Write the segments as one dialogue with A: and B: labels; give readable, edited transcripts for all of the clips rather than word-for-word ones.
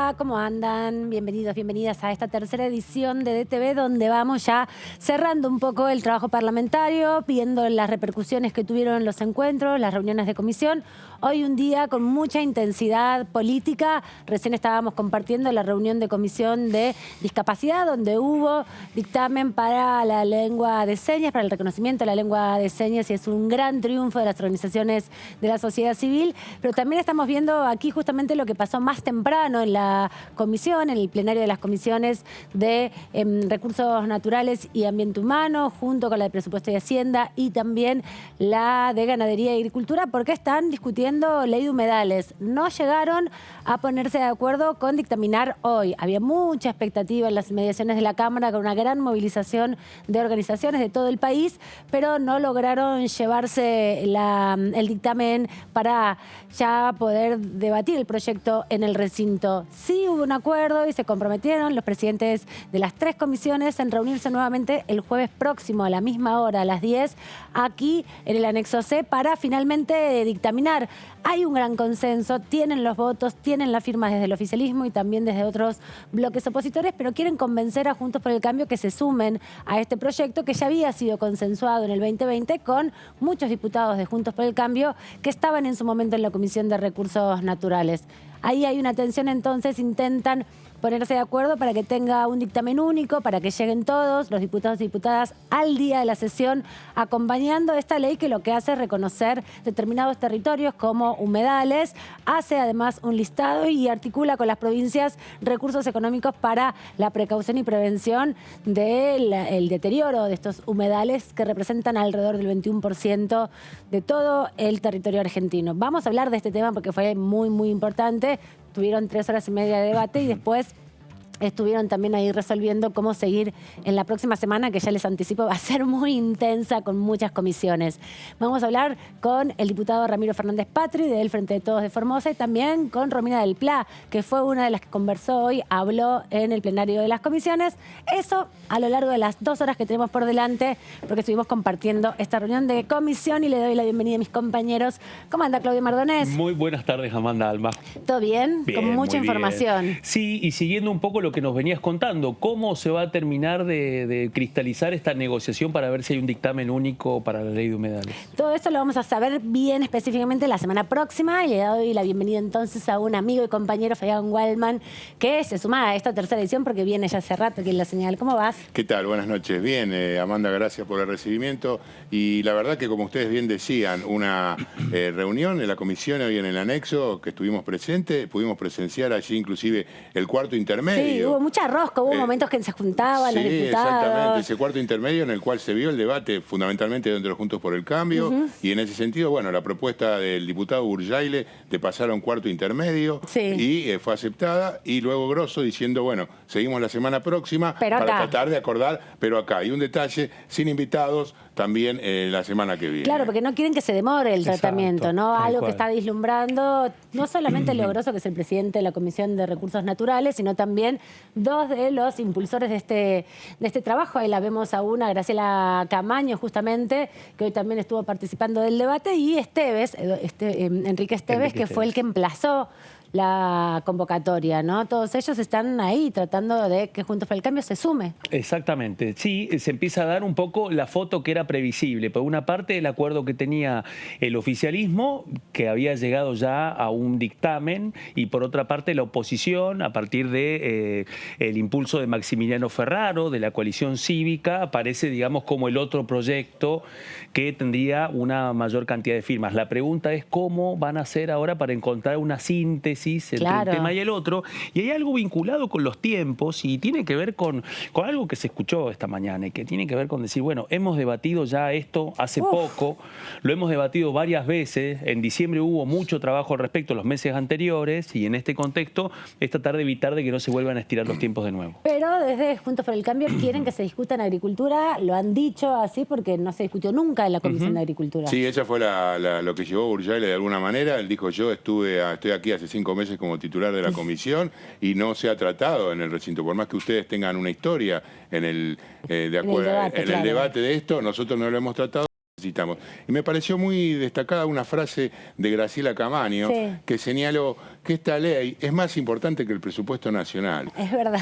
A: Hola, ¿cómo andan? Bienvenidos, bienvenidas a esta tercera edición de DTV, donde vamos ya cerrando un poco el trabajo parlamentario, viendo las repercusiones que tuvieron los encuentros, las reuniones de comisión. Hoy un día con mucha intensidad política. Recién estábamos compartiendo la reunión de comisión de discapacidad, donde hubo dictamen para la lengua de señas, para el reconocimiento de la lengua de señas, y es un gran triunfo de las organizaciones de la sociedad civil. Pero también estamos viendo aquí justamente lo que pasó más temprano en la comisión, en el plenario de las comisiones de Recursos Naturales y Ambiente Humano, junto con la de Presupuesto y Hacienda, y también la de Ganadería y Agricultura, porque están discutiendo ley de humedales. No llegaron a ponerse de acuerdo con dictaminar hoy. Había mucha expectativa en las inmediaciones de la Cámara, con una gran movilización de organizaciones de todo el país, pero no lograron llevarse el dictamen para ya poder debatir el proyecto en el recinto. Sí hubo un acuerdo y se comprometieron los presidentes de las tres comisiones en reunirse nuevamente el jueves próximo a la misma hora, a las 10, aquí en el anexo C, para finalmente dictaminar. Hay un gran consenso, tienen los votos, tienen las firmas desde el oficialismo y también desde otros bloques opositores, pero quieren convencer a Juntos por el Cambio que se sumen a este proyecto que ya había sido consensuado en el 2020 con muchos diputados de Juntos por el Cambio que estaban en su momento en la Comisión de Recursos Naturales. Ahí hay una tensión, entonces intentan ponerse de acuerdo para que tenga un dictamen único, para que lleguen todos los diputados y diputadas al día de la sesión acompañando esta ley, que lo que hace es reconocer determinados territorios como humedales, hace además un listado y articula con las provincias recursos económicos para la precaución y prevención del deterioro de estos humedales, que representan alrededor del 21% de todo el territorio argentino. Vamos a hablar de este tema porque fue muy, muy importante. Tuvieron 3 horas y media de debate y después estuvieron también ahí resolviendo cómo seguir en la próxima semana, que ya les anticipo va a ser muy intensa con muchas comisiones. Vamos a hablar con el diputado Ramiro Fernández Patri del Frente de Todos de Formosa, y también con Romina del Pla, que fue una de las que conversó hoy, habló en el plenario de las comisiones. Eso a lo largo de las 2 horas que tenemos por delante, porque estuvimos compartiendo esta reunión de comisión, y le doy la bienvenida a mis compañeros. ¿Cómo anda Claudio Mardonés?
B: Muy buenas tardes, Amanda Alma.
A: ¿Todo bien?
B: Bien,
A: con mucha información.
B: Bien. Sí, y siguiendo un poco lo que nos venías contando, ¿cómo se va a terminar de cristalizar esta negociación para ver si hay un dictamen único para la ley de humedales?
A: Todo esto lo vamos a saber bien específicamente la semana próxima, y le doy la bienvenida entonces a un amigo y compañero, Fabián Waldman, que se suma a esta tercera edición porque viene ya hace rato aquí en La Señal. ¿Cómo vas?
C: ¿Qué tal? Buenas noches. Bien, Amanda, gracias por el recibimiento. Y la verdad que, como ustedes bien decían, una reunión en la comisión hoy en el anexo que estuvimos presentes, pudimos presenciar allí inclusive el cuarto intermedio.
A: Sí, hubo mucha rosca, hubo momentos que se juntaban los diputados.
C: Exactamente, ese cuarto intermedio en el cual se vio el debate fundamentalmente dentro de Juntos por el Cambio, y en ese sentido, bueno, la propuesta del diputado Urjaile de pasar a un cuarto intermedio, y fue aceptada, y luego Grosso diciendo, bueno, seguimos la semana próxima para tratar de acordar, pero acá. Y un detalle, sin invitados, también la semana que viene.
A: Claro, porque no quieren que se demore el tratamiento, ¿no? Algo que está vislumbrando no solamente Leo Grosso, que es el presidente de la Comisión de Recursos Naturales, sino también 2 de los impulsores de este trabajo. Ahí la vemos a una, Graciela Camaño, justamente, que hoy también estuvo participando del debate, y Enrique Esteves, que fue el que emplazó la convocatoria, ¿no? Todos ellos están ahí tratando de que Juntos por el Cambio se sume.
B: Exactamente. Sí, se empieza a dar un poco la foto que era previsible. Por una parte, el acuerdo que tenía el oficialismo, que había llegado ya a un dictamen, y por otra parte la oposición, a partir de el impulso de Maximiliano Ferraro, de la coalición cívica, aparece, digamos, como el otro proyecto que tendría una mayor cantidad de firmas. La pregunta es cómo van a hacer ahora para encontrar una síntesis entre un tema y el otro. Y hay algo vinculado con los tiempos, y tiene que ver con algo que se escuchó esta mañana, y que tiene que ver con decir, bueno, hemos debatido ya esto hace poco, lo hemos debatido varias veces, en diciembre hubo mucho trabajo al respecto los meses anteriores, y en este contexto es tratar de evitar de que no se vuelvan a estirar los tiempos de nuevo.
A: Pero desde Juntos por el Cambio quieren que se discuta en agricultura, lo han dicho así porque no se discutió nunca en la Comisión de Agricultura.
C: Sí, esa fue lo que llevó Urjaile de alguna manera. Él dijo, yo estoy aquí hace 5 meses como titular de la comisión y no se ha tratado en el recinto. Por más que ustedes tengan una historia en el debate de esto, nosotros no lo hemos tratado. necesitamos. Y me pareció muy destacada una frase de Graciela Camaño, que señaló que esta ley es más importante que el presupuesto nacional.
A: Es verdad.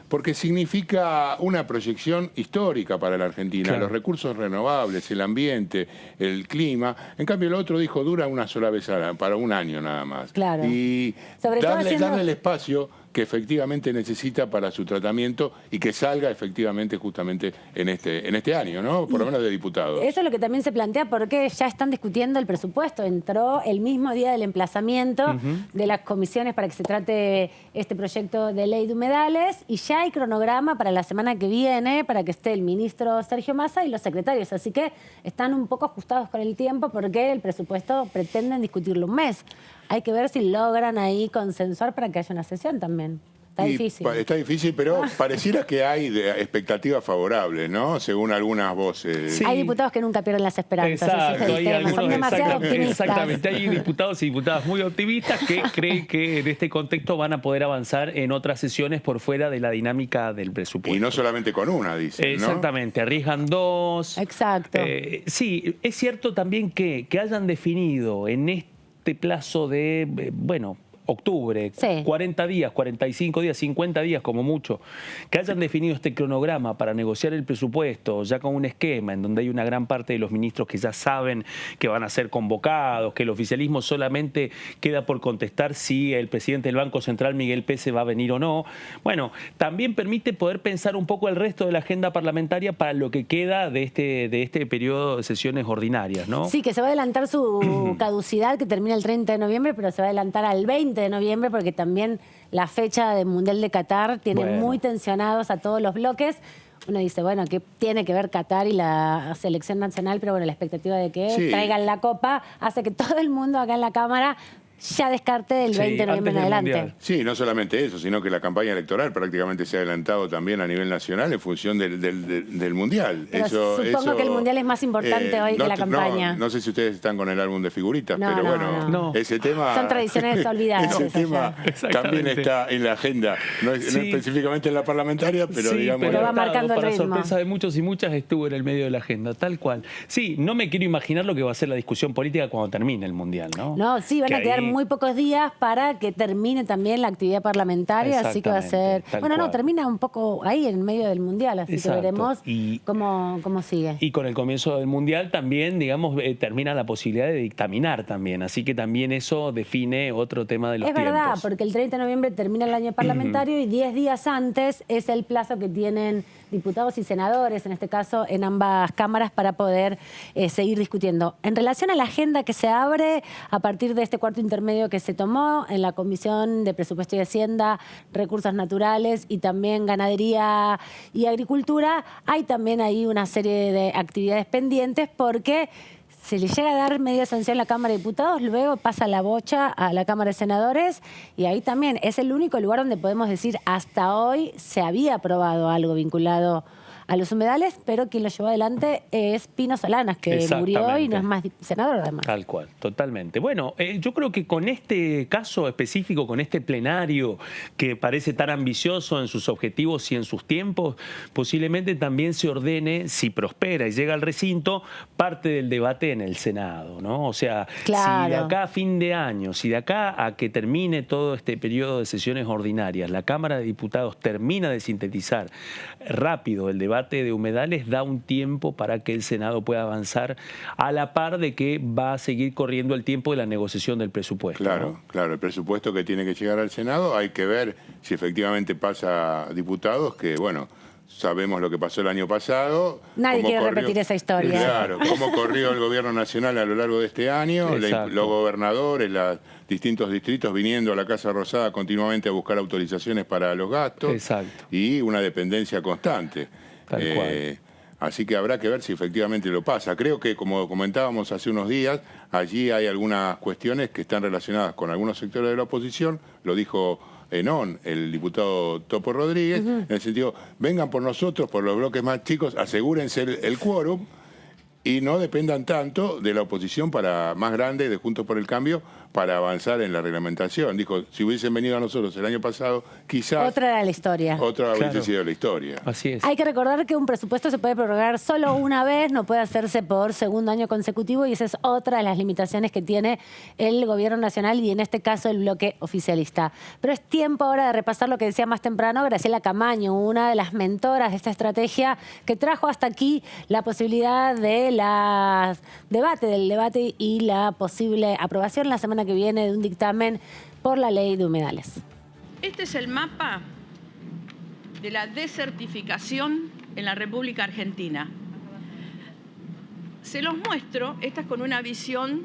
C: Porque significa una proyección histórica para la Argentina, claro. Los recursos renovables, el ambiente, el clima. En cambio, el otro dijo, dura una sola vez para un año nada más.
A: Claro.
C: Y darle el espacio que efectivamente necesita para su tratamiento y que salga efectivamente justamente en este año, ¿no? Por lo menos de diputados.
A: Eso es lo que también se plantea, porque ya están discutiendo el presupuesto. Entró el mismo día del emplazamiento de las comisiones para que se trate este proyecto de ley de humedales, y ya hay cronograma para la semana que viene para que esté el ministro Sergio Massa y los secretarios. Así que están un poco ajustados con el tiempo, porque el presupuesto pretenden discutirlo un mes. Hay que ver si logran ahí consensuar para que haya una sesión también. Está difícil.
C: Está difícil, pero pareciera que hay expectativas favorables, ¿no? Según algunas voces.
A: Sí. Hay diputados que nunca pierden las esperanzas.
B: Exacto,
A: son demasiado optimistas.
B: Exactamente, hay diputados y diputadas muy optimistas que creen que en este contexto van a poder avanzar en otras sesiones por fuera de la dinámica del presupuesto.
C: Y no solamente con una, dicen, ¿no?
B: Exactamente, arriesgan dos.
A: Exacto.
B: Sí, es cierto también que hayan definido en este plazo de, octubre, 40 días, 45 días, 50 días como mucho, que hayan definido este cronograma para negociar el presupuesto, ya con un esquema en donde hay una gran parte de los ministros que ya saben que van a ser convocados, que el oficialismo solamente queda por contestar si el presidente del Banco Central, Miguel Pese, va a venir o no. Bueno, también permite poder pensar un poco el resto de la agenda parlamentaria para lo que queda de este periodo de sesiones ordinarias, ¿no?
A: Sí, que se va a adelantar su caducidad, que termina el 30 de noviembre, pero se va a adelantar al 20 de noviembre, porque también la fecha del Mundial de Qatar tiene muy tensionados a todos los bloques. Uno dice, bueno, ¿qué tiene que ver Qatar y la selección nacional? Pero bueno, la expectativa de que traigan la Copa hace que todo el mundo acá en la Cámara ya descarte el 20 de noviembre en adelante.
B: Mundial.
C: Sí, no solamente eso, sino que la campaña electoral prácticamente se ha adelantado también a nivel nacional en función del Mundial.
A: Pero supongo que el Mundial es más importante hoy que la campaña.
C: No sé si ustedes están con el álbum de figuritas, pero bueno, ese tema...
A: Son tradiciones olvidadas.
C: Ese tema también está en la agenda, no específicamente en la parlamentaria, pero digamos...
A: Pero va marcando el ritmo.
B: Para sorpresa de muchos y muchas estuvo en el medio de la agenda, tal cual. Sí, no me quiero imaginar lo que va a ser la discusión política cuando termine el Mundial, ¿no?
A: No, sí, van a quedar muy pocos días para que termine también la actividad parlamentaria, así que va a ser... Bueno, no, termina un poco ahí en medio del Mundial, así que veremos cómo sigue.
B: Y con el comienzo del Mundial también, digamos, termina la posibilidad de dictaminar también, así que también eso define otro tema de los tiempos.
A: Es verdad, porque el 30 de noviembre termina el año parlamentario y 10 días antes es el plazo que tienen diputados y senadores, en este caso en ambas cámaras, para poder seguir discutiendo. En relación a la agenda que se abre a partir de este cuarto intermedio que se tomó en la Comisión de Presupuesto y Hacienda, Recursos Naturales y también Ganadería y Agricultura, hay también ahí una serie de actividades pendientes, porque se le llega a dar media sanción a la Cámara de Diputados, luego pasa la bocha a la Cámara de Senadores, y ahí también es el único lugar donde podemos decir hasta hoy se había aprobado algo vinculado a los humedales, pero quien lo llevó adelante es Pino Solanas, que murió y no es más senador además.
B: Tal cual, totalmente. Bueno, yo creo que con este caso específico, con este plenario que parece tan ambicioso en sus objetivos y en sus tiempos, posiblemente también se ordene, si prospera y llega al recinto, parte del debate en el Senado, ¿no? O sea, si de acá a fin de año, si de acá a que termine todo este periodo de sesiones ordinarias, la Cámara de Diputados termina de sintetizar rápido el debate de humedales, da un tiempo para que el Senado pueda avanzar a la par de que va a seguir corriendo el tiempo de la negociación del presupuesto.
C: Claro,
B: ¿no?
C: Claro, el presupuesto que tiene que llegar al Senado, hay que ver si efectivamente pasa a diputados, que bueno, sabemos lo que pasó el año pasado.
A: Nadie quiere repetir esa historia.
C: Claro, cómo corrió el gobierno nacional a lo largo de este año, los gobernadores, los distintos distritos viniendo a la Casa Rosada continuamente a buscar autorizaciones para los gastos. Y una dependencia constante. Así que habrá que ver si efectivamente lo pasa. Creo que, como comentábamos hace unos días, allí hay algunas cuestiones que están relacionadas con algunos sectores de la oposición, lo dijo Enón, el diputado Topo Rodríguez, en el sentido, vengan por nosotros, por los bloques más chicos, asegúrense el quórum y no dependan tanto de la oposición más grande, de Juntos por el Cambio, para avanzar en la reglamentación. Dijo, si hubiesen venido a nosotros el año pasado, quizás...
A: Otra era la historia.
C: Otra hubiese sido la historia.
B: Así es.
A: Hay que recordar que un presupuesto se puede prorrogar solo una vez, no puede hacerse por segundo año consecutivo, y esa es otra de las limitaciones que tiene el gobierno nacional y en este caso el bloque oficialista. Pero es tiempo ahora de repasar lo que decía más temprano Graciela Camaño, una de las mentoras de esta estrategia que trajo hasta aquí la posibilidad de del debate y la posible aprobación la semana que viene de un dictamen por la ley de humedales.
D: Este es el mapa de la desertificación en la República Argentina. Se los muestro, esta es con una visión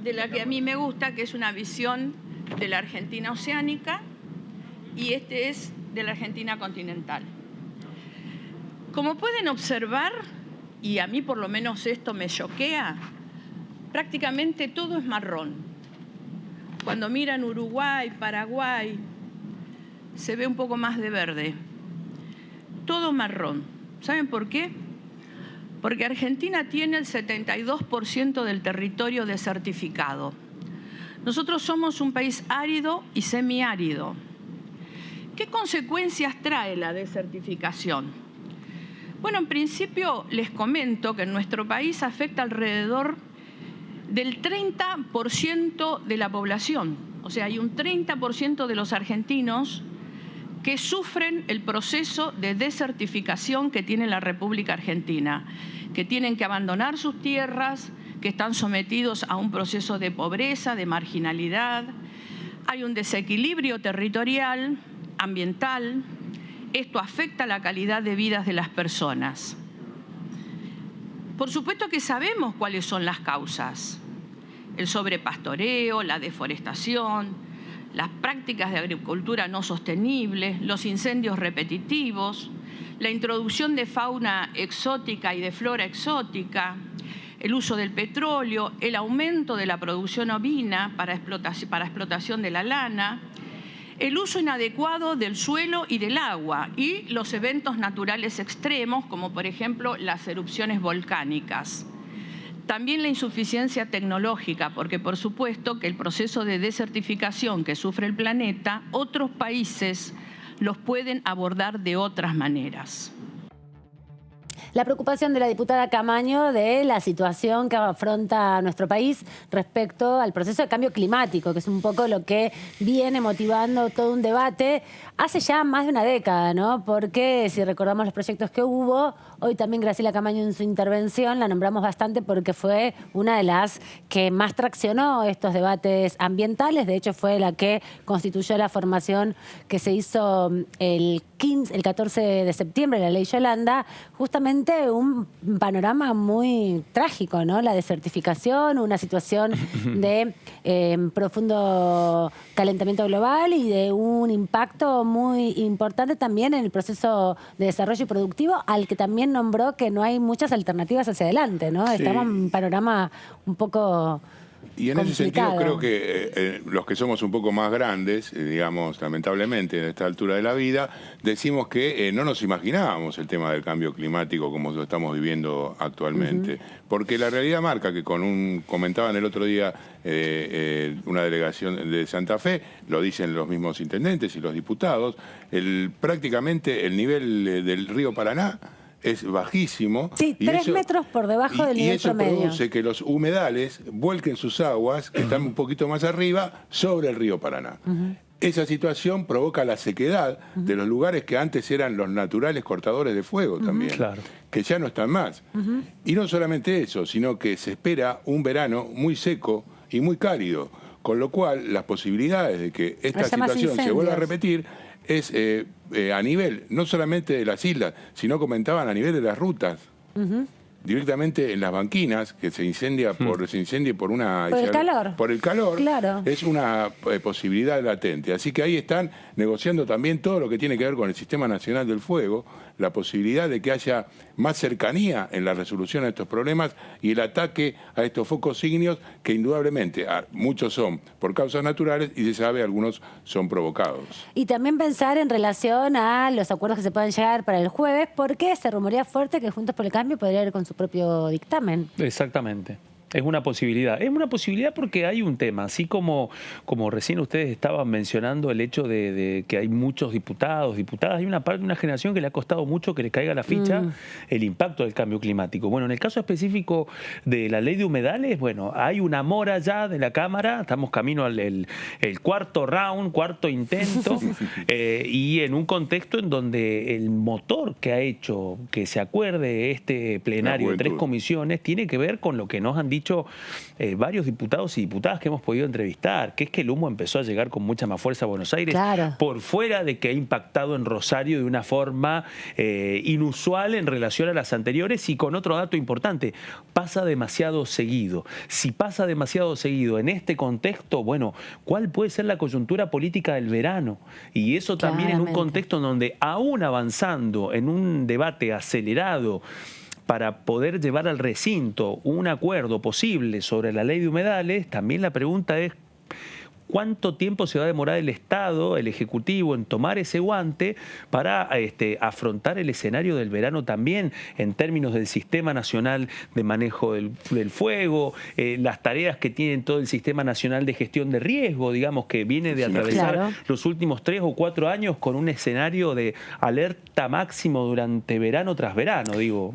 D: de la que a mí me gusta, que es una visión de la Argentina oceánica, y este es de la Argentina continental. Como pueden observar, y a mí por lo menos esto me choquea, prácticamente todo es marrón. Cuando miran Uruguay, Paraguay, se ve un poco más de verde. Todo marrón. ¿Saben por qué? Porque Argentina tiene el 72% del territorio desertificado. Nosotros somos un país árido y semiárido. ¿Qué consecuencias trae la desertificación? Bueno, en principio les comento que en nuestro país afecta alrededor del 30% de la población. O sea, hay un 30% de los argentinos que sufren el proceso de desertificación que tiene la República Argentina, que tienen que abandonar sus tierras, que están sometidos a un proceso de pobreza, de marginalidad. Hay un desequilibrio territorial, ambiental. Esto afecta la calidad de vida de las personas. Por supuesto que sabemos cuáles son las causas. El sobrepastoreo, la deforestación, las prácticas de agricultura no sostenibles, los incendios repetitivos, la introducción de fauna exótica y de flora exótica, el uso del petróleo, el aumento de la producción ovina para explotación de la lana, el uso inadecuado del suelo y del agua y los eventos naturales extremos, como por ejemplo las erupciones volcánicas. También la insuficiencia tecnológica, porque por supuesto que el proceso de desertificación que sufre el planeta, otros países los pueden abordar de otras maneras.
A: La preocupación de la diputada Camaño de la situación que afronta nuestro país respecto al proceso de cambio climático, que es un poco lo que viene motivando todo un debate hace ya más de una década, ¿no? Porque si recordamos los proyectos que hubo, hoy también Graciela Camaño en su intervención la nombramos bastante porque fue una de las que más traccionó estos debates ambientales. De hecho, fue la que constituyó la formación que se hizo el 14 de septiembre, la ley Yolanda, justamente un panorama muy trágico, ¿no? La desertificación, una situación de profundo calentamiento global y de un impacto muy importante también en el proceso de desarrollo productivo, al que también nombró que no hay muchas alternativas hacia adelante, ¿no? Sí. Estamos en un panorama un poco
C: y en ese sentido creo que los que somos un poco más grandes, digamos, lamentablemente, a esta altura de la vida, decimos que no nos imaginábamos el tema del cambio climático como lo estamos viviendo actualmente. Porque la realidad marca que comentaban el otro día una delegación de Santa Fe, lo dicen los mismos intendentes y los diputados, prácticamente el nivel del río Paraná es bajísimo.
A: Sí, 3 metros por debajo del nivel promedio.
C: Y eso produce que los humedales vuelquen sus aguas, que están un poquito más arriba, sobre el río Paraná. Esa situación provoca la sequedad de los lugares que antes eran los naturales cortadores de fuego también, que ya no están más. Y no solamente eso, sino que se espera un verano muy seco y muy cálido, con lo cual las posibilidades de que esta situación se vuelva a repetir es a nivel, no solamente de las islas, sino comentaban a nivel de las rutas. Directamente en las banquinas, que se incendia por el calor. Por el calor, claro. Es una posibilidad latente. Así que ahí están negociando también todo lo que tiene que ver con el Sistema Nacional del Fuego, la posibilidad de que haya más cercanía en la resolución de estos problemas y el ataque a estos focos ígneos que indudablemente muchos son por causas naturales y se sabe algunos son provocados.
A: Y también pensar en relación a los acuerdos que se puedan llegar para el jueves, porque se rumorea fuerte que Juntos por el Cambio podría ir con su propio dictamen.
B: Exactamente. Es una posibilidad. Es una posibilidad porque hay un tema, así como recién ustedes estaban mencionando el hecho de que hay muchos diputados, diputadas, hay una parte de una generación que le ha costado mucho que le caiga la ficha el impacto del cambio climático. Bueno, en el caso específico de la ley de humedales, bueno, hay una mora ya de la Cámara, estamos camino al el cuarto round, cuarto intento, y en un contexto en donde el motor que ha hecho que se acuerde este plenario de 3 comisiones tiene que ver con lo que nos han dicho varios diputados y diputadas que hemos podido entrevistar, que es que el humo empezó a llegar con mucha más fuerza a Buenos Aires, por fuera de que ha impactado en Rosario de una forma inusual en relación a las anteriores, y con otro dato importante, pasa demasiado seguido. Si pasa demasiado seguido en este contexto, bueno, ¿cuál puede ser la coyuntura política del verano? Y eso también en un contexto en donde, aún avanzando en un debate acelerado para poder llevar al recinto un acuerdo posible sobre la ley de humedales, también la pregunta es ¿cuánto tiempo se va a demorar el Estado, el Ejecutivo, en tomar ese guante para afrontar el escenario del verano también en términos del Sistema Nacional de Manejo del Fuego, las tareas que tiene todo el Sistema Nacional de Gestión de Riesgo, digamos, que viene de atravesar los últimos 3 o 4 años con un escenario de alerta máximo durante verano tras verano, digo?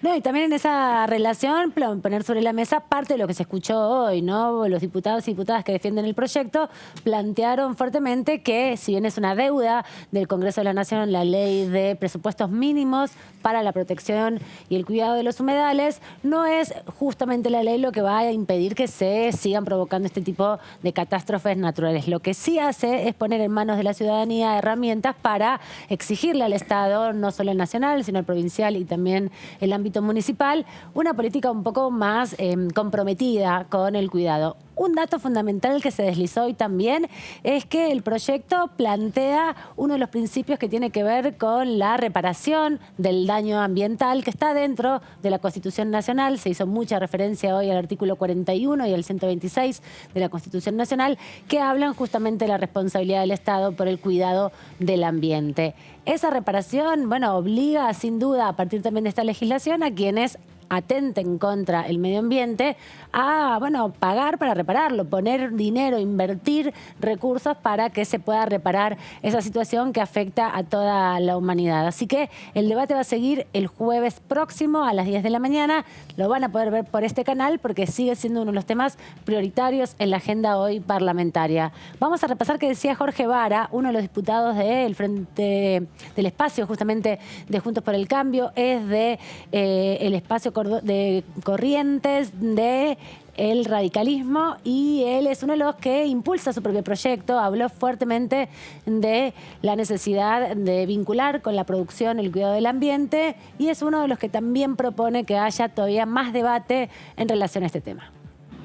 A: No, y también en esa relación poner sobre la mesa parte de lo que se escuchó hoy, ¿no? Los diputados y diputadas que defienden el proyecto plantearon fuertemente que, si bien es una deuda del Congreso de la Nación, la ley de presupuestos mínimos para la protección y el cuidado de los humedales, no es justamente la ley lo que va a impedir que se sigan provocando este tipo de catástrofes naturales. Lo que sí hace es poner en manos de la ciudadanía herramientas para exigirle al Estado, no solo el nacional, sino el provincial y también el ámbito municipal, una política un poco más comprometida con el cuidado. Un dato fundamental que se deslizó hoy también es que el proyecto plantea uno de los principios que tiene que ver con la reparación del daño ambiental que está dentro de la Constitución Nacional. Se hizo mucha referencia hoy al artículo 41 y al 126 de la Constitución Nacional, que hablan justamente de la responsabilidad del Estado por el cuidado del ambiente. Esa reparación, bueno, obliga sin duda, a partir también de esta legislación, a quienes atenten contra el medio ambiente a, bueno, pagar para repararlo, poner dinero, invertir recursos para que se pueda reparar esa situación que afecta a toda la humanidad. Así que el debate va a seguir el jueves próximo a las 10 de la mañana. Lo van a poder ver por este canal porque sigue siendo uno de los temas prioritarios en la agenda hoy parlamentaria. Vamos a repasar qué decía Jorge Vara, uno de los diputados del Frente del Espacio, justamente de Juntos por el Cambio, es de el espacio de Corrientes, de el radicalismo, y él es uno de los que impulsa su propio proyecto. Habló fuertemente de la necesidad de vincular con la producción el cuidado del ambiente, y es uno de los que también propone que haya todavía más debate en relación a este tema.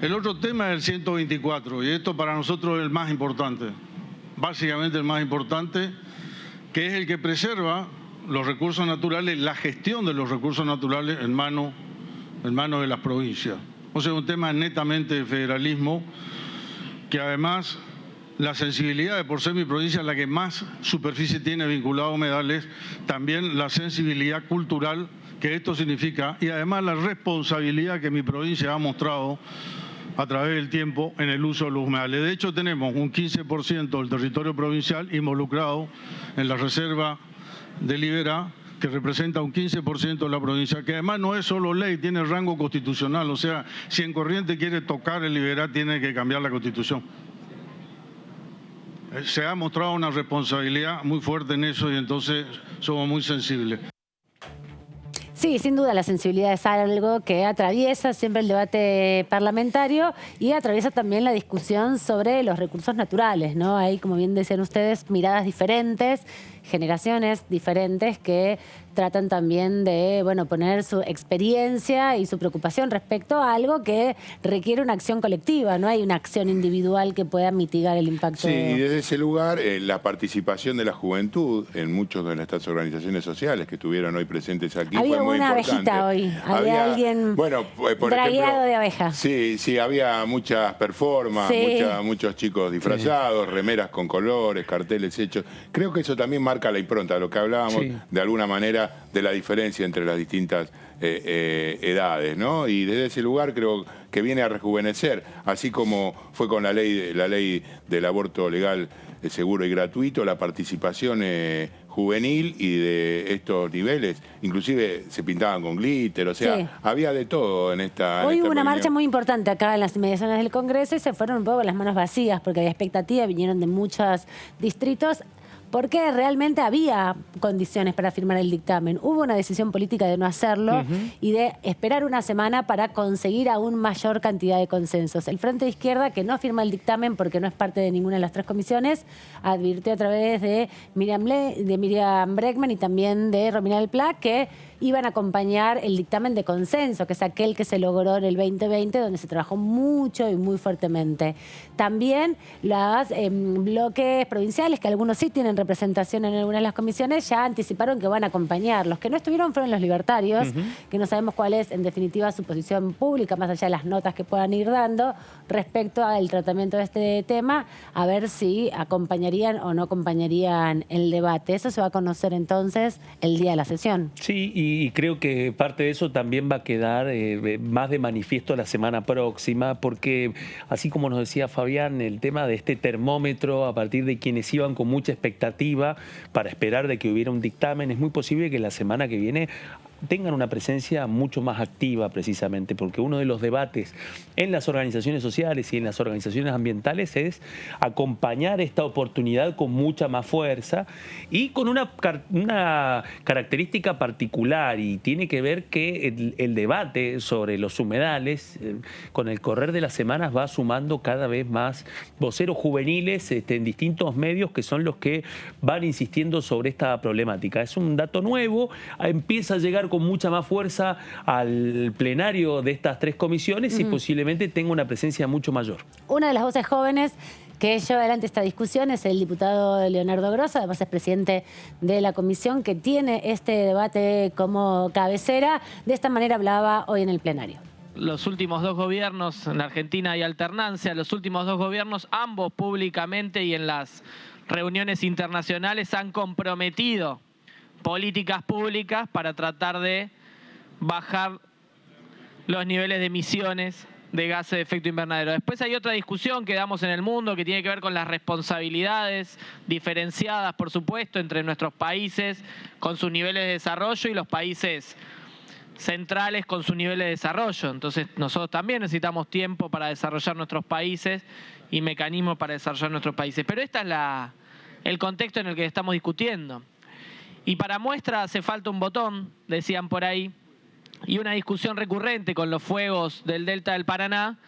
E: El otro tema es el 124, y esto para nosotros es el más importante, básicamente el más importante, que es el que preserva los recursos naturales, la gestión de los recursos naturales en manos de las provincias. O sea, un tema netamente de federalismo, que además la sensibilidad de por ser mi provincia la que más superficie tiene vinculado a humedales, también la sensibilidad cultural que esto significa, y además la responsabilidad que mi provincia ha mostrado a través del tiempo en el uso de los humedales. De hecho, tenemos un 15% del territorio provincial involucrado en la reserva de Liberá, que representa un 15% de la provincia, que además no es solo ley, tiene rango constitucional. O sea, si en Corrientes quiere tocar el Liberá, tiene que cambiar la Constitución. Se ha mostrado una responsabilidad muy fuerte en eso, y entonces somos muy sensibles.
A: Sí, sin duda la sensibilidad es algo que atraviesa siempre el debate parlamentario y atraviesa también la discusión sobre los recursos naturales, ¿no? Hay, como bien decían ustedes, miradas diferentes, generaciones diferentes que tratan también de, bueno, poner su experiencia y su preocupación respecto a algo que requiere una acción colectiva, no hay una acción individual que pueda mitigar el impacto.
C: Sí, y desde ese lugar la participación de la juventud en muchas de estas organizaciones sociales que estuvieron hoy presentes aquí
A: había
C: fue muy
A: una
C: importante.
A: Abejita hoy, había alguien,
C: bueno, por
A: dragueado
C: ejemplo,
A: de abeja.
C: Sí, sí, había muchas performances,
A: Sí.
C: muchos chicos disfrazados, remeras con colores, carteles hechos. Creo que eso también marca la impronta, lo que hablábamos de alguna manera allá de la diferencia entre las distintas edades, ¿no? Y desde ese lugar creo que viene a rejuvenecer, así como fue con la ley del aborto legal, seguro y gratuito, la participación juvenil y de estos niveles, inclusive se pintaban con glitter, o sea, sí, había de todo en esta...
A: Hoy hubo una marcha muy importante acá en las inmediaciones del Congreso y se fueron un poco con las manos vacías porque había expectativa, vinieron de muchos distritos, porque realmente había condiciones para firmar el dictamen. Hubo una decisión política de no hacerlo y de esperar una semana para conseguir aún mayor cantidad de consensos. El Frente de Izquierda, que no firma el dictamen porque no es parte de ninguna de las tres comisiones, advirtió a través de Miriam Bregman y también de Romina del Pla que iban a acompañar el dictamen de consenso, que es aquel que se logró en el 2020, donde se trabajó mucho y muy fuertemente. También los bloques provinciales, que algunos sí tienen representación en algunas de las comisiones, ya anticiparon que van a acompañar. Los que no estuvieron fueron los libertarios, que no sabemos cuál es, en definitiva, su posición pública, más allá de las notas que puedan ir dando, respecto al tratamiento de este tema, a ver si acompañarían o no acompañarían el debate. Eso se va a conocer entonces el día de la sesión.
B: Sí, y creo que parte de eso también va a quedar más de manifiesto la semana próxima, porque así como nos decía Fabián, el tema de este termómetro a partir de quienes iban con mucha expectativa para esperar de que hubiera un dictamen, es muy posible que la semana que viene tengan una presencia mucho más activa precisamente, porque uno de los debates en las organizaciones sociales y en las organizaciones ambientales es acompañar esta oportunidad con mucha más fuerza y con una característica particular, y tiene que ver que el debate sobre los humedales con el correr de las semanas va sumando cada vez más voceros juveniles en distintos medios que son los que van insistiendo sobre esta problemática. Es un dato nuevo, empieza a llegar con mucha más fuerza al plenario de estas tres comisiones y posiblemente tenga una presencia mucho mayor.
A: Una de las voces jóvenes que lleva adelante esta discusión es el diputado Leonardo Grosso, además es presidente de la comisión que tiene este debate como cabecera. De esta manera hablaba hoy en el plenario.
F: Los últimos dos gobiernos, en Argentina hay alternancia, los últimos dos gobiernos, ambos públicamente y en las reuniones internacionales, han comprometido políticas públicas para tratar de bajar los niveles de emisiones de gases de efecto invernadero. Después hay otra discusión que damos en el mundo que tiene que ver con las responsabilidades diferenciadas, por supuesto, entre nuestros países con sus niveles de desarrollo y los países centrales con sus niveles de desarrollo. Entonces nosotros también necesitamos tiempo para desarrollar nuestros países y mecanismos para desarrollar nuestros países. Pero este es el contexto en el que estamos discutiendo. Y para muestra hace falta un botón, decían por ahí, y una discusión recurrente con los fuegos del Delta del Paraná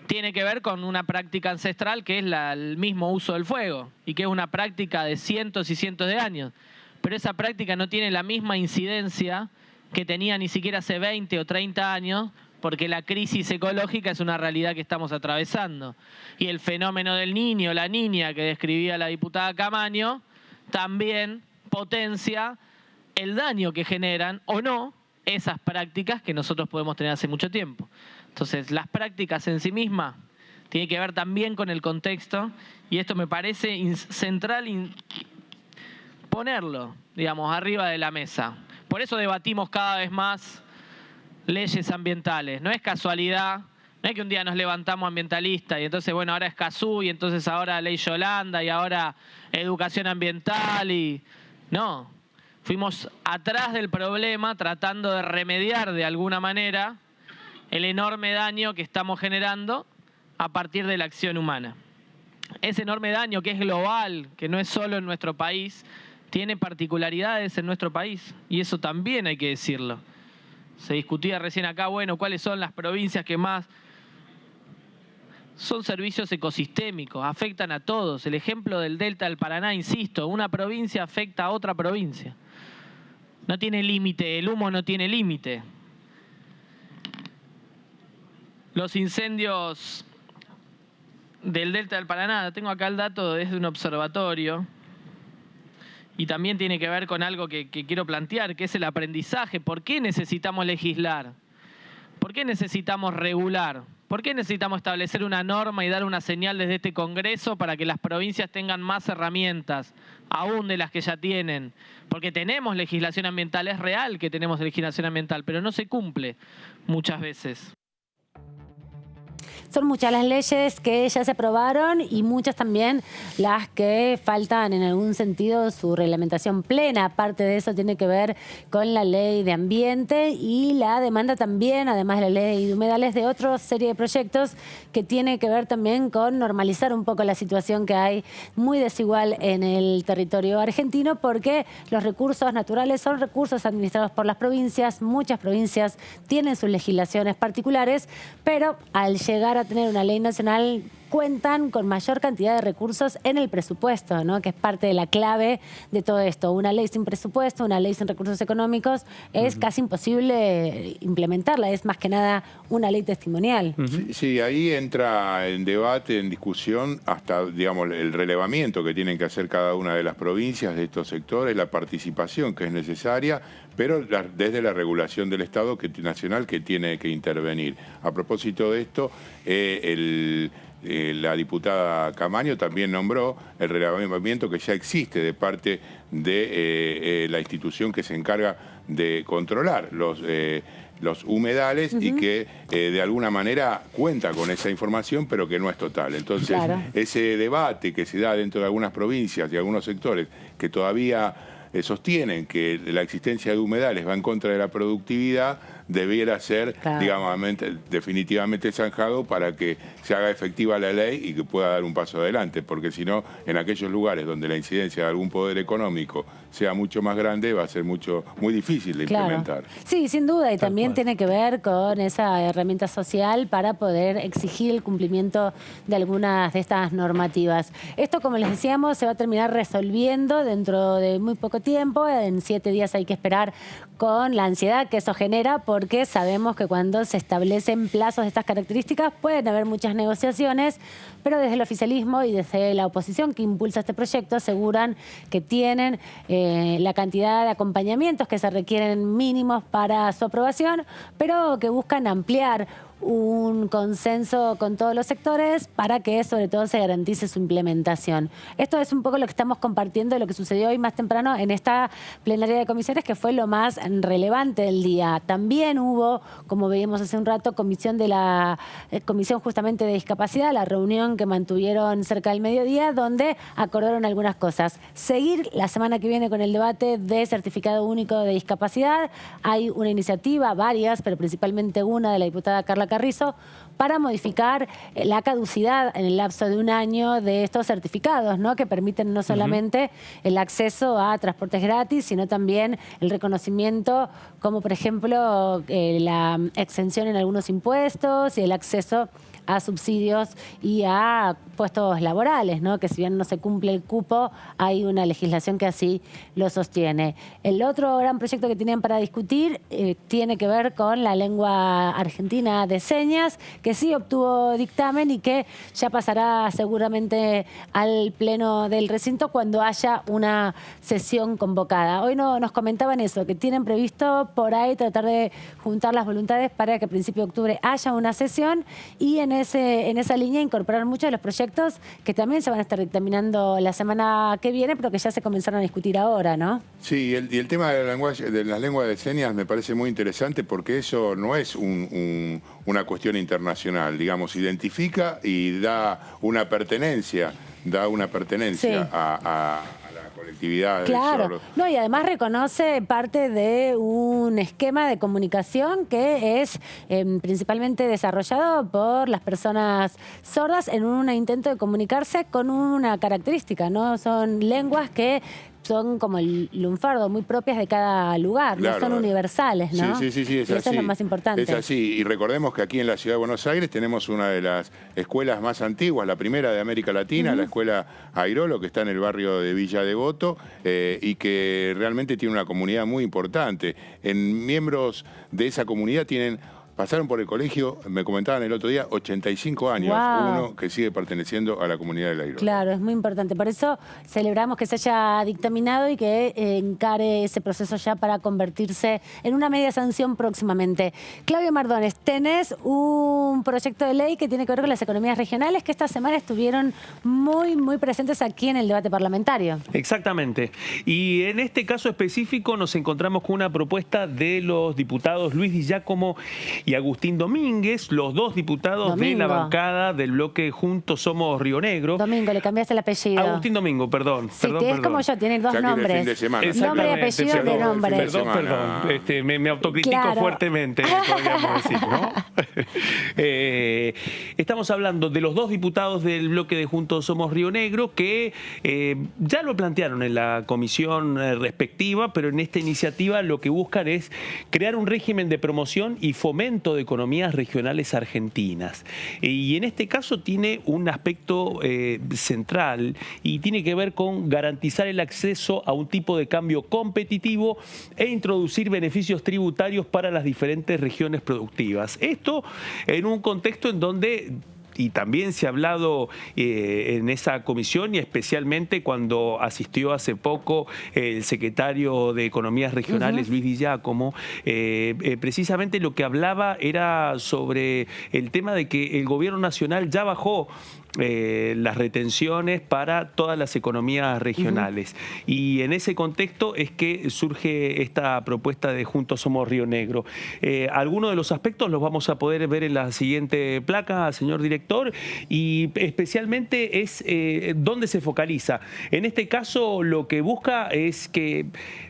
F: tiene que ver con una práctica ancestral que es el mismo uso del fuego y que es una práctica de cientos y cientos de años. Pero esa práctica no tiene la misma incidencia que tenía ni siquiera hace 20 o 30 años, porque la crisis ecológica es una realidad que estamos atravesando. Y el fenómeno del niño, la niña que describía la diputada Camaño, también potencia el daño que generan o no esas prácticas que nosotros podemos tener hace mucho tiempo. Entonces, las prácticas en sí mismas tienen que ver también con el contexto, y esto me parece central ponerlo, digamos, arriba de la mesa. Por eso debatimos cada vez más leyes ambientales. No es casualidad, no es que un día nos levantamos ambientalistas y entonces, bueno, ahora es Cazú y entonces ahora ley Yolanda y ahora educación ambiental y... No, fuimos atrás del problema tratando de remediar de alguna manera el enorme daño que estamos generando a partir de la acción humana. Ese enorme daño que es global, que no es solo en nuestro país, tiene particularidades en nuestro país y eso también hay que decirlo. Se discutía recién acá, bueno, cuáles son las provincias que más... Son servicios ecosistémicos, afectan a todos. El ejemplo del Delta del Paraná, insisto, una provincia afecta a otra provincia. No tiene límite, el humo no tiene límite. Los incendios del Delta del Paraná, tengo acá el dato desde un observatorio, y también tiene que ver con algo que quiero plantear, que es el aprendizaje. ¿Por qué necesitamos legislar? ¿Por qué necesitamos regular? ¿Por qué necesitamos establecer una norma y dar una señal desde este Congreso para que las provincias tengan más herramientas aún de las que ya tienen. Porque tenemos legislación ambiental, es real que tenemos legislación ambiental, pero no se cumple muchas veces.
A: Son muchas las leyes que ya se aprobaron y muchas también las que faltan en algún sentido su reglamentación plena. Parte de eso tiene que ver con la ley de ambiente y la demanda también, además de la ley de humedales, de otra serie de proyectos que tiene que ver también con normalizar un poco la situación que hay muy desigual en el territorio argentino, porque los recursos naturales son recursos administrados por las provincias. Muchas provincias tienen sus legislaciones particulares, pero al llegar a tener una ley nacional cuentan con mayor cantidad de recursos en el presupuesto, ¿no? Que es parte de la clave de todo esto. Una ley sin presupuesto, una ley sin recursos económicos, es casi imposible implementarla. Es más que nada una ley testimonial.
C: Sí, ahí entra en debate, en discusión, hasta, digamos, el relevamiento que tienen que hacer cada una de las provincias de estos sectores, la participación que es necesaria, pero desde la regulación del Estado nacional que tiene que intervenir. A propósito de esto, la diputada Camaño también nombró el relevamiento que ya existe de parte de la institución que se encarga de controlar los humedales y que de alguna manera cuenta con esa información, pero que no es total. Entonces, ese debate que se da dentro de algunas provincias y algunos sectores que todavía sostienen que la existencia de humedales va en contra de la productividad, debiera ser, digamos, definitivamente zanjado para que se haga efectiva la ley y que pueda dar un paso adelante, porque si no, en aquellos lugares donde la incidencia de algún poder económico sea mucho más grande, va a ser muy difícil de implementar.
A: Sí, sin duda, y también tiene que ver con esa herramienta social para poder exigir el cumplimiento de algunas de estas normativas. Esto, como les decíamos, se va a terminar resolviendo dentro de muy poco tiempo. En 7 días hay que esperar, con la ansiedad que eso genera, porque sabemos que cuando se establecen plazos de estas características pueden haber muchas negociaciones, pero desde el oficialismo y desde la oposición que impulsa este proyecto aseguran que tienen la cantidad de acompañamientos que se requieren mínimos para su aprobación, pero que buscan ampliar un consenso con todos los sectores para que sobre todo se garantice su implementación. Esto es un poco lo que estamos compartiendo de lo que sucedió hoy más temprano en esta plenaria de comisiones, que fue lo más relevante del día. También hubo, como veíamos hace un rato, comisión justamente de discapacidad, la reunión que mantuvieron cerca del mediodía, donde acordaron algunas cosas. Seguir la semana que viene con el debate de certificado único de discapacidad. Hay una iniciativa, varias, pero principalmente una de la diputada Carla Carrizo, para modificar la caducidad en el lapso de 1 año de estos certificados, ¿no? Que permiten no solamente el acceso a transportes gratis, sino también el reconocimiento, como por ejemplo la exención en algunos impuestos y el acceso a subsidios y a puestos laborales, ¿no? Que si bien no se cumple el cupo, hay una legislación que así lo sostiene. El otro gran proyecto que tenían para discutir tiene que ver con la lengua argentina de señas, que sí obtuvo dictamen y que ya pasará seguramente al pleno del recinto cuando haya una sesión convocada. Hoy nos comentaban eso, que tienen previsto por ahí tratar de juntar las voluntades para que a principios de octubre haya una sesión y en esa línea incorporar muchos de los proyectos que también se van a estar dictaminando la semana que viene, pero que ya se comenzaron a discutir ahora, ¿no?
C: Sí, y el tema de las lenguas de señas me parece muy interesante, porque eso no es una cuestión internacional, digamos, identifica y da una pertenencia a colectividad.
A: Claro, no, y además reconoce parte de un esquema de comunicación que es principalmente desarrollado por las personas sordas en un intento de comunicarse con una característica, ¿no? Son lenguas que son como el lunfardo, muy propias de cada lugar, no son universales, ¿no?
C: Sí, es así.
A: Eso es lo más importante.
C: Es así, y recordemos que aquí en la Ciudad de Buenos Aires tenemos una de las escuelas más antiguas, la primera de América Latina, la Escuela Airolo, que está en el barrio de Villa Devoto, y que realmente tiene una comunidad muy importante. Miembros de esa comunidad tienen pasaron por el colegio, me comentaban el otro día, 85 años, uno que sigue perteneciendo a la comunidad del Airola.
A: Claro, es muy importante. Por eso celebramos que se haya dictaminado y que encare ese proceso ya para convertirse en una media sanción próximamente. Claudio Mardones, tenés un proyecto de ley que tiene que ver con las economías regionales que esta semana estuvieron muy presentes aquí en el debate parlamentario.
B: Exactamente. Y en este caso específico nos encontramos con una propuesta de los diputados Luis Di Giacomo y Agustín Domínguez, los dos diputados de la bancada del bloque Juntos Somos Río Negro.
A: Domingo, le cambiaste el apellido.
B: Agustín Domingo, perdón.
A: Sí, es como yo, tienen dos nombres. Nombre y apellido de nombre.
B: Perdón. Me autocritico fuertemente, podríamos decir, ¿no? Estamos hablando de los dos diputados del bloque de Juntos Somos Río Negro que ya lo plantearon en la comisión respectiva, pero en esta iniciativa lo que buscan es crear un régimen de promoción y fomento de economías regionales argentinas. Y en este caso tiene un aspecto central y tiene que ver con garantizar el acceso a un tipo de cambio competitivo e introducir beneficios tributarios para las diferentes regiones productivas. Esto en un contexto en donde y también se ha hablado en esa comisión y especialmente cuando asistió hace poco el secretario de Economías Regionales, Luis Di Giacomo, precisamente lo que hablaba era sobre el tema de que el gobierno nacional ya bajó las retenciones para todas las economías regionales. Y en ese contexto es que surge esta propuesta de Juntos Somos Río Negro. Algunos de los aspectos los vamos a poder ver en la siguiente placa, señor director, y especialmente es dónde se focaliza. En este caso lo que busca es que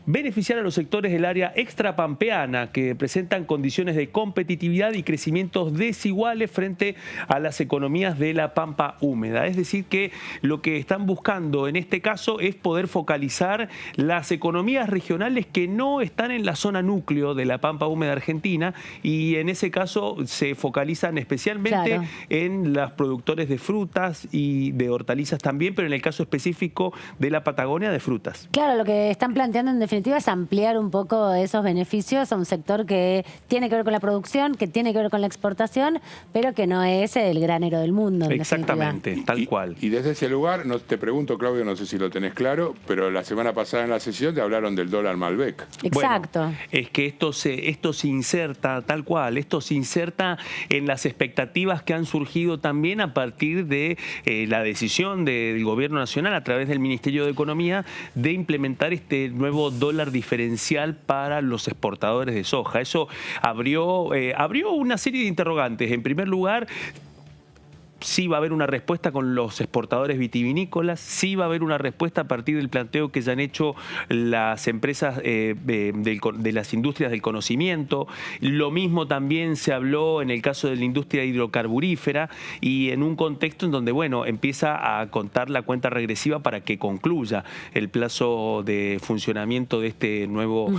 B: beneficiar a los sectores del área extrapampeana que presentan condiciones de competitividad y crecimientos desiguales frente a las economías de la Pampa húmeda. Es decir que lo que están buscando en este caso es poder focalizar las economías regionales que no están en la zona núcleo de la Pampa húmeda argentina y en ese caso se focalizan especialmente en los productores de frutas y de hortalizas también, pero en el caso específico de la Patagonia de frutas.
A: Claro, lo que están planteando en definitiva es ampliar un poco esos beneficios a un sector que tiene que ver con la producción, que tiene que ver con la exportación, pero que no es el granero del mundo.
B: Exactamente, tal cual.
C: Y desde ese lugar, no te pregunto, Claudio, no sé si lo tenés claro, pero la semana pasada en la sesión te hablaron del dólar Malbec.
A: Exacto.
B: Bueno, es que esto se inserta, tal cual, esto se inserta en las expectativas que han surgido también a partir de la decisión del Gobierno Nacional a través del Ministerio de Economía de implementar este nuevo dólar diferencial para los exportadores de soja. Eso abrió una serie de interrogantes. En primer lugar, sí va a haber una respuesta con los exportadores vitivinícolas, sí va a haber una respuesta a partir del planteo que ya han hecho las empresas de las industrias del conocimiento. Lo mismo también se habló en el caso de la industria hidrocarburífera y en un contexto en donde, bueno, empieza a contar la cuenta regresiva para que concluya el plazo de funcionamiento de este nuevo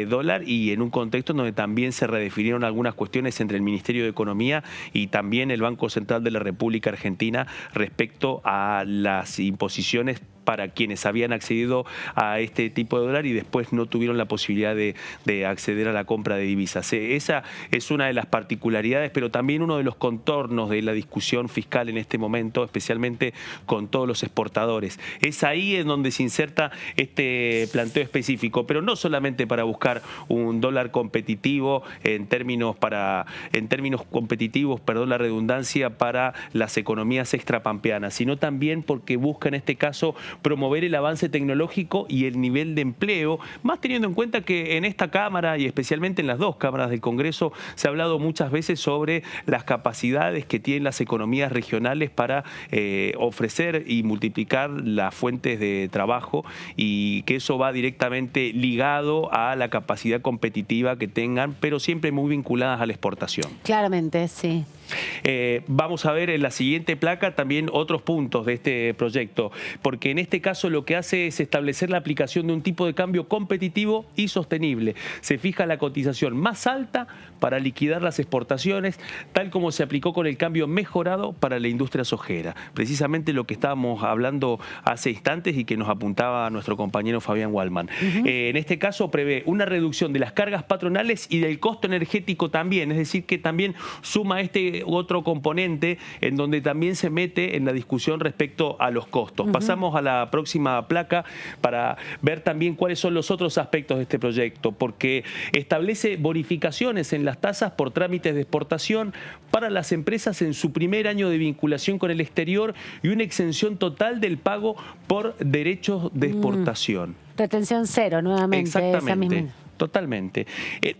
B: dólar y en un contexto en donde también se redefinieron algunas cuestiones entre el Ministerio de Economía y también el Banco Central de la República Argentina respecto a las imposiciones para quienes habían accedido a este tipo de dólar y después no tuvieron la posibilidad de acceder a la compra de divisas. Esa es una de las particularidades, pero también uno de los contornos de la discusión fiscal en este momento, especialmente con todos los exportadores. Es ahí en donde se inserta este planteo específico, pero no solamente para buscar un dólar competitivo en términos competitivos, perdón la redundancia, para las economías extrapampeanas, sino también porque busca en este caso promover el avance tecnológico y el nivel de empleo, más teniendo en cuenta que en esta Cámara y especialmente en las dos cámaras del Congreso se ha hablado muchas veces sobre las capacidades que tienen las economías regionales para ofrecer y multiplicar las fuentes de trabajo y que eso va directamente ligado a la capacidad competitiva que tengan, pero siempre muy vinculadas a la exportación.
A: Claramente, sí.
B: Vamos a ver en la siguiente placa también otros puntos de este proyecto, porque en este caso lo que hace es establecer la aplicación de un tipo de cambio competitivo y sostenible. Se fija la cotización más alta para liquidar las exportaciones, tal como se aplicó con el cambio mejorado para la industria sojera. Precisamente lo que estábamos hablando hace instantes y que nos apuntaba nuestro compañero Fabián Waldman. En este caso prevé una reducción de las cargas patronales y del costo energético también, es decir, que también suma este otro componente en donde también se mete en la discusión respecto a los costos. Pasamos a la próxima placa para ver también cuáles son los otros aspectos de este proyecto, porque establece bonificaciones en las tasas por trámites de exportación para las empresas en su primer año de vinculación con el exterior y una exención total del pago por derechos de exportación.
A: Retención cero, nuevamente.
B: Exactamente.
A: Esa misma.
B: Totalmente.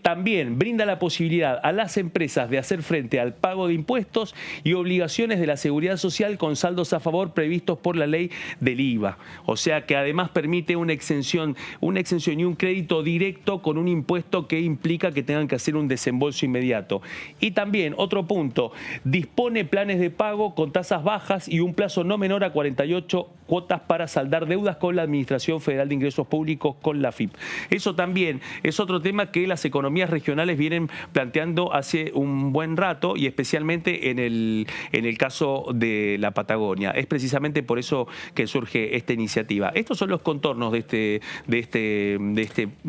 B: También brinda la posibilidad a las empresas de hacer frente al pago de impuestos y obligaciones de la seguridad social con saldos a favor previstos por la ley del IVA. O sea que además permite una exención y un crédito directo con un impuesto que implica que tengan que hacer un desembolso inmediato. Y también, otro punto, dispone planes de pago con tasas bajas y un plazo no menor a 48 cuotas para saldar deudas con la Administración Federal de Ingresos Públicos, con la AFIP. Eso también es otro tema que las economías regionales vienen planteando hace un buen rato y especialmente en el caso de la Patagonia. Es precisamente por eso que surge esta iniciativa. Estos son los contornos de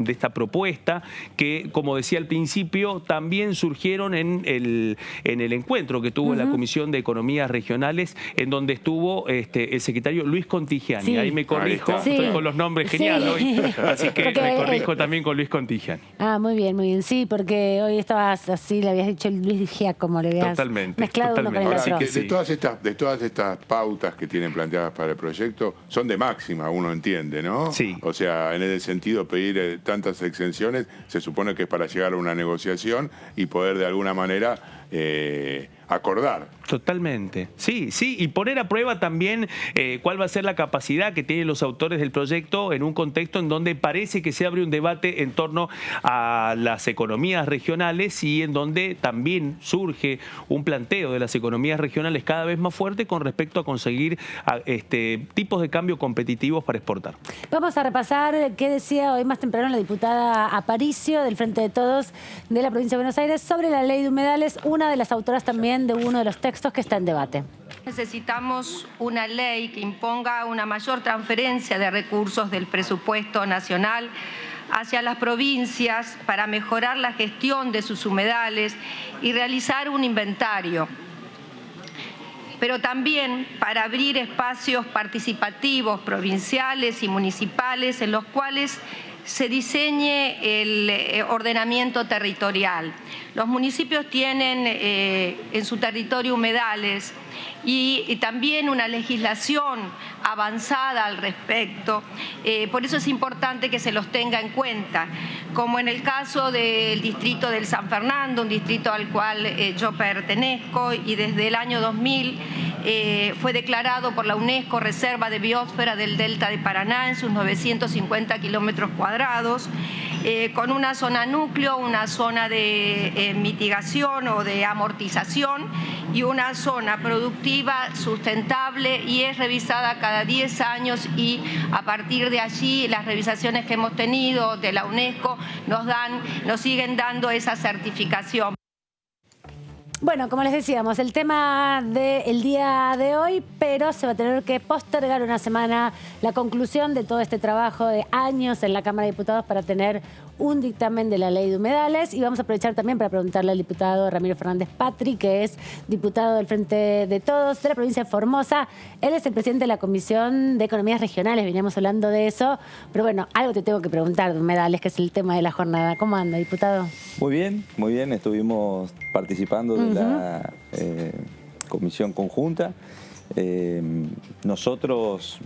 B: esta propuesta que, como decía al principio, también surgieron en el encuentro que tuvo la Comisión de Economías Regionales, en donde estuvo el secretario Luis Contigiani. Sí. Ahí me corrijo, estoy con los nombres genial hoy, así que me corrijo también con Luis Contigiani.
A: Ah, muy bien, muy bien. Sí, porque hoy estabas así, le habías dicho Luis Giacomo, le habías mezclado uno con el otro.
C: Así que de todas estas pautas que tienen planteadas para el proyecto, son de máxima, uno entiende, ¿no?
B: Sí.
C: O sea, en ese sentido, pedir tantas exenciones se supone que es para llegar a una negociación y poder de alguna manera acordar.
B: Totalmente. Sí, sí, y poner a prueba también cuál va a ser la capacidad que tienen los autores del proyecto en un contexto en donde parece que se abre un debate en torno a las economías regionales y en donde también surge un planteo de las economías regionales cada vez más fuerte con respecto a conseguir tipos de cambio competitivos para exportar.
A: Vamos a repasar qué decía hoy más temprano la diputada Aparicio del Frente de Todos de la provincia de Buenos Aires sobre la ley de humedales, una de las autoras también de uno de los textos que está en debate.
G: Necesitamos una ley que imponga una mayor transferencia de recursos del presupuesto nacional hacia las provincias para mejorar la gestión de sus humedales y realizar un inventario, pero también para abrir espacios participativos provinciales y municipales en los cuales se diseñe el ordenamiento territorial. Los municipios tienen en su territorio humedales y también una legislación avanzada al respecto. Por eso es importante que se los tenga en cuenta, como en el caso del distrito del San Fernando, un distrito al cual yo pertenezco y desde el año 2000 fue declarado por la UNESCO Reserva de Biosfera del Delta de Paraná en sus 950 kilómetros cuadrados, con una zona núcleo, una zona de mitigación o de amortización y una zona productiva sustentable, y es revisada cada 10 años y a partir de allí las revisaciones que hemos tenido de la UNESCO nos siguen dando esa certificación.
A: Bueno, como les decíamos, el tema del día de hoy, pero se va a tener que postergar una semana la conclusión de todo este trabajo de años en la Cámara de Diputados para tener un dictamen de la ley de humedales. Y vamos a aprovechar también para preguntarle al diputado Ramiro Fernández Patri, que es diputado del Frente de Todos de la provincia de Formosa. Él es el presidente de la Comisión de Economías Regionales, veníamos hablando de eso. Pero bueno, algo te tengo que preguntar de humedales, que es el tema de la jornada. ¿Cómo anda, diputado?
H: Muy bien. Estuvimos participando de la comisión conjunta. Nosotros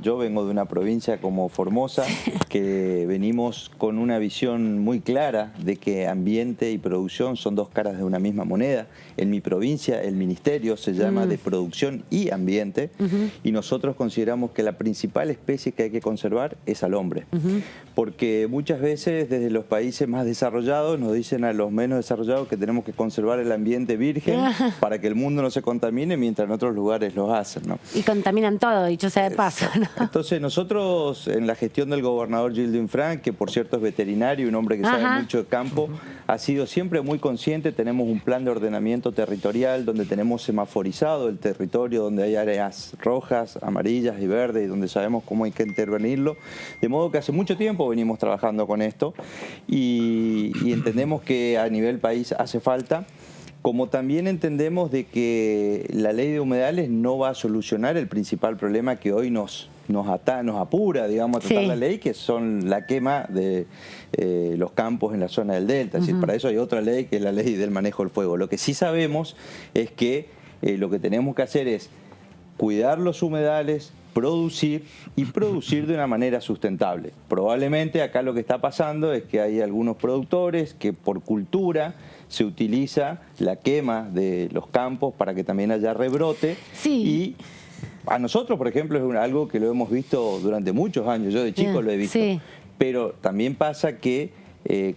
H: yo vengo de una provincia como Formosa, que venimos con una visión muy clara de que ambiente y producción son dos caras de una misma moneda. En mi provincia el ministerio se llama de producción y ambiente, y nosotros consideramos que la principal especie que hay que conservar es al hombre, porque muchas veces desde los países más desarrollados nos dicen a los menos desarrollados que tenemos que conservar el ambiente virgen para que el mundo no se contamine, mientras en otros lugares los hacen, ¿no?
A: Y contaminan todo, dicho sea de paso, ¿no?
H: Entonces nosotros, en la gestión del gobernador Gildo Infran, que por cierto es veterinario, un hombre que sabe mucho de campo, ha sido siempre muy consciente. Tenemos un plan de ordenamiento territorial donde tenemos semaforizado el territorio, donde hay áreas rojas, amarillas y verdes, y donde sabemos cómo hay que intervenirlo. De modo que hace mucho tiempo venimos trabajando con esto y entendemos que a nivel país hace falta. Como también entendemos de que la ley de humedales no va a solucionar el principal problema que hoy nos apura, digamos, a tratar la ley, que son la quema de los campos en la zona del delta. Es decir, para eso hay otra ley, que es la ley del manejo del fuego. Lo que sí sabemos es que lo que tenemos que hacer es cuidar los humedales, producir de una manera sustentable. Probablemente acá lo que está pasando es que hay algunos productores que por cultura se utiliza la quema de los campos para que también haya rebrote. Y a nosotros, por ejemplo, es algo que lo hemos visto durante muchos años. Yo de chico lo he visto. Pero también pasa que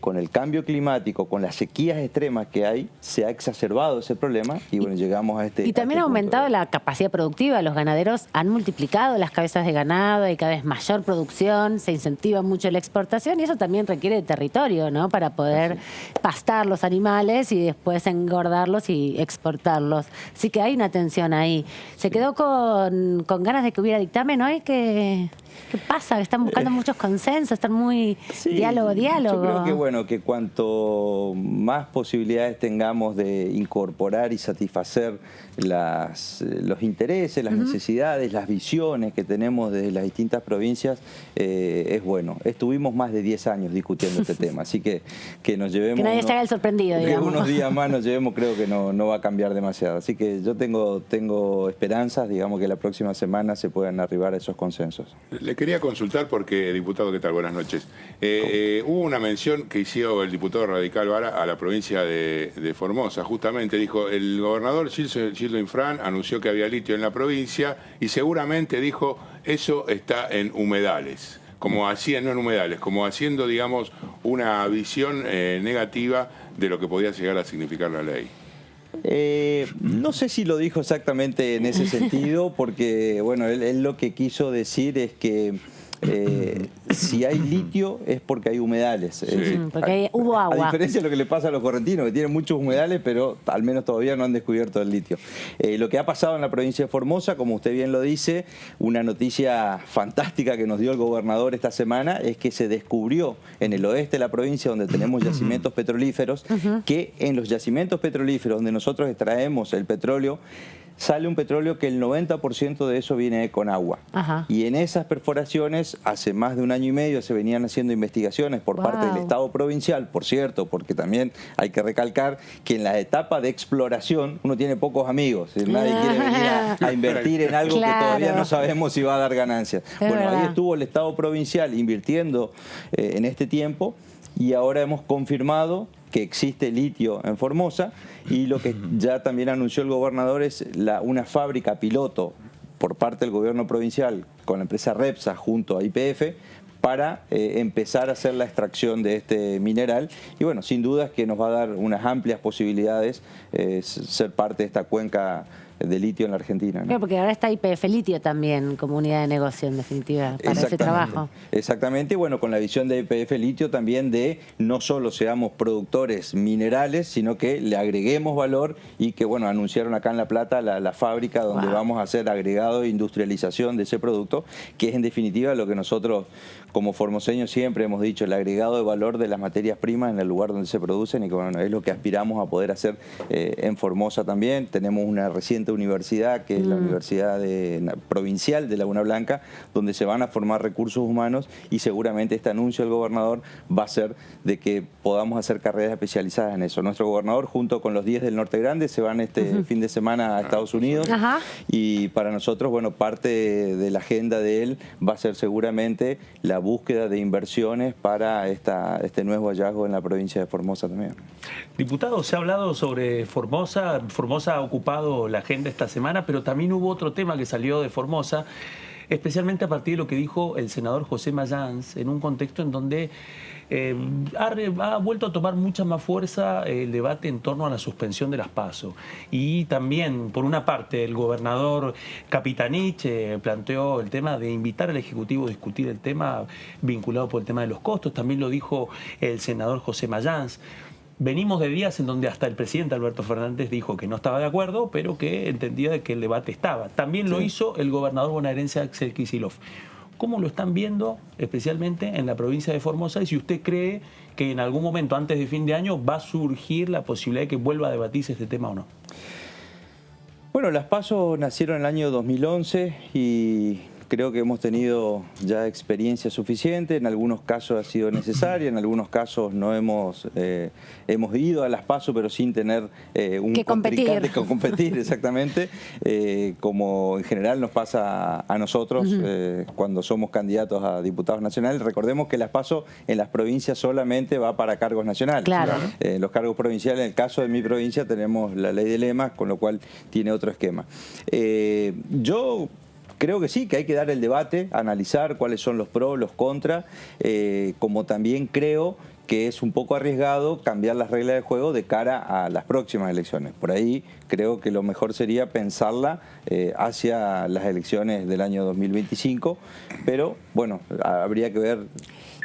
H: con el cambio climático, con las sequías extremas que hay, se ha exacerbado ese problema y bueno, llegamos a este...
A: Y también ha aumentado la capacidad productiva. Los ganaderos han multiplicado las cabezas de ganado, hay cada vez mayor producción, se incentiva mucho la exportación y eso también requiere de territorio, ¿no? Para poder pastar los animales y después engordarlos y exportarlos. Así que hay una tensión ahí. ¿Se quedó con ganas de que hubiera dictamen hoy? ¿Qué pasa? Están buscando muchos consensos, están muy diálogo.
H: Yo creo que bueno, que cuanto más posibilidades tengamos de incorporar y satisfacer los intereses, las necesidades, las visiones que tenemos desde las distintas provincias, es bueno. Estuvimos más de 10 años discutiendo este tema, así que nos llevemos...
A: Que nadie se haga el sorprendido, digamos.
H: Unos días más nos llevemos, creo que no va a cambiar demasiado. Así que yo tengo esperanzas, digamos, que la próxima semana se puedan arribar a esos consensos.
C: Le quería consultar porque, diputado, ¿qué tal? Buenas noches. Hubo una mención que hizo el diputado radical Vara a la provincia de Formosa. Justamente dijo, el gobernador Gildo Infran anunció que había litio en la provincia y seguramente dijo, eso está en humedales. Como haciendo, no en humedales, como haciendo, digamos, una visión negativa de lo que podía llegar a significar la ley.
H: No sé si lo dijo exactamente en ese sentido, porque bueno, él lo que quiso decir es que si hay litio es porque hay humedales. Es decir,
A: porque hubo agua.
H: A diferencia de lo que le pasa a los correntinos, que tienen muchos humedales, pero al menos todavía no han descubierto el litio. Lo que ha pasado en la provincia de Formosa, como usted bien lo dice, una noticia fantástica que nos dio el gobernador esta semana es que se descubrió en el oeste de la provincia, donde tenemos yacimientos petrolíferos, que en los yacimientos petrolíferos donde nosotros extraemos el petróleo, sale un petróleo que el 90% de eso viene con agua. Y en esas perforaciones, hace más de un año y medio se venían haciendo investigaciones por parte del Estado provincial, por cierto, porque también hay que recalcar que en la etapa de exploración uno tiene pocos amigos, nadie quiere venir a invertir en algo que todavía no sabemos si va a dar ganancias. Bueno, ahí estuvo el Estado provincial invirtiendo en este tiempo y ahora hemos confirmado que existe litio en Formosa y lo que ya también anunció el gobernador es una fábrica piloto por parte del gobierno provincial con la empresa Repsa junto a YPF para empezar a hacer la extracción de este mineral y bueno, sin dudas que nos va a dar unas amplias posibilidades ser parte de esta cuenca de litio en la Argentina, ¿no?
A: Claro, porque ahora está YPF Litio también como unidad de negocio, en definitiva, para ese trabajo.
H: Exactamente, y bueno, con la visión de YPF Litio también de no solo seamos productores minerales, sino que le agreguemos valor y que, bueno, anunciaron acá en La Plata la fábrica donde vamos a hacer agregado e industrialización de ese producto, que es en definitiva lo que nosotros como formoseños siempre hemos dicho, el agregado de valor de las materias primas en el lugar donde se producen y que, bueno, es lo que aspiramos a poder hacer en Formosa también. Tenemos una reciente universidad, que es la Universidad Provincial de Laguna Blanca, donde se van a formar recursos humanos y seguramente este anuncio del gobernador va a ser de que podamos hacer carreras especializadas en eso. Nuestro gobernador junto con los 10 del Norte Grande se van este fin de semana a Estados Unidos y para nosotros, bueno, parte de la agenda de él va a ser seguramente la búsqueda de inversiones para este nuevo hallazgo en la provincia de Formosa también.
B: Diputado, se ha hablado sobre Formosa. Formosa ha ocupado la agenda esta semana, pero también hubo otro tema que salió de Formosa, especialmente a partir de lo que dijo el senador José Mayans, en un contexto en donde ha vuelto a tomar mucha más fuerza el debate en torno a la suspensión de las PASO. Y también, por una parte, el gobernador Capitanich planteó el tema de invitar al Ejecutivo a discutir el tema vinculado por el tema de los costos. También lo dijo el senador José Mayans. Venimos de días en donde hasta el presidente Alberto Fernández dijo que no estaba de acuerdo, pero que entendía de que el debate estaba. También lo hizo el gobernador bonaerense Axel Kicillof. ¿Cómo lo están viendo, especialmente en la provincia de Formosa? Y si usted cree que en algún momento antes de fin de año va a surgir la posibilidad de que vuelva a debatirse este tema o no.
H: Bueno, las PASO nacieron en el año 2011 y creo que hemos tenido ya experiencia suficiente. En algunos casos ha sido necesaria, en algunos casos no hemos ido a las PASO, pero sin tener un contrincante que competir, exactamente, como en general nos pasa a nosotros cuando somos candidatos a diputados nacionales. Recordemos que las PASO en las provincias solamente va para cargos nacionales.
A: Claro.
H: Los cargos provinciales, en el caso de mi provincia, tenemos la ley de lemas, con lo cual tiene otro esquema. Yo creo que sí, que hay que dar el debate, analizar cuáles son los pros, los contras, como también creo que es un poco arriesgado cambiar las reglas del juego de cara a las próximas elecciones. Por ahí creo que lo mejor sería pensarla hacia las elecciones del año 2025, pero bueno, habría que ver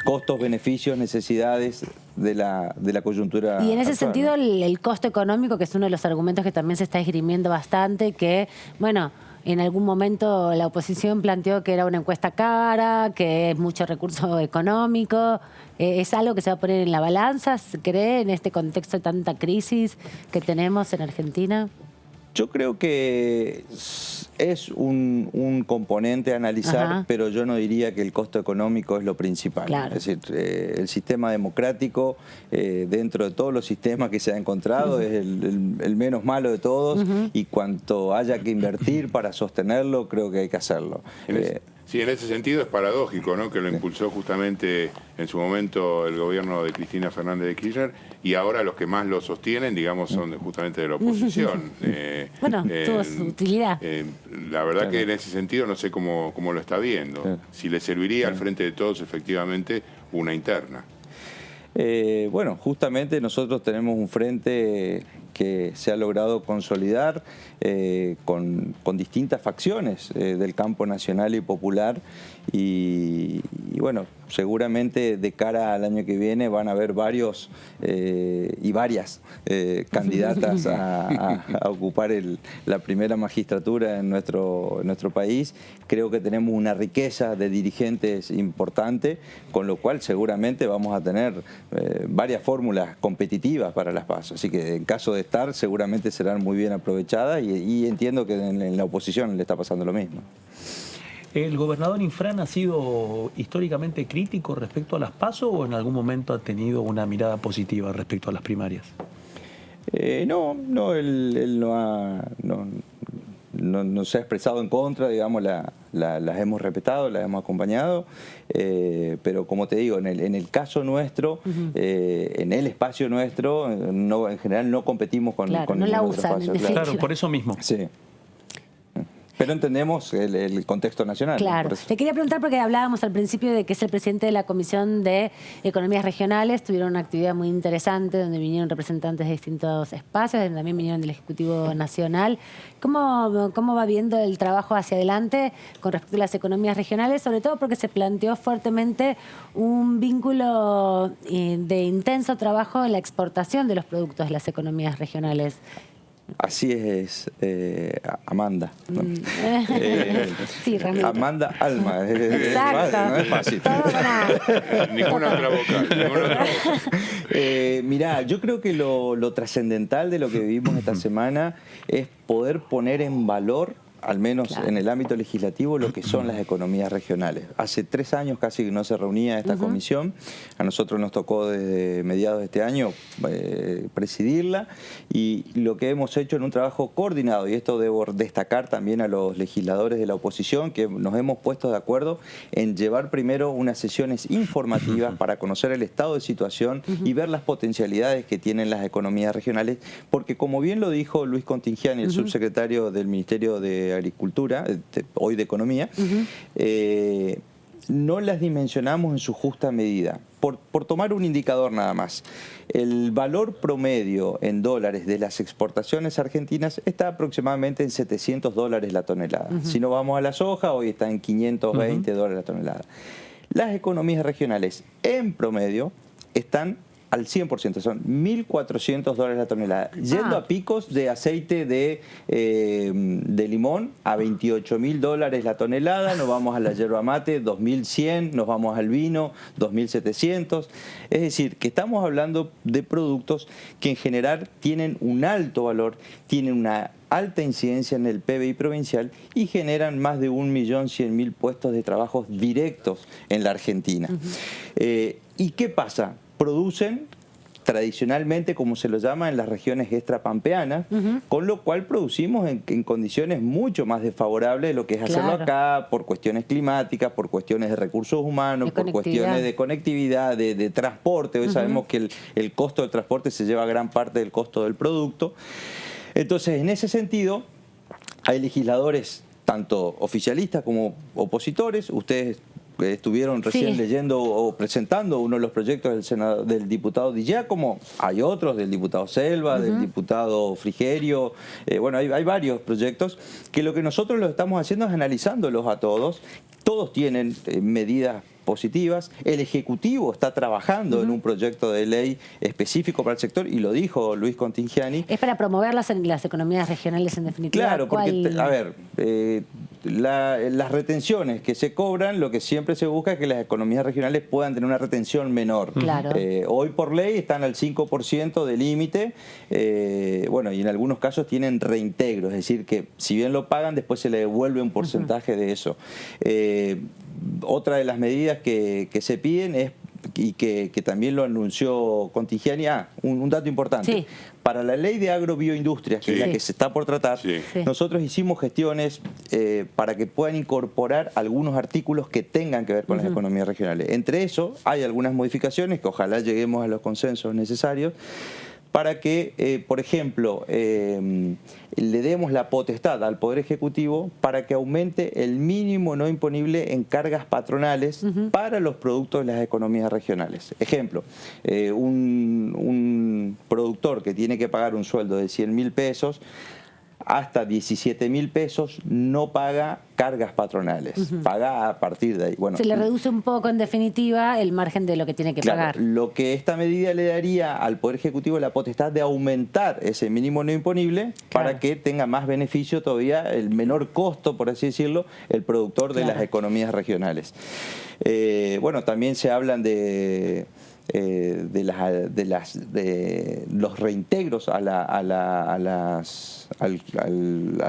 H: costos, beneficios, necesidades de la coyuntura.
A: Y en ese
H: actual,
A: sentido,
H: ¿no?
A: el costo económico, que es uno de los argumentos que también se está esgrimiendo bastante, que, bueno, en algún momento la oposición planteó que era una encuesta cara, que es mucho recurso económico. ¿Es algo que se va a poner en la balanza, se cree, en este contexto de tanta crisis que tenemos en Argentina?
H: Yo creo que es un componente a analizar, pero yo no diría que el costo económico es lo principal.
A: Claro.
H: Es decir, el sistema democrático, dentro de todos los sistemas que se ha encontrado, es el menos malo de todos, y cuanto haya que invertir para sostenerlo, creo que hay que hacerlo.
C: Sí, en ese sentido es paradójico, ¿no?, que lo impulsó justamente en su momento el gobierno de Cristina Fernández de Kirchner, y ahora los que más lo sostienen, digamos, son justamente de la oposición.
A: Bueno, tuvo su utilidad.
C: La verdad que en ese sentido no sé cómo lo está viendo. Si le serviría al frente de todos efectivamente una interna.
H: Bueno, justamente nosotros tenemos un frente que se ha logrado consolidar con distintas facciones del campo nacional y popular, y bueno, seguramente de cara al año que viene van a haber varios y varias candidatas a ocupar la primera magistratura en nuestro país. Creo que tenemos una riqueza de dirigentes importante, con lo cual seguramente vamos a tener varias fórmulas competitivas para las PASO. Así que en caso de estar, seguramente serán muy bien aprovechadas, y entiendo que en la oposición le está pasando lo mismo.
B: ¿El gobernador Infran ha sido históricamente crítico respecto a las PASO o en algún momento ha tenido una mirada positiva respecto a las primarias?
H: Él no se ha expresado en contra, digamos, las hemos respetado, las hemos acompañado, pero como te digo, en el caso nuestro, en el espacio nuestro, en general no competimos con
A: no la usan,
B: claro, por eso mismo.
H: Sí. Pero entendemos el contexto nacional.
A: Claro.
H: ¿No?
A: Le quería preguntar, porque hablábamos al principio de que es el presidente de la Comisión de Economías Regionales. Tuvieron una actividad muy interesante donde vinieron representantes de distintos espacios, también vinieron del Ejecutivo Nacional. ¿Cómo va viendo el trabajo hacia adelante con respecto a las economías regionales? Sobre todo porque se planteó fuertemente un vínculo de intenso trabajo en la exportación de los productos de las economías regionales.
H: Así es, Amanda, ¿no?
A: Sí, Ramiro.
H: Amanda Alma.
A: Exacto.
H: No es fácil.
C: Ninguna otra vocal.
H: Mirá, yo creo que lo trascendental de lo que vivimos esta semana es poder poner en valor, al menos en el ámbito legislativo, lo que son las economías regionales. Hace 3 años casi que no se reunía esta comisión. A nosotros nos tocó desde mediados de este año presidirla, y lo que hemos hecho en un trabajo coordinado, y esto debo destacar también a los legisladores de la oposición, que nos hemos puesto de acuerdo en llevar primero unas sesiones informativas para conocer el estado de situación y ver las potencialidades que tienen las economías regionales, porque como bien lo dijo Luis Contingiani, el subsecretario del Ministerio de de Agricultura, hoy de Economía, no las dimensionamos en su justa medida. Por tomar un indicador nada más, el valor promedio en dólares de las exportaciones argentinas está aproximadamente en $700 la tonelada. Si no vamos a la soja, hoy está en $520 la tonelada. Las economías regionales en promedio están al 100%, son $1.400 la tonelada, yendo a picos de aceite de limón a $28.000 la tonelada, nos vamos a la yerba mate, 2.100, nos vamos al vino, 2.700, es decir, que estamos hablando de productos que en general tienen un alto valor, tienen una alta incidencia en el PBI provincial y generan más de 1.100.000 puestos de trabajo directos en la Argentina. ¿Y qué pasa? Producen tradicionalmente, como se lo llama, en las regiones extrapampeanas, con lo cual producimos en condiciones mucho más desfavorables de lo que es hacerlo acá, por cuestiones climáticas, por cuestiones de recursos humanos, por cuestiones de conectividad, de transporte. Hoy sabemos que el costo del transporte se lleva gran parte del costo del producto. Entonces, en ese sentido, hay legisladores, tanto oficialistas como opositores. Ustedes estuvieron recién leyendo o presentando uno de los proyectos del diputado Di Giacomo, hay otros, del diputado Selva, del diputado Frigerio, bueno, hay varios proyectos que lo que nosotros lo estamos haciendo es analizándolos a todos tienen medidas positivas. El Ejecutivo está trabajando en un proyecto de ley específico para el sector y lo dijo Luis Contingiani.
A: Es para promover las economías regionales en definitiva.
H: Claro, porque, a ver, las retenciones que se cobran, lo que siempre se busca es que las economías regionales puedan tener una retención menor.
A: Claro.
H: Hoy por ley están al 5% de límite, bueno, y en algunos casos tienen reintegro, es decir, que si bien lo pagan, después se le devuelve un porcentaje de eso. Otra de las medidas que se piden es, y que también lo anunció Contingiani, un dato importante. Para la ley de agrobioindustria, que es la que se está por tratar, nosotros hicimos gestiones para que puedan incorporar algunos artículos que tengan que ver con las economías regionales. Entre eso hay algunas modificaciones que ojalá lleguemos a los consensos necesarios para que, por ejemplo, le demos la potestad al Poder Ejecutivo para que aumente el mínimo no imponible en cargas patronales para los productos de las economías regionales. Ejemplo, un productor que tiene que pagar un sueldo de 100.000 pesos, hasta 17.000 pesos no paga cargas patronales, paga a partir de ahí. Bueno,
A: se le reduce un poco, en definitiva, el margen de lo que tiene que pagar.
H: Lo que esta medida le daría al Poder Ejecutivo la potestad de aumentar ese mínimo no imponible para que tenga más beneficio todavía, el menor costo, por así decirlo, el productor de las economías regionales. Bueno, también se hablan de los reintegros a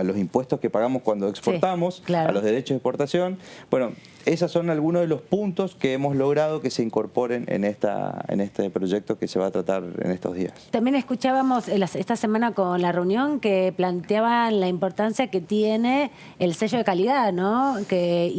H: los impuestos que pagamos cuando exportamos, a los derechos de exportación. Bueno, esos son algunos de los puntos que hemos logrado que se incorporen en este proyecto que se va a tratar en estos días. También
A: escuchábamos esta semana con la reunión que planteaban la importancia que tiene el sello de calidad, ¿no? De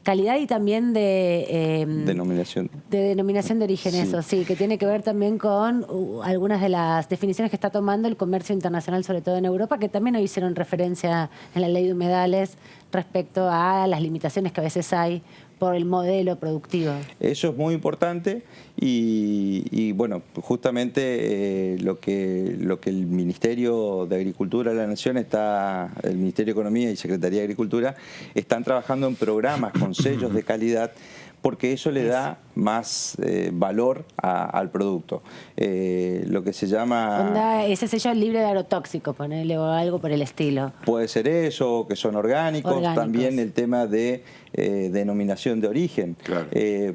A: calidad y también de
H: denominación
A: de origen, eso sí, que tiene que ver también con algunas de las definiciones que está tomando el comercio internacional, sobre todo en Europa, que también hoy hicieron referencia en la ley de humedales respecto a las limitaciones que a veces hay por el modelo productivo. Eso es muy importante y bueno, justamente lo que el Ministerio de Agricultura de la Nación el Ministerio de Economía y Secretaría de Agricultura están trabajando en programas con sellos de calidad, porque eso le da más valor al producto. Lo que se llama... ese sello libre de agrotóxicos, ponerle o algo por el estilo. Puede ser eso, que son orgánicos. También el tema de denominación de origen. Claro.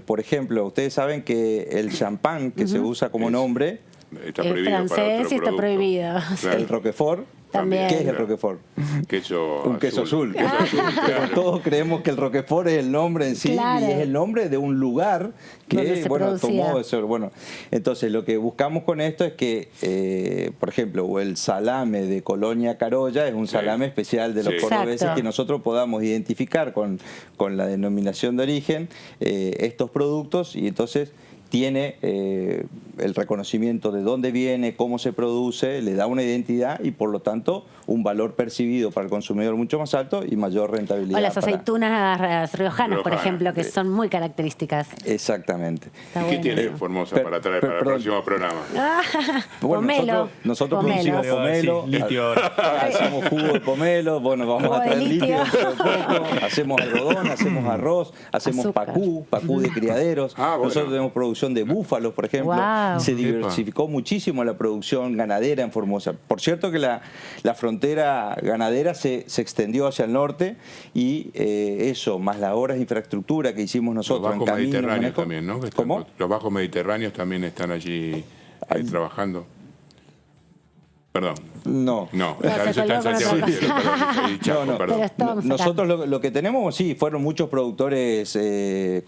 A: Por ejemplo, ustedes saben que el champán que se usa como nombre...
C: Está prohibido francés
A: para otro producto. Está prohibido.
H: Claro. El Roquefort.
A: También.
H: ¿Qué es el Roquefort?
C: Un queso azul.
H: Queso azul, claro. Todos creemos que el Roquefort es el nombre en sí, y es el nombre de un lugar que tomó eso. Bueno, entonces lo que buscamos con esto es que, por ejemplo, el salame de Colonia Carolla es un salame especial de los cordobeses, que nosotros podamos identificar con la denominación de origen estos productos, y entonces tiene el reconocimiento de dónde viene, cómo se produce, le da una identidad y por lo tanto un valor percibido para el consumidor mucho más alto y mayor rentabilidad.
A: O las aceitunas riojanas, por ejemplo, que son muy características.
H: Exactamente.
C: ¿Y qué tiene Formosa para traer para el próximo programa?
H: Bueno,
A: pomelo.
H: nosotros producimos pomelo, hacemos jugo de pomelo, bueno, vamos a traer litio, hacemos algodón, hacemos arroz, hacemos pacú de criaderos. Nosotros tenemos producción de búfalos, por ejemplo.
A: Wow.
H: Se diversificó muchísimo la producción ganadera en Formosa. Por cierto que la frontera ganadera se extendió hacia el norte y eso, más las obras de infraestructura que hicimos nosotros
C: en camino. Los bajos mediterráneos también, ¿no?
H: ¿Cómo?
C: Los bajos mediterráneos también están allí trabajando. Perdón.
H: No.
C: Eso está en Santiago.
H: Nosotros lo que tenemos, sí, fueron muchos productores de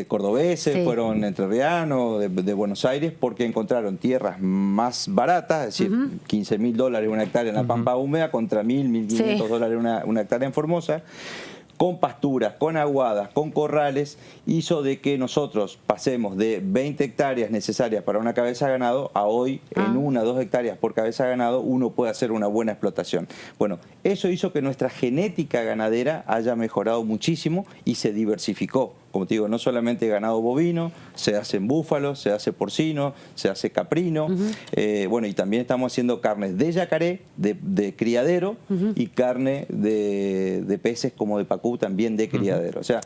H: cordobeses, fueron entrerrianos, de Buenos Aires, porque encontraron tierras más baratas, es decir, $15.000 una hectárea en la Pampa Húmeda contra $1.500 una hectárea en Formosa. Con pasturas, con aguadas, con corrales, hizo de que nosotros pasemos de 20 hectáreas necesarias para una cabeza de ganado a hoy en 1 o 2 hectáreas por cabeza de ganado uno puede hacer una buena explotación. Bueno, eso hizo que nuestra genética ganadera haya mejorado muchísimo y se diversificó. Como te digo, no solamente ganado bovino, se hacen búfalos, se hace porcino, se hace caprino. Bueno, y también estamos haciendo carnes de yacaré, de criadero, y carne de peces como de pacú también de criadero. O sea,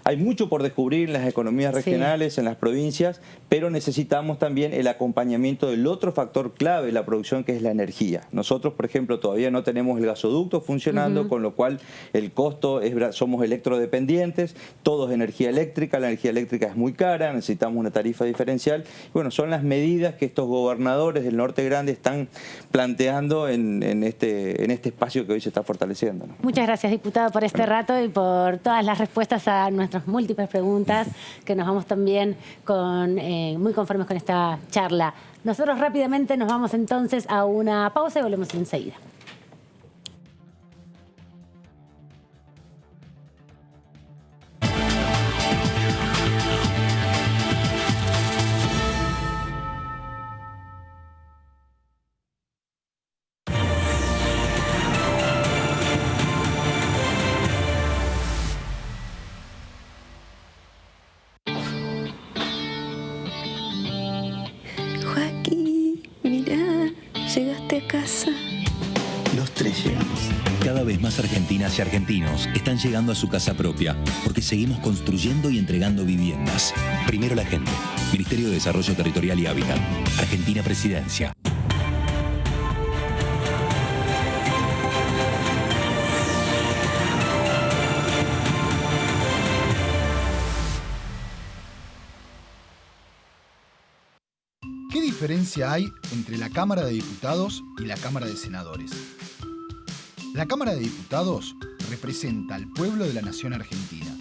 H: hay mucho por descubrir en las economías regionales, en las provincias, pero necesitamos también el acompañamiento del otro factor clave de la producción, que es la energía. Nosotros, por ejemplo, todavía no tenemos el gasoducto funcionando, con lo cual el costo, somos electrodependientes, todo es energía eléctrica, la energía eléctrica es muy cara, necesitamos una tarifa diferencial. Y bueno, son las medidas que estos gobernadores del Norte Grande están planteando en este espacio que hoy se está fortaleciendo, ¿no?
A: Muchas gracias, diputado, por este rato y por todas las respuestas a nuestras múltiples preguntas, que nos vamos también muy conformes con esta charla. Nosotros rápidamente nos vamos entonces a una pausa y volvemos enseguida.
I: ¿Llegaste a casa?
J: Los tres llegamos. Cada vez más argentinas y argentinos están llegando a su casa propia porque seguimos construyendo y entregando viviendas. Primero la gente. Ministerio de Desarrollo Territorial y Hábitat. Argentina Presidencia.
K: ¿Qué diferencia hay entre la Cámara de Diputados y la Cámara de Senadores? La Cámara de Diputados representa al pueblo de la nación argentina.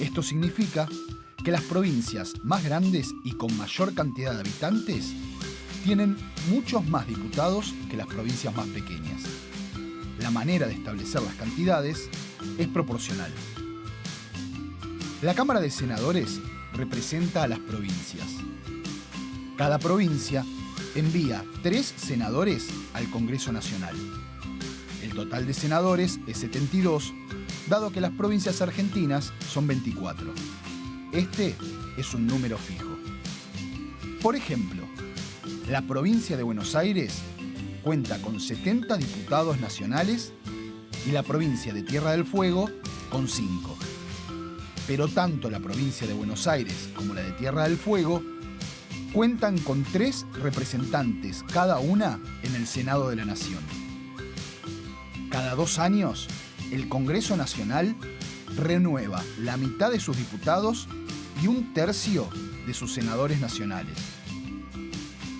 K: Esto significa que las provincias más grandes y con mayor cantidad de habitantes tienen muchos más diputados que las provincias más pequeñas. La manera de establecer las cantidades es proporcional. La Cámara de Senadores representa a las provincias. Cada provincia envía 3 senadores al Congreso Nacional. El total de senadores es 72, dado que las provincias argentinas son 24. Este es un número fijo. Por ejemplo, la provincia de Buenos Aires cuenta con 70 diputados nacionales y la provincia de Tierra del Fuego con 5. Pero tanto la provincia de Buenos Aires como la de Tierra del Fuego cuentan con 3 representantes cada una en el Senado de la Nación. Cada 2 años, el Congreso Nacional renueva la mitad de sus diputados y 1/3 de sus senadores nacionales.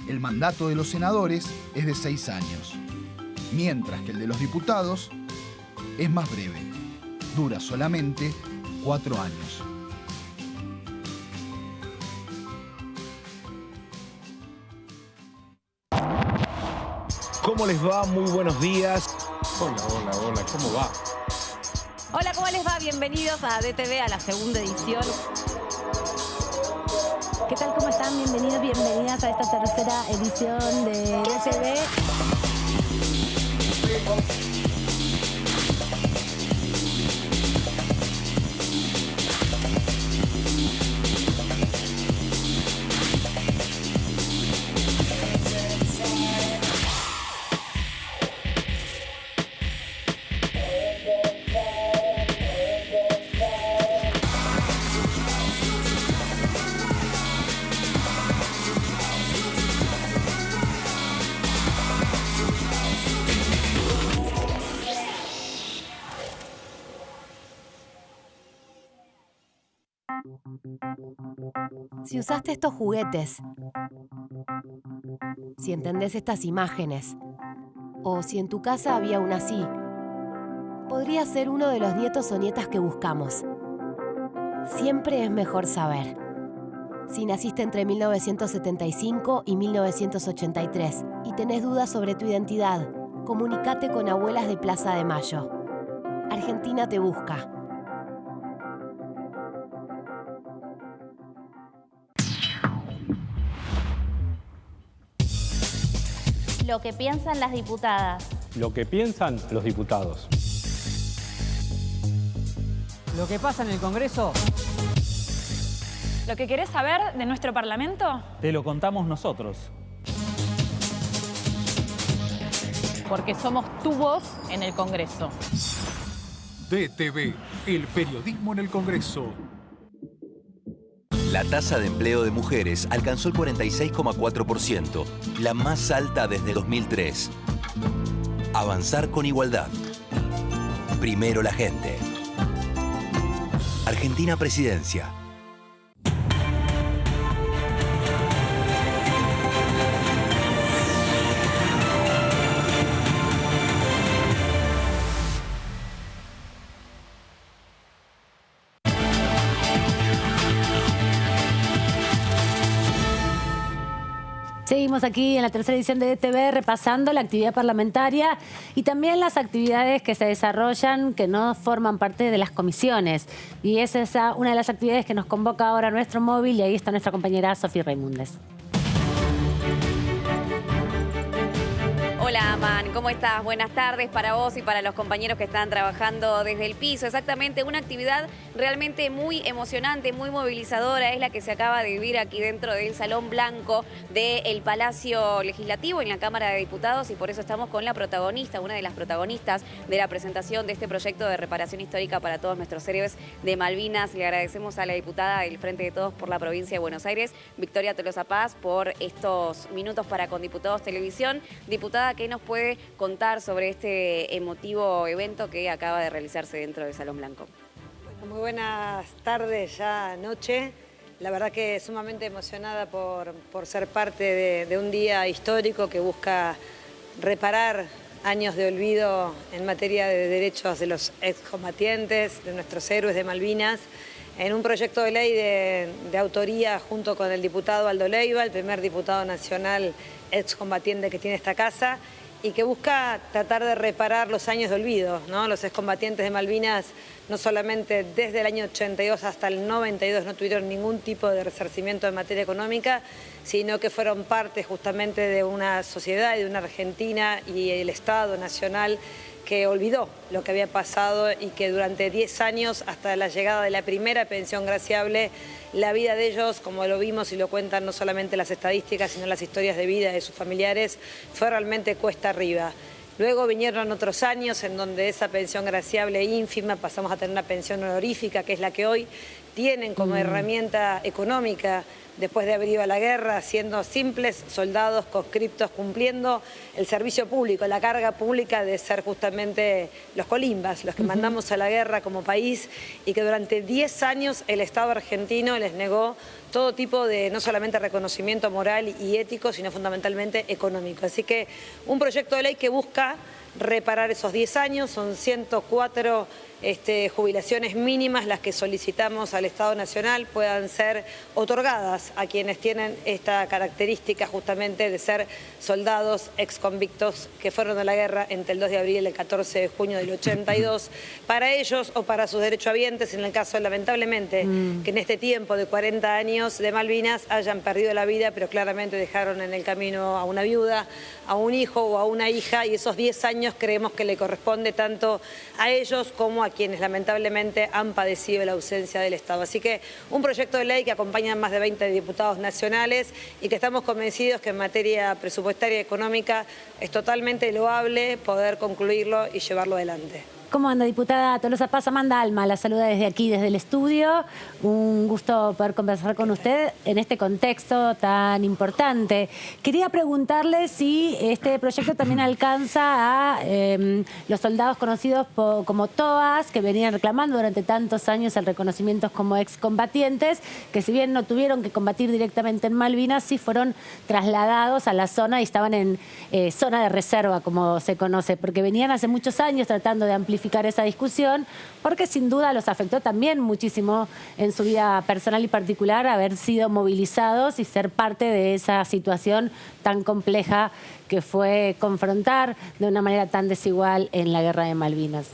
K: El mandato de los senadores es de 6 años, mientras que el de los diputados es más breve, dura solamente 4 años.
L: ¿Cómo les va? Muy buenos días. Hola, ¿cómo va?
M: Hola, ¿cómo les va? Bienvenidos a DTV, a la segunda edición.
A: ¿Qué tal? ¿Cómo están? Bienvenidos, bienvenidas a esta tercera edición de DTV.
I: Si usaste estos juguetes, si entendés estas imágenes, o si en tu casa había una así, podría ser uno de los nietos o nietas que buscamos. Siempre es mejor saber. Si naciste entre 1975 y 1983 y tenés dudas sobre tu identidad, comunícate con Abuelas de Plaza de Mayo. Argentina te busca.
M: Lo que piensan las diputadas.
N: Lo que piensan los diputados.
O: Lo que pasa en el Congreso.
P: ¿Lo que querés saber de nuestro Parlamento?
Q: Te lo contamos nosotros.
P: Porque somos tu voz en el Congreso.
R: DTV, el periodismo en el Congreso.
J: La tasa de empleo de mujeres alcanzó el 46,4%, la más alta desde 2003. Avanzar con igualdad. Primero la gente. Argentina Presidencia.
A: Seguimos aquí en la tercera edición de DTV repasando la actividad parlamentaria y también las actividades que se desarrollan que no forman parte de las comisiones. Y esa es una de las actividades que nos convoca ahora nuestro móvil y ahí está nuestra compañera Sofía Raimundes.
S: Hola, Aman, ¿cómo estás? Buenas tardes para vos y para los compañeros que están trabajando desde el piso. Exactamente, una actividad realmente muy emocionante, muy movilizadora, es la que se acaba de vivir aquí dentro del Salón Blanco del Palacio Legislativo en la Cámara de Diputados y por eso estamos con la protagonista, una de las protagonistas de la presentación de este proyecto de reparación histórica para todos nuestros héroes de Malvinas. Le agradecemos a la diputada del Frente de Todos por la provincia de Buenos Aires, Victoria Tolosa Paz, por estos minutos para Con Diputados Televisión. Diputada, ¿qué nos puede contar sobre este emotivo evento que acaba de realizarse dentro del Salón Blanco?
T: Bueno, muy buenas tardes, ya noche. La verdad que sumamente emocionada por ser parte de un día histórico que busca reparar años de olvido en materia de derechos de los excombatientes, de nuestros héroes de Malvinas, en un proyecto de ley de autoría junto con el diputado Aldo Leiva, el primer diputado nacional excombatiente que tiene esta casa, y que busca tratar de reparar los años de olvido, ¿no? Los excombatientes de Malvinas, no solamente desde el año 82 hasta el 92 no tuvieron ningún tipo de resarcimiento en materia económica, sino que fueron parte justamente de una sociedad y de una Argentina y el Estado Nacional que olvidó lo que había pasado y que durante 10 años, hasta la llegada de la primera pensión graciable, la vida de ellos, como lo vimos y lo cuentan no solamente las estadísticas, sino las historias de vida de sus familiares, fue realmente cuesta arriba. Luego vinieron otros años en donde esa pensión graciable ínfima, pasamos a tener una pensión honorífica, que es la que hoy tienen como herramienta económica después de haber ido a la guerra, siendo simples soldados conscriptos, cumpliendo el servicio público, la carga pública de ser justamente los colimbas, los que mandamos a la guerra como país y que durante 10 años el Estado argentino les negó todo tipo de, no solamente reconocimiento moral y ético, sino fundamentalmente económico. Así que un proyecto de ley que busca reparar esos 10 años. Son 104 jubilaciones mínimas las que solicitamos al Estado Nacional puedan ser otorgadas a quienes tienen esta característica justamente de ser soldados exconvictos que fueron a la guerra entre el 2 de abril y el 14 de junio del 82. Para ellos o para sus derechohabientes, en el caso lamentablemente que en este tiempo de 40 años de Malvinas hayan perdido la vida, pero claramente dejaron en el camino a una viuda, a un hijo o a una hija, y esos 10 años creemos que le corresponde tanto a ellos como a quienes lamentablemente han padecido la ausencia del Estado. Así que un proyecto de ley que acompañan más de 20 diputados nacionales y que estamos convencidos que en materia presupuestaria y económica es totalmente loable poder concluirlo y llevarlo adelante.
A: ¿Cómo anda, diputada Tolosa Paz? Amanda Alma la saluda desde aquí, desde el estudio. Un gusto poder conversar con usted en este contexto tan importante. Quería preguntarle si este proyecto también alcanza a los soldados conocidos como TOAS, que venían reclamando durante tantos años el reconocimiento como excombatientes, que si bien no tuvieron que combatir directamente en Malvinas, sí fueron trasladados a la zona y estaban en zona de reserva, como se conoce, porque venían hace muchos años tratando de amplificar esa discusión, porque sin duda los afectó también muchísimo en su vida personal y particular haber sido movilizados y ser parte de esa situación tan compleja que fue confrontar de una manera tan desigual en la guerra de Malvinas.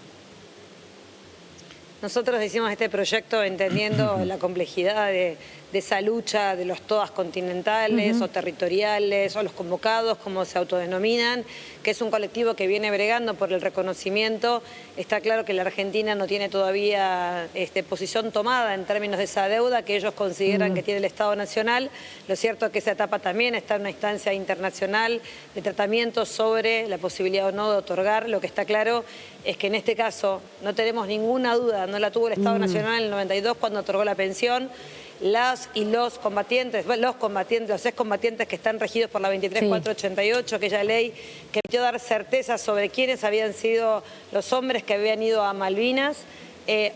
T: Nosotros hicimos este proyecto entendiendo la complejidad de esa lucha de los TOAS continentales o territoriales o los convocados, como se autodenominan, que es un colectivo que viene bregando por el reconocimiento. Está claro que la Argentina no tiene todavía posición tomada en términos de esa deuda que ellos consideran que tiene el Estado Nacional. Lo cierto es que esa etapa también está en una instancia internacional de tratamiento sobre la posibilidad o no de otorgar. Lo que está claro es que en este caso no tenemos ninguna duda, no la tuvo el Estado Nacional en el 92 cuando otorgó la pensión. Las y los combatientes, los excombatientes que están regidos por la 23488, aquella ley que permitió dar certeza sobre quiénes habían sido los hombres que habían ido a Malvinas.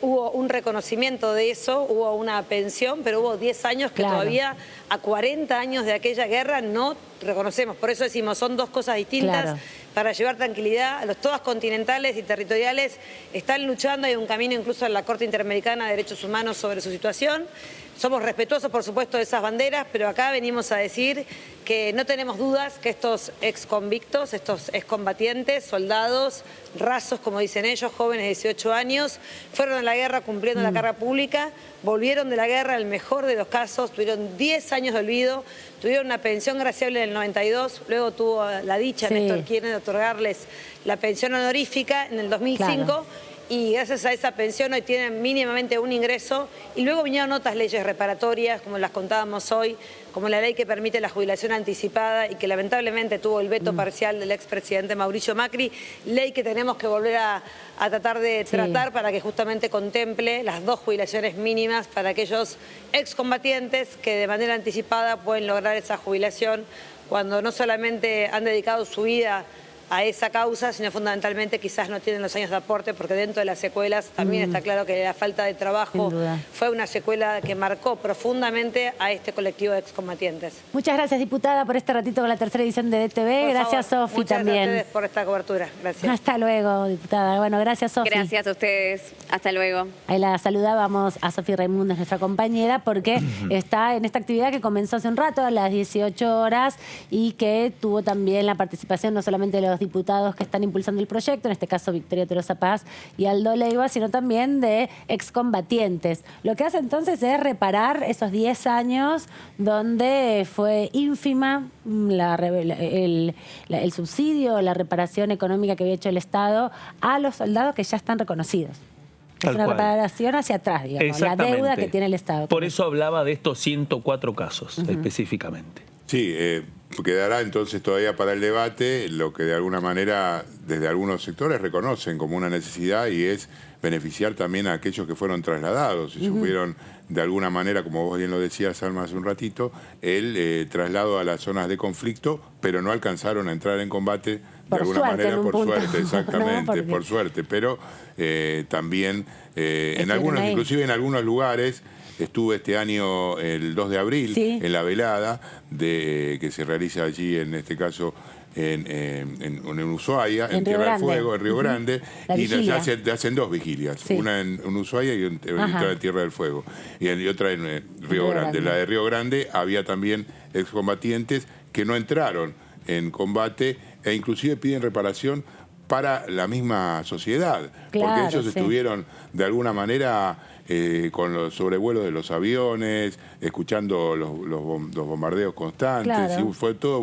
T: Hubo un reconocimiento de eso, hubo una pensión, pero hubo 10 años que todavía a 40 años de aquella guerra no reconocemos. Por eso decimos, son dos cosas distintas. Para llevar tranquilidad, los TOAS continentales y territoriales están luchando, hay un camino incluso en la Corte Interamericana de Derechos Humanos sobre su situación. Somos respetuosos, por supuesto, de esas banderas, pero acá venimos a decir que no tenemos dudas que estos exconvictos, estos excombatientes, soldados, rasos, como dicen ellos, jóvenes de 18 años, fueron a la guerra cumpliendo la carga pública, volvieron de la guerra, el mejor de los casos, tuvieron 10 años de olvido, tuvieron una pensión graciable en el 92, luego tuvo la dicha, Néstor Kirchner, de otorgarles la pensión honorífica en el 2005, y gracias a esa pensión hoy tienen mínimamente un ingreso, y luego vinieron otras leyes reparatorias, como las contábamos hoy, como la ley que permite la jubilación anticipada y que lamentablemente tuvo el veto parcial del expresidente Mauricio Macri, ley que tenemos que volver a tratar de tratar para que justamente contemple las 2 jubilaciones mínimas para aquellos excombatientes que de manera anticipada pueden lograr esa jubilación cuando no solamente han dedicado su vida a esa causa, sino fundamentalmente quizás no tienen los años de aporte, porque dentro de las secuelas también está claro que la falta de trabajo fue una secuela que marcó profundamente a este colectivo de excombatientes.
A: Muchas gracias, diputada, por este ratito con la tercera edición de DTV. Gracias, Sofi, también.
T: Muchas gracias a ustedes por esta cobertura. Gracias.
A: Hasta luego, diputada. Bueno, gracias, Sofi.
S: Gracias a ustedes. Hasta luego.
A: Ahí la saludábamos a Sofi Raimundes, nuestra compañera, porque está en esta actividad que comenzó hace un rato, a las 18 horas, y que tuvo también la participación no solamente de los diputados que están impulsando el proyecto, en este caso Victoria Tolosa Paz y Aldo Leiva, sino también de excombatientes. Lo que hace entonces es reparar esos 10 años donde fue ínfima el subsidio, la reparación económica que había hecho el Estado a los soldados que ya están reconocidos.
B: Tal
A: una
B: cual.
A: reparación hacia atrás, digamos, la deuda que tiene el Estado.
B: Por eso hablaba de estos 104 casos específicamente.
C: Sí, quedará entonces todavía para el debate lo que de alguna manera desde algunos sectores reconocen como una necesidad, y es beneficiar también a aquellos que fueron trasladados y sufrieron de alguna manera, como vos bien lo decías, Alma, hace un ratito, el traslado a las zonas de conflicto, pero no alcanzaron a entrar en combate de alguna manera, por suerte, exactamente, por suerte, pero también en algunos, inclusive en algunos lugares. Estuve este año, el 2 de abril, en la velada que se realiza allí, en este caso, en Ushuaia, en Tierra del Fuego, en Río Grande, y ya hacen 2 vigilias, una en Ushuaia y otra en Tierra del Fuego, y otra en Río Grande. La de Río Grande había también excombatientes que no entraron en combate e inclusive piden reparación para la misma sociedad, porque ellos estuvieron de alguna manera con los sobrevuelos de los aviones, escuchando los bombardeos constantes, y fue toda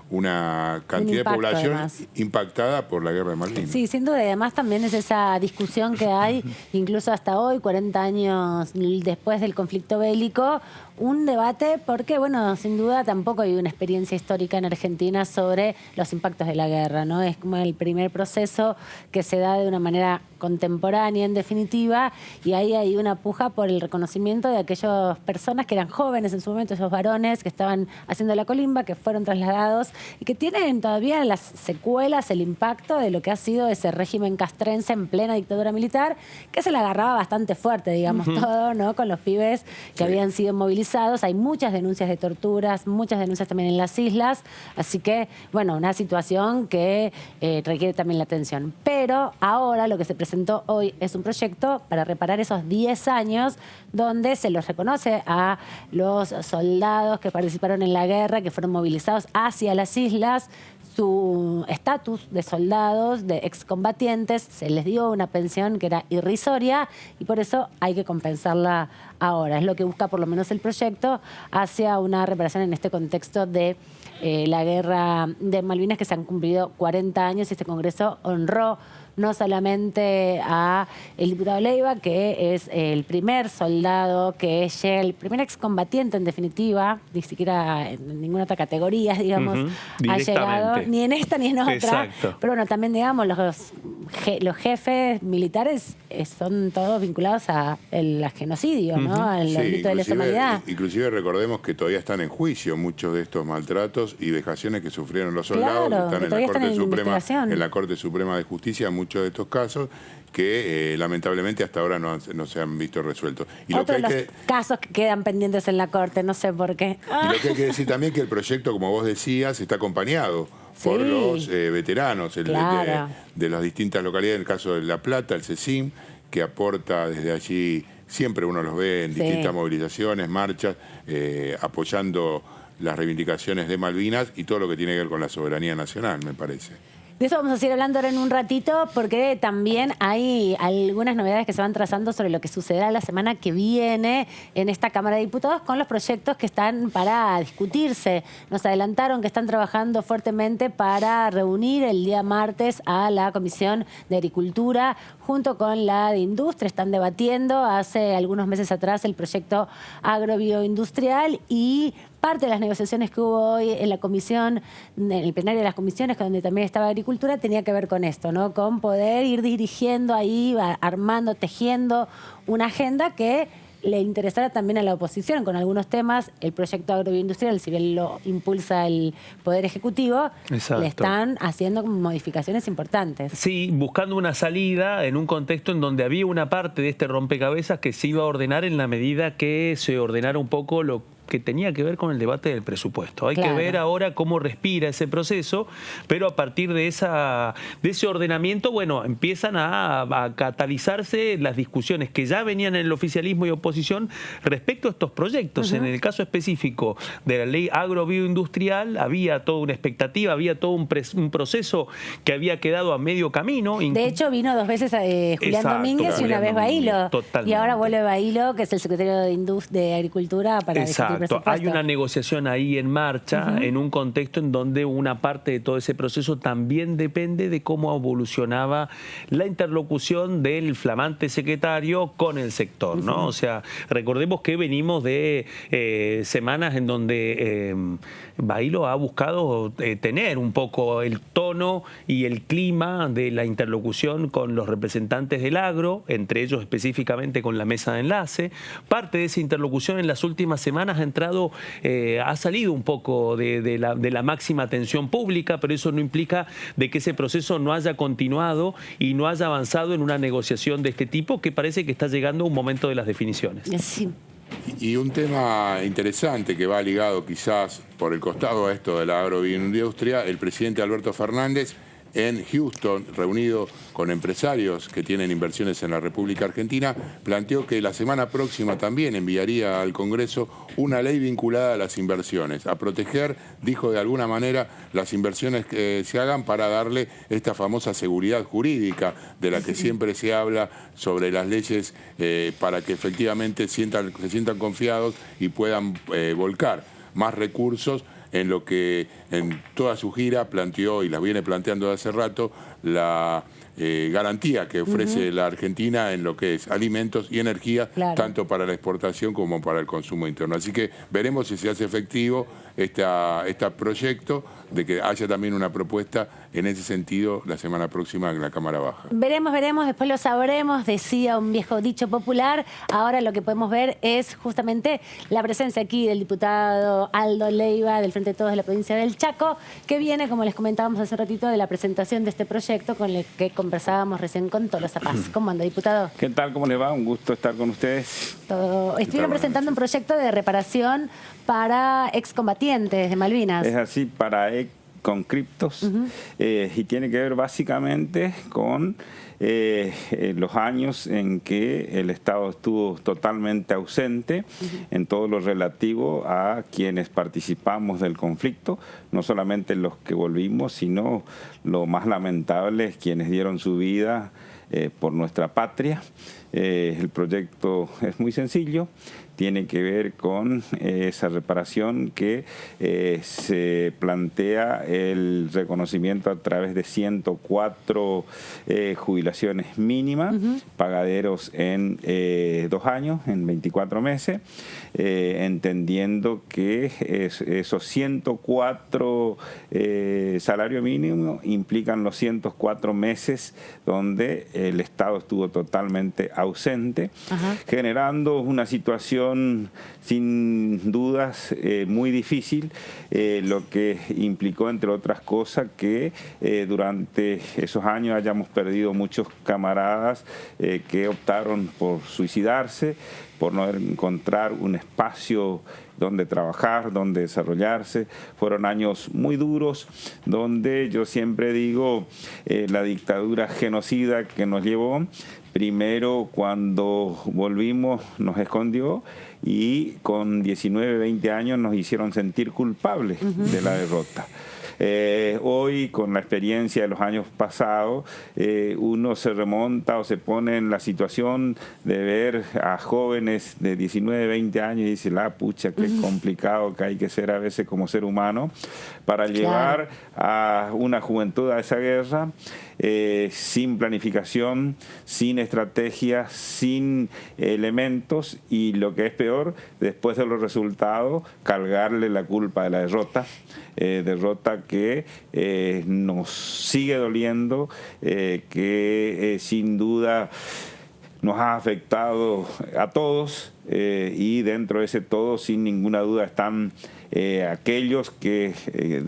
C: una cantidad de población impactada por la guerra de Malvinas.
A: Sí, sin duda, y además también es esa discusión que hay, incluso hasta hoy, 40 años después del conflicto bélico, un debate porque, bueno, sin duda tampoco hay una experiencia histórica en Argentina sobre los impactos de la guerra, ¿no? Es como el primer proceso que se da de una manera contemporánea, en definitiva, y ahí hay una puja por el reconocimiento de aquellas personas que eran jóvenes en su momento, esos varones que estaban haciendo la colimba, que fueron trasladados y que tienen todavía las secuelas, el impacto de lo que ha sido ese régimen castrense en plena dictadura militar, que se la agarraba bastante fuerte, digamos, todo, ¿no? Con los pibes que habían sido movilizados. Hay muchas denuncias de torturas, muchas denuncias también en las islas, así que, bueno, una situación que requiere también la atención. Pero ahora lo que se presentó hoy es un proyecto para reparar esos 10 años donde se los reconoce a los soldados que participaron en la guerra, que fueron movilizados hacia las islas, su estatus de soldados, de excombatientes, se les dio una pensión que era irrisoria y por eso hay que compensarla ahora. Es lo que busca por lo menos el proyecto hacia una reparación en este contexto de la guerra de Malvinas, que se han cumplido 40 años y este Congreso honró no solamente a el diputado Leiva, que es el primer soldado que llega, el primer excombatiente en definitiva, ni siquiera en ninguna otra categoría, digamos, ha llegado, ni en esta ni en otra. Exacto. Pero bueno, también digamos, los jefes militares son todos vinculados al genocidio, ¿no? Al delito de lesa humanidad.
C: Inclusive recordemos que todavía están en juicio muchos de estos maltratos y vejaciones que sufrieron los soldados, que están en la Corte Suprema de Justicia, muchos de estos casos que lamentablemente hasta ahora no se han visto resueltos. Y
A: otros de los casos que quedan pendientes en la Corte, no sé por qué.
C: Y lo que hay que decir también que el proyecto, como vos decías, está acompañado por los veteranos de las distintas localidades, en el caso de La Plata, el CECIM, que aporta desde allí, siempre uno los ve en distintas movilizaciones, marchas, apoyando las reivindicaciones de Malvinas y todo lo que tiene que ver con la soberanía nacional, me parece.
A: De eso vamos a seguir hablando ahora en un ratito, porque también hay algunas novedades que se van trazando sobre lo que sucederá la semana que viene en esta Cámara de Diputados con los proyectos que están para discutirse. Nos adelantaron que están trabajando fuertemente para reunir el día martes a la Comisión de Agricultura junto con la de Industria. Están debatiendo hace algunos meses atrás el proyecto agrobioindustrial y parte de las negociaciones que hubo hoy en la comisión, en el plenario de las comisiones, donde también estaba Agricultura, tenía que ver con esto, ¿no? Con poder ir dirigiendo ahí, armando, tejiendo una agenda que le interesara también a la oposición con algunos temas. El proyecto agrobioindustrial, si bien lo impulsa el Poder Ejecutivo, le están haciendo modificaciones importantes.
B: Sí, buscando una salida en un contexto en donde había una parte de este rompecabezas que se iba a ordenar en la medida que se ordenara un poco lo que tenía que ver con el debate del presupuesto. Hay que ver ahora cómo respira ese proceso, pero a partir de ese ordenamiento, bueno, empiezan a catalizarse las discusiones que ya venían en el oficialismo y oposición respecto a estos proyectos. En el caso específico de la ley agrobioindustrial había toda una expectativa, había todo un proceso que había quedado a medio camino.
A: De hecho, vino 2 veces Julián Domínguez y una vez Bailo. Y ahora vuelve Bailo, que es el secretario de Agricultura, para discutir.
B: Hay una negociación ahí en marcha en un contexto en donde una parte de todo ese proceso también depende de cómo evolucionaba la interlocución del flamante secretario con el sector, ¿no? O sea, recordemos que venimos de semanas en donde Bailo ha buscado tener un poco el tono y el clima de la interlocución con los representantes del agro, entre ellos específicamente con la mesa de enlace. Parte de esa interlocución en las últimas semanas ha salido un poco de la máxima atención pública, pero eso no implica de que ese proceso no haya continuado y no haya avanzado en una negociación de este tipo que parece que está llegando a un momento de las definiciones.
A: Sí.
C: Y un tema interesante que va ligado quizás por el costado a esto de la agroindustria, el presidente Alberto Fernández en Houston, reunido con empresarios que tienen inversiones en la República Argentina, planteó que la semana próxima también enviaría al Congreso una ley vinculada a las inversiones, a proteger, dijo de alguna manera, las inversiones que se hagan para darle esta famosa seguridad jurídica de la que siempre se habla sobre las leyes para que efectivamente se sientan confiados y puedan volcar más recursos en lo que en toda su gira planteó y la viene planteando de hace rato la garantía que ofrece la Argentina en lo que es alimentos y energía, tanto para la exportación como para el consumo interno. Así que veremos si se hace efectivo este proyecto de que haya también una propuesta en ese sentido la semana próxima en la Cámara Baja.
A: Veremos, después lo sabremos, decía un viejo dicho popular. Ahora lo que podemos ver es justamente la presencia aquí del diputado Aldo Leiva, del Frente de Todos de la provincia del Chaco, que viene, como les comentábamos hace ratito, de la presentación de este proyecto con el que conversábamos recién con Tolosa Paz. ¿Cómo anda, diputado?
Q: ¿Qué tal? ¿Cómo les va? Un gusto estar con ustedes.
A: Estuvieron presentando un proyecto de reparación para excombatientes de Malvinas.
Q: Es así, para conscriptos, y tiene que ver básicamente con los años en que el Estado estuvo totalmente ausente en todo lo relativo a quienes participamos del conflicto, no solamente los que volvimos, sino lo más lamentable es quienes dieron su vida por nuestra patria. El proyecto es muy sencillo, tiene que ver con esa reparación que se plantea el reconocimiento a través de 104 jubilaciones mínimas, pagaderos en 2 años, en 24 meses, entendiendo que esos 104 salario mínimo implican los 104 meses donde el Estado estuvo totalmente ausente, generando una situación sin dudas muy difícil, lo que implicó, entre otras cosas, que durante esos años hayamos perdido muchos camaradas que optaron por suicidarse, por no encontrar un espacio donde trabajar, donde desarrollarse. Fueron años muy duros, donde yo siempre digo la dictadura genocida que nos llevó. Primero, cuando volvimos, nos escondió y con 19, 20 años nos hicieron sentir culpables de la derrota. Hoy, con la experiencia de los años pasados, uno se remonta o se pone en la situación de ver a jóvenes de 19, 20 años y dice, la pucha, qué complicado que hay que ser a veces como ser humano para llevar a una juventud a esa guerra sin planificación, sin estrategia, sin elementos y, lo que es peor, después de los resultados, cargarle la culpa de la derrota. Derrota que nos sigue doliendo, que sin duda nos ha afectado a todos, y dentro de ese todo, sin ninguna duda, están aquellos que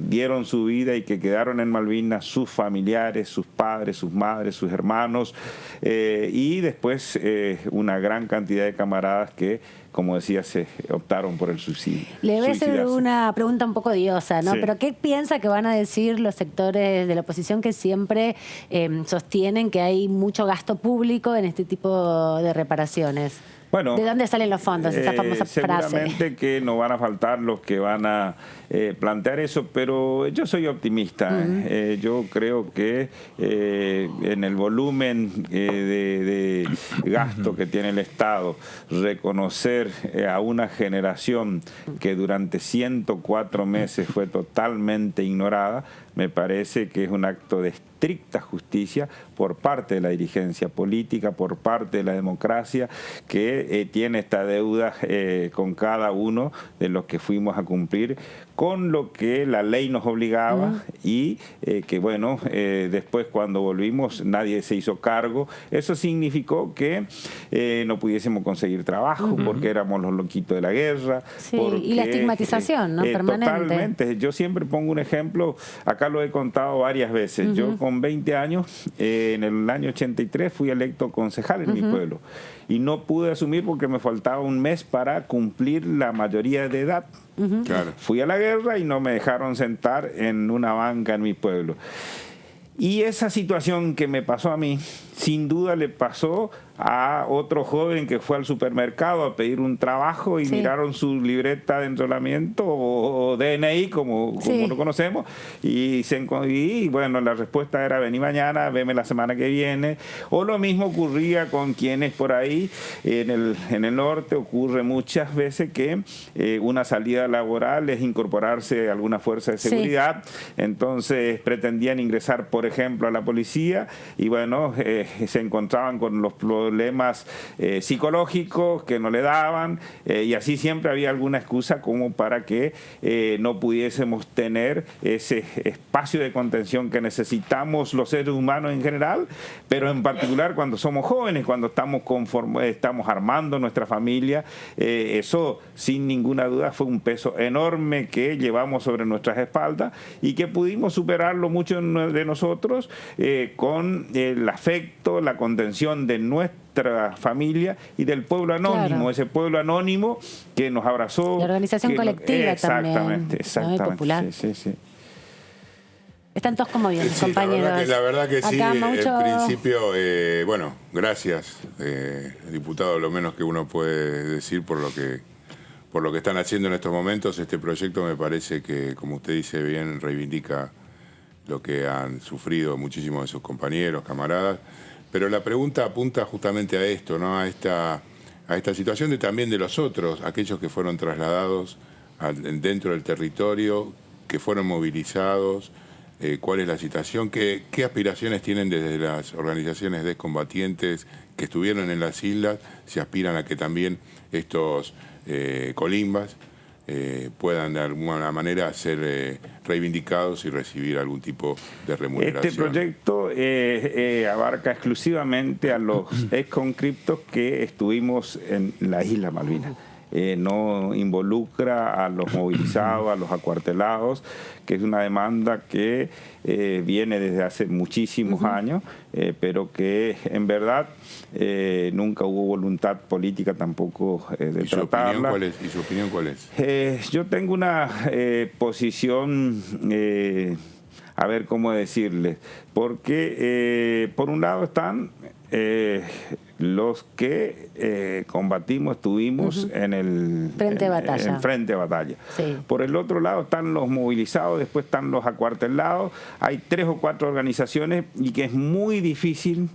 Q: dieron su vida y que quedaron en Malvinas, sus familiares, sus padres, sus madres, sus hermanos, y después una gran cantidad de camaradas que, como decía, se optaron por el suicidio.
A: Le voy a hacer una pregunta un poco odiosa, ¿no? Sí. Pero ¿qué piensa que van a decir los sectores de la oposición que siempre sostienen que hay mucho gasto público en este tipo de reparaciones?
Q: Bueno,
A: ¿de dónde salen los fondos? Esa famosa frase.
Q: Seguramente que no van a faltar los que van a plantear eso, pero yo soy optimista. Yo creo que en el volumen de gasto que tiene el Estado, reconocer a una generación que durante 104 meses fue totalmente ignorada, me parece que es un acto de estricta justicia por parte de la dirigencia política, por parte de la democracia, que tiene esta deuda con cada uno de los que fuimos a cumplir con lo que la ley nos obligaba y que, bueno, después cuando volvimos nadie se hizo cargo. Eso significó que no pudiésemos conseguir trabajo porque éramos los loquitos de la guerra.
A: Sí, y la estigmatización, ¿no? Permanente.
Q: Totalmente. Yo siempre pongo un ejemplo, acá lo he contado varias veces. Yo con con 20 años, en el año 83 fui electo concejal en mi pueblo. Y no pude asumir porque me faltaba un mes para cumplir la mayoría de edad. Claro. Fui a la guerra y no me dejaron sentar en una banca en mi pueblo. Y esa situación que me pasó a mí, sin duda le pasó a otro joven que fue al supermercado a pedir un trabajo y miraron su libreta de enrolamiento o DNI, como lo conocemos, y bueno, la respuesta era: vení mañana, veme la semana que viene. O lo mismo ocurría con quienes por ahí, en el norte, ocurre muchas veces que una salida laboral es incorporarse a alguna fuerza de seguridad. Entonces pretendían ingresar, por ejemplo, a la policía y bueno, se encontraban con los problemas psicológicos que no le daban, y así siempre había alguna excusa como para que no pudiésemos tener ese espacio de contención que necesitamos los seres humanos en general, pero en particular cuando somos jóvenes, cuando estamos armando nuestra familia. Eso sin ninguna duda fue un peso enorme que llevamos sobre nuestras espaldas y que pudimos superarlo muchos de nosotros con el afecto, la contención de nuestra familia y del pueblo anónimo, ese pueblo anónimo que nos abrazó.
A: La organización colectiva
Q: exactamente,
A: también. ¿No? Popular.
Q: Sí.
A: Están todos como bien, compañeros.
C: La verdad que sí, en
A: mucho...
C: principio, bueno, gracias, diputado, lo menos que uno puede decir por lo que están haciendo en estos momentos. Este proyecto me parece que, como usted dice bien, reivindica lo que han sufrido muchísimos de sus compañeros, camaradas. Pero la pregunta apunta justamente a esto, ¿no? A esta situación también de los otros, aquellos que fueron trasladados dentro del territorio, que fueron movilizados. ¿Cuál es la situación? ¿Qué aspiraciones tienen desde las organizaciones de excombatientes que estuvieron en las islas? ¿Se aspiran a que también estos colimbas puedan de alguna manera ser reivindicados y recibir algún tipo de remuneración?
Q: Este proyecto abarca exclusivamente a los exconscriptos que estuvimos en la isla Malvinas. No involucra a los movilizados, a los acuartelados, que es una demanda que viene desde hace muchísimos años, pero que en verdad nunca hubo voluntad política tampoco de tratarla.
C: ¿Y su opinión cuál es?
Q: Yo tengo una posición, a ver cómo decirles, porque por un lado están los que combatimos, estuvimos en el
A: frente de batalla.
Q: En frente de batalla.
A: Sí.
Q: Por el otro lado están los movilizados, después están los acuartelados. Hay 3 o 4 organizaciones y que es muy difícil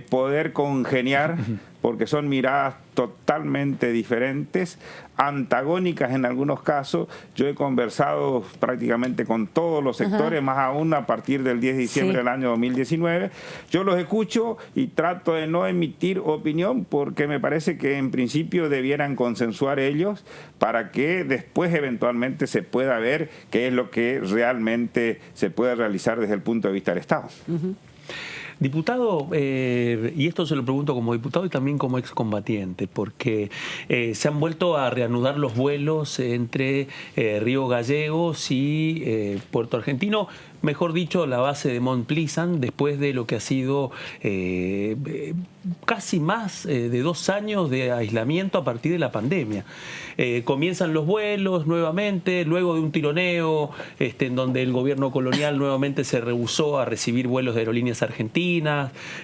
Q: poder congeniar porque son miradas totalmente diferentes, antagónicas en algunos casos. Yo he conversado prácticamente con todos los sectores, más aún a partir del 10 de diciembre del año 2019. Yo los escucho y trato de no emitir opinión porque me parece que en principio debieran consensuar ellos para que después eventualmente se pueda ver qué es lo que realmente se puede realizar desde el punto de vista del Estado.
B: Diputado, y esto se lo pregunto como diputado y también como excombatiente, porque se han vuelto a reanudar los vuelos entre Río Gallegos y Puerto Argentino, mejor dicho, la base de Mont Pleasant, después de lo que ha sido casi más de 2 años de aislamiento a partir de la pandemia. Comienzan los vuelos nuevamente, luego de un tironeo en donde el gobierno colonial nuevamente se rehusó a recibir vuelos de aerolíneas argentinas,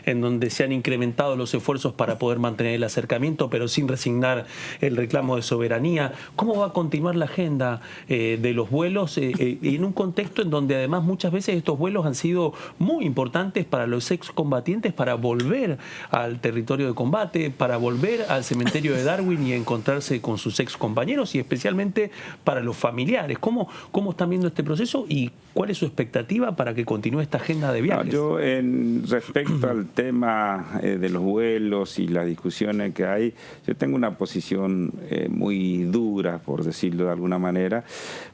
B: en donde se han incrementado los esfuerzos para poder mantener el acercamiento, pero sin resignar el reclamo de soberanía. ¿Cómo va a continuar la agenda de los vuelos en un contexto en donde además muchas veces estos vuelos han sido muy importantes para los excombatientes para volver al territorio de combate, para volver al cementerio de Darwin y encontrarse con sus excompañeros, y especialmente para los familiares? ¿Cómo están viendo este proceso y cuál es su expectativa para que continúe esta agenda de viajes?
Q: Yo, respecto al tema de los vuelos y las discusiones que hay, yo tengo una posición muy dura, por decirlo de alguna manera.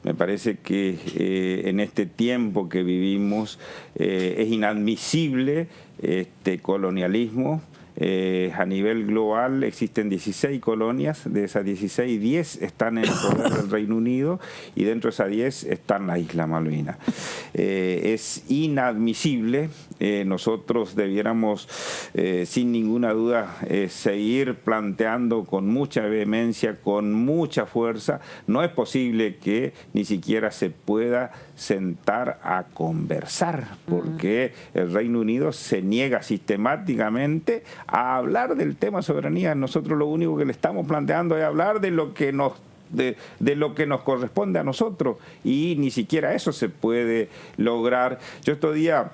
Q: Me parece que en este tiempo que vivimos es inadmisible este colonialismo, A nivel global existen 16 colonias, de esas 16, 10 están en el poder del Reino Unido y dentro de esas 10 están las Islas Malvinas. Es inadmisible, nosotros debiéramos sin ninguna duda seguir planteando con mucha vehemencia, con mucha fuerza. No es posible que ni siquiera se pueda sentar a conversar, porque el Reino Unido se niega sistemáticamente a hablar del tema soberanía. Nosotros lo único que le estamos planteando es hablar de lo que nos corresponde a nosotros, y ni siquiera eso se puede lograr. Yo estos días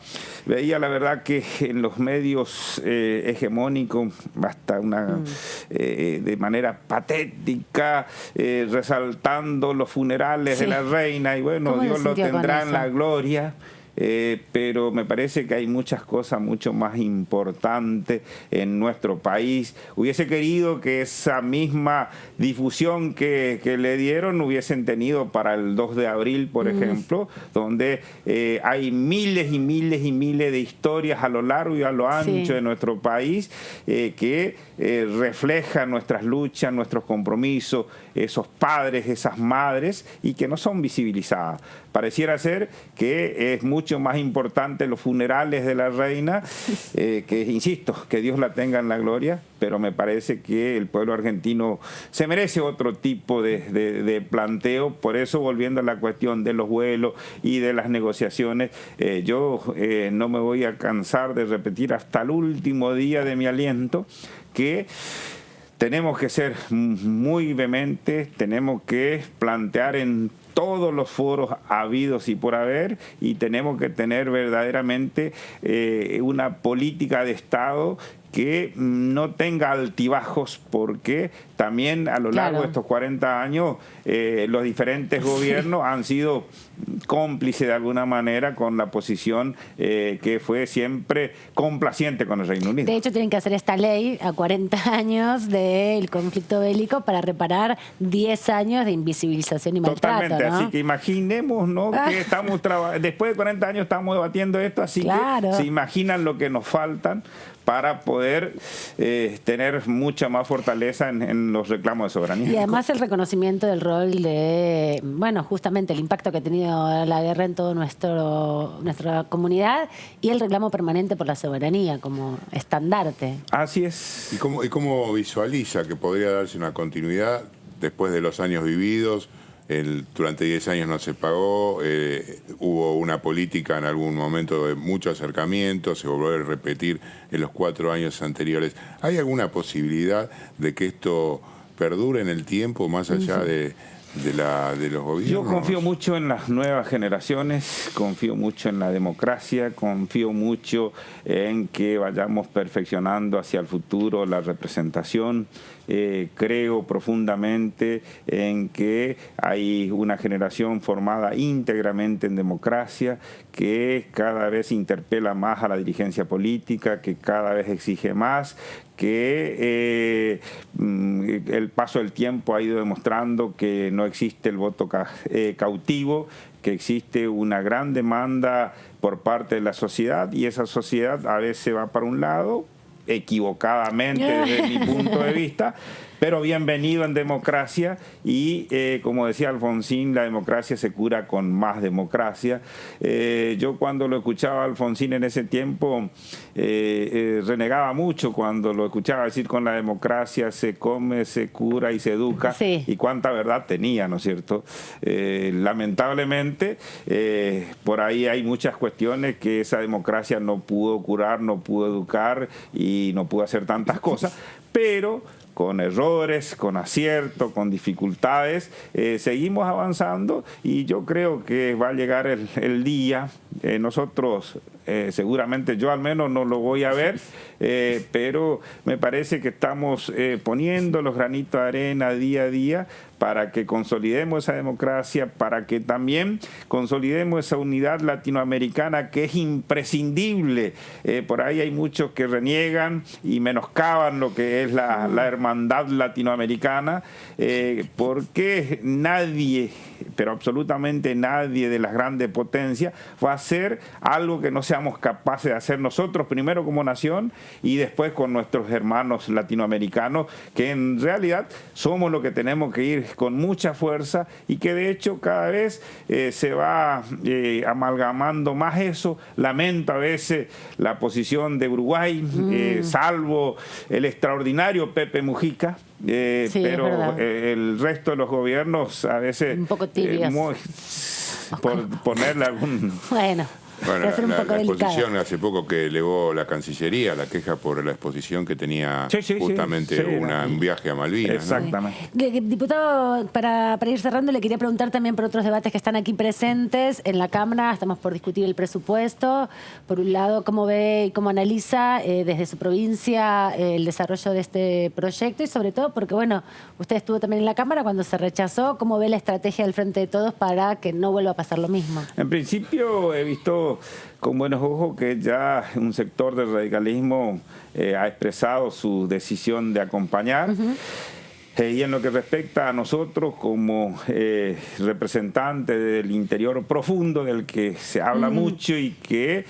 Q: veía, la verdad, que en los medios hegemónicos, hasta de manera patética, resaltando los funerales de la reina, y bueno, Dios lo tendrá en la gloria. Pero me parece que hay muchas cosas mucho más importantes en nuestro país. Hubiese querido que esa misma difusión que le dieron hubiesen tenido para el 2 de abril, por ejemplo, donde hay miles y miles y miles de historias a lo largo y a lo ancho de nuestro país que reflejan nuestras luchas, nuestros compromisos, esos padres, esas madres, y que no son visibilizadas. Pareciera ser que es mucho más importante los funerales de la reina, que insisto, que Dios la tenga en la gloria, pero me parece que el pueblo argentino se merece otro tipo de planteo. Por eso, volviendo a la cuestión de los vuelos y de las negociaciones, yo no me voy a cansar de repetir hasta el último día de mi aliento que tenemos que ser muy vehementes, tenemos que plantear en todos los foros habidos y por haber, y tenemos que tener verdaderamente una política de Estado que no tenga altibajos, porque también a lo largo de estos 40 años los diferentes gobiernos han sido cómplices de alguna manera con la posición que fue siempre complaciente con el Reino Unido.
A: De hecho, tienen que hacer esta ley a 40 años del conflicto bélico para reparar 10 años de invisibilización y maltrato.
Q: Totalmente,
A: ¿no?
Q: así que imaginemos, ¿no? Que estamos después de 40 años estamos debatiendo esto, así que se imaginan lo que nos faltan para poder tener mucha más fortaleza en los reclamos de soberanía.
A: Y además el reconocimiento del rol de, bueno, justamente el impacto que ha tenido la guerra en toda nuestra comunidad, y el reclamo permanente por la soberanía como estandarte.
Q: Así es.
C: ¿Y cómo visualiza que podría darse una continuidad después de los años vividos? Durante 10 años no se pagó, hubo una política en algún momento de mucho acercamiento, se volvió a repetir en los 4 años anteriores. ¿Hay alguna posibilidad de que esto perdure en el tiempo más allá de los gobiernos?
Q: Yo confío mucho en las nuevas generaciones, confío mucho en la democracia, confío mucho en que vayamos perfeccionando hacia el futuro la representación. Creo profundamente en que hay una generación formada íntegramente en democracia, que cada vez interpela más a la dirigencia política, que cada vez exige más, que el paso del tiempo ha ido demostrando que no existe el voto cautivo, que existe una gran demanda por parte de la sociedad, y esa sociedad a veces va para un lado, equivocadamente desde mi punto de vista, pero bienvenido en democracia, y como decía Alfonsín, la democracia se cura con más democracia. Yo cuando lo escuchaba a Alfonsín en ese tiempo renegaba mucho cuando lo escuchaba decir: con la democracia se come, se cura y se educa, y cuánta verdad tenía, ¿no es cierto? Lamentablemente por ahí hay muchas cuestiones que esa democracia no pudo curar, no pudo educar y no pudo hacer tantas cosas, pero con errores, con aciertos, con dificultades, seguimos avanzando, y yo creo que va a llegar el día. Nosotros seguramente, yo al menos no lo voy a ver, pero me parece que estamos poniendo los granitos de arena día a día para que consolidemos esa democracia, para que también consolidemos esa unidad latinoamericana que es imprescindible. Por ahí hay muchos que reniegan y menoscaban lo que es la hermandad latinoamericana, porque nadie, pero absolutamente nadie de las grandes potencias va a hacer algo que no seamos capaces de hacer nosotros, primero como nación y después con nuestros hermanos latinoamericanos, que en realidad somos los que tenemos que ir con mucha fuerza y que de hecho cada vez se va amalgamando más eso. Lamento a veces la posición de Uruguay, salvo el extraordinario Pepe Mujica, pero el resto de los gobiernos a veces
A: un poco tibios,
C: por
Q: ponerle algún...
C: Bueno, la exposición hace poco que elevó la Cancillería, la queja por la exposición que tenía justamente un viaje a Malvinas.
Q: Exactamente.
A: ¿No? Diputado, para ir cerrando, le quería preguntar también por otros debates que están aquí presentes en la Cámara. Estamos por discutir el presupuesto. Por un lado, ¿cómo ve y cómo analiza desde su provincia el desarrollo de este proyecto? Y sobre todo porque, bueno, usted estuvo también en la Cámara cuando se rechazó. ¿Cómo ve la estrategia del Frente de Todos para que no vuelva a pasar lo mismo?
Q: En principio he visto con buenos ojos que ya un sector del radicalismo ha expresado su decisión de acompañar. Y en lo que respecta a nosotros como representantes del interior profundo, del que se habla mucho y que,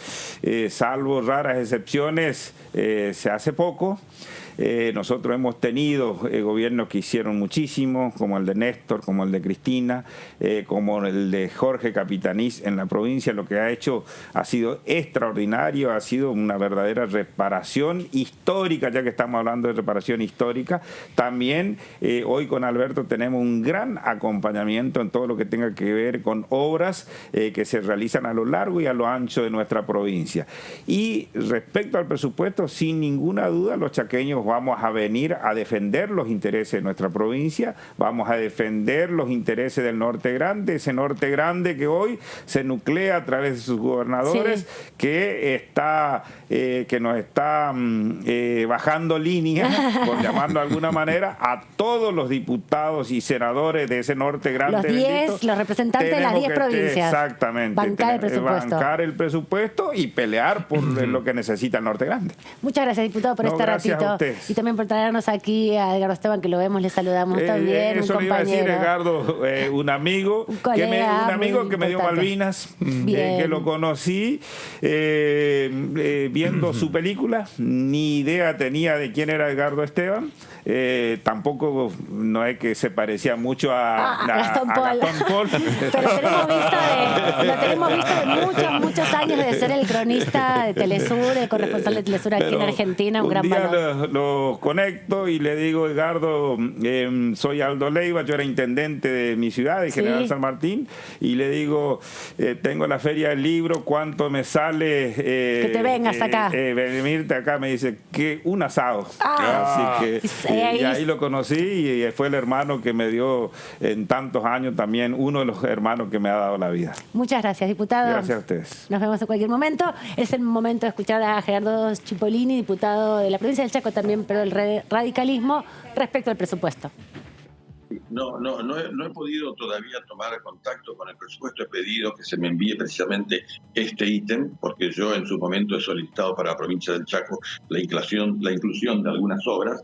Q: salvo raras excepciones, se hace poco. Nosotros hemos tenido gobiernos que hicieron muchísimo, como el de Néstor, como el de Cristina, como el de Jorge Capitanís en la provincia. Lo que ha hecho ha sido extraordinario, ha sido una verdadera reparación histórica, ya que estamos hablando de reparación histórica. También hoy con Alberto tenemos un gran acompañamiento en todo lo que tenga que ver con obras que se realizan a lo largo y a lo ancho de nuestra provincia. Y respecto al presupuesto, sin ninguna duda los chaqueños vamos a venir a defender los intereses de nuestra provincia, vamos a defender los intereses del Norte Grande, ese Norte Grande que hoy se nuclea a través de sus gobernadores, que nos está bajando línea, por llamarlo de alguna manera, a todos los diputados y senadores de ese Norte Grande.
A: Los representantes de las 10 provincias.
Q: Exactamente.
A: Bancar el presupuesto.
Q: Bancar el presupuesto y pelear por lo que necesita el Norte Grande.
A: Muchas gracias, diputado, por este ratito. Y también por traernos aquí a Edgardo Esteban, que lo vemos, le saludamos también.
Q: Eso
A: un
Q: le iba a decir, Edgardo, un amigo que me dio Malvinas, que lo conocí viendo su película, ni idea tenía de quién era Edgardo Esteban. Tampoco no es que se parecía mucho a
A: Gastón Paul. Pero lo tenemos visto de muchos años de ser el cronista de Telesur, el corresponsal de Telesur aquí en Argentina, un gran valor.
Q: Lo conecto y le digo, Edgardo, soy Aldo Leiva, yo era intendente de mi ciudad, de General San Martín, y le digo, tengo la feria del libro, ¿cuánto me sale?
A: Que te vengas acá.
Q: Venirte acá, me dice, que un asado. Así que y ahí lo conocí y fue el hermano que me dio en tantos años también, uno de los hermanos que me ha dado la vida.
A: Muchas gracias, diputado.
Q: Gracias a ustedes.
A: Nos vemos en cualquier momento. Es el momento de escuchar a Gerardo Cipollini, diputado de la provincia del Chaco también, pero del radicalismo, respecto al presupuesto.
U: No he podido todavía tomar contacto con el presupuesto. He pedido que se me envíe precisamente este ítem, porque yo en su momento he solicitado para la provincia del Chaco la inclusión de algunas obras.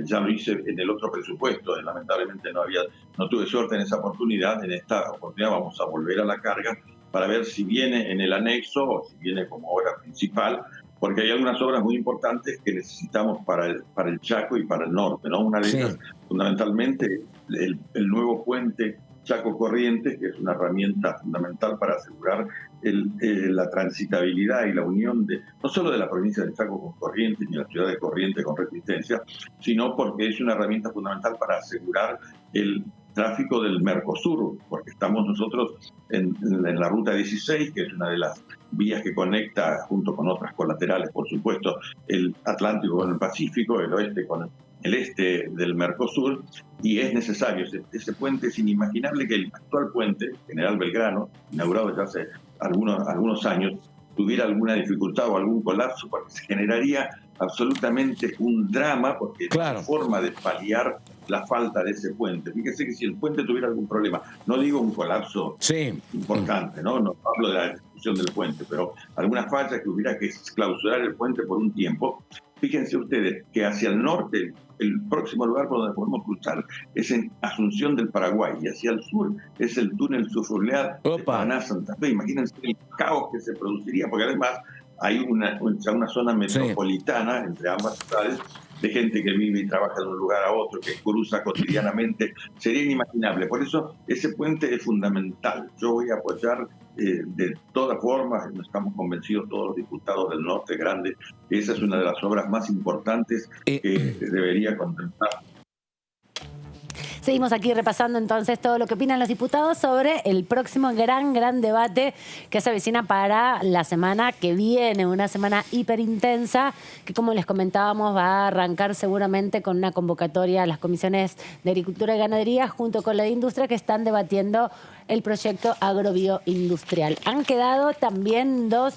U: Ya lo hice en el otro presupuesto, lamentablemente no tuve suerte en esa oportunidad. En esta oportunidad vamos a volver a la carga para ver si viene en el anexo o si viene como obra principal, porque hay algunas obras muy importantes que necesitamos para el Chaco y para el norte, ¿no? Una de ellas, fundamentalmente, el nuevo puente Chaco Corrientes, que es una herramienta fundamental para asegurar la transitabilidad y la unión no solo de la provincia del Chaco con Corrientes, ni la ciudad de Corrientes con Resistencia, sino porque es una herramienta fundamental para asegurar el tráfico del Mercosur, porque estamos nosotros en la Ruta 16, que es una de las vías que conecta, junto con otras colaterales, por supuesto, el Atlántico con el Pacífico, el oeste con el este del Mercosur, y es necesario. Ese puente es inimaginable que el actual puente, General Belgrano, inaugurado ya hace algunos años, tuviera alguna dificultad o algún colapso, porque se generaría absolutamente un drama, porque no hay forma de paliar la falta de ese puente. Fíjese que si el puente tuviera algún problema, no digo un colapso importante, no hablo de la destrucción del puente, pero alguna falla que hubiera que clausurar el puente por un tiempo. Fíjense ustedes que hacia el norte, el próximo lugar por donde podemos cruzar es en Asunción del Paraguay, y hacia el sur es el túnel Sufurleat de Paraná-Santa Fe. Imagínense el caos que se produciría, porque además hay una zona metropolitana entre ambas ciudades, de gente que vive y trabaja de un lugar a otro, que cruza cotidianamente. Sería inimaginable. Por eso ese puente es fundamental. Yo voy a apoyar de todas formas, estamos convencidos todos los diputados del Norte Grande, que esa es una de las obras más importantes que debería contemplar.
A: Seguimos aquí repasando entonces todo lo que opinan los diputados sobre el próximo gran debate que se avecina para la semana que viene, una semana hiperintensa que, como les comentábamos, va a arrancar seguramente con una convocatoria a las comisiones de Agricultura y Ganadería junto con la de Industria, que están debatiendo el proyecto agrobioindustrial. Han quedado también dos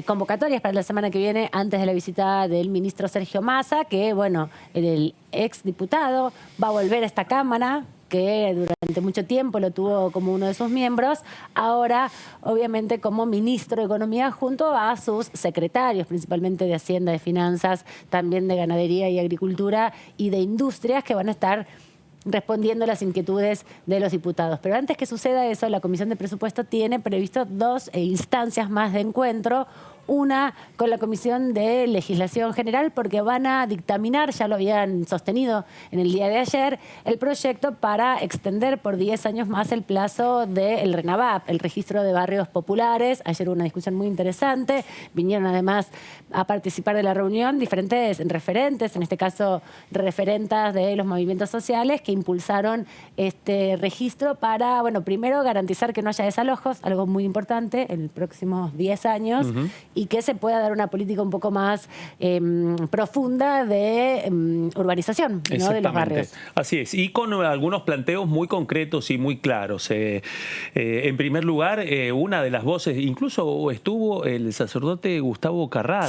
A: convocatorias para la semana que viene antes de la visita del ministro Sergio Massa, que, bueno, el exdiputado va a volver a esta Cámara, que durante mucho tiempo lo tuvo como uno de sus miembros, ahora obviamente como ministro de Economía junto a sus secretarios, principalmente de Hacienda, de Finanzas, también de Ganadería y Agricultura y de Industrias, que van a estar respondiendo las inquietudes de los diputados. Pero antes que suceda eso, la Comisión de Presupuesto tiene previsto dos instancias más de encuentro. Una con la Comisión de Legislación General, porque van a dictaminar, ya lo habían sostenido en el día de ayer, el proyecto para extender por 10 años más el plazo del RENAVAP, el Registro de Barrios Populares. Ayer hubo una discusión muy interesante. Vinieron además a participar de la reunión diferentes referentes, en este caso referentas de los movimientos sociales, que impulsaron este registro para, bueno, primero garantizar que no haya desalojos, algo muy importante en los próximos 10 años, y que se pueda dar una política un poco más profunda de urbanización, ¿no?, de los barrios.
B: Así es, y con algunos planteos muy concretos y muy claros. En primer lugar, una de las voces, incluso estuvo el sacerdote Gustavo Carrara,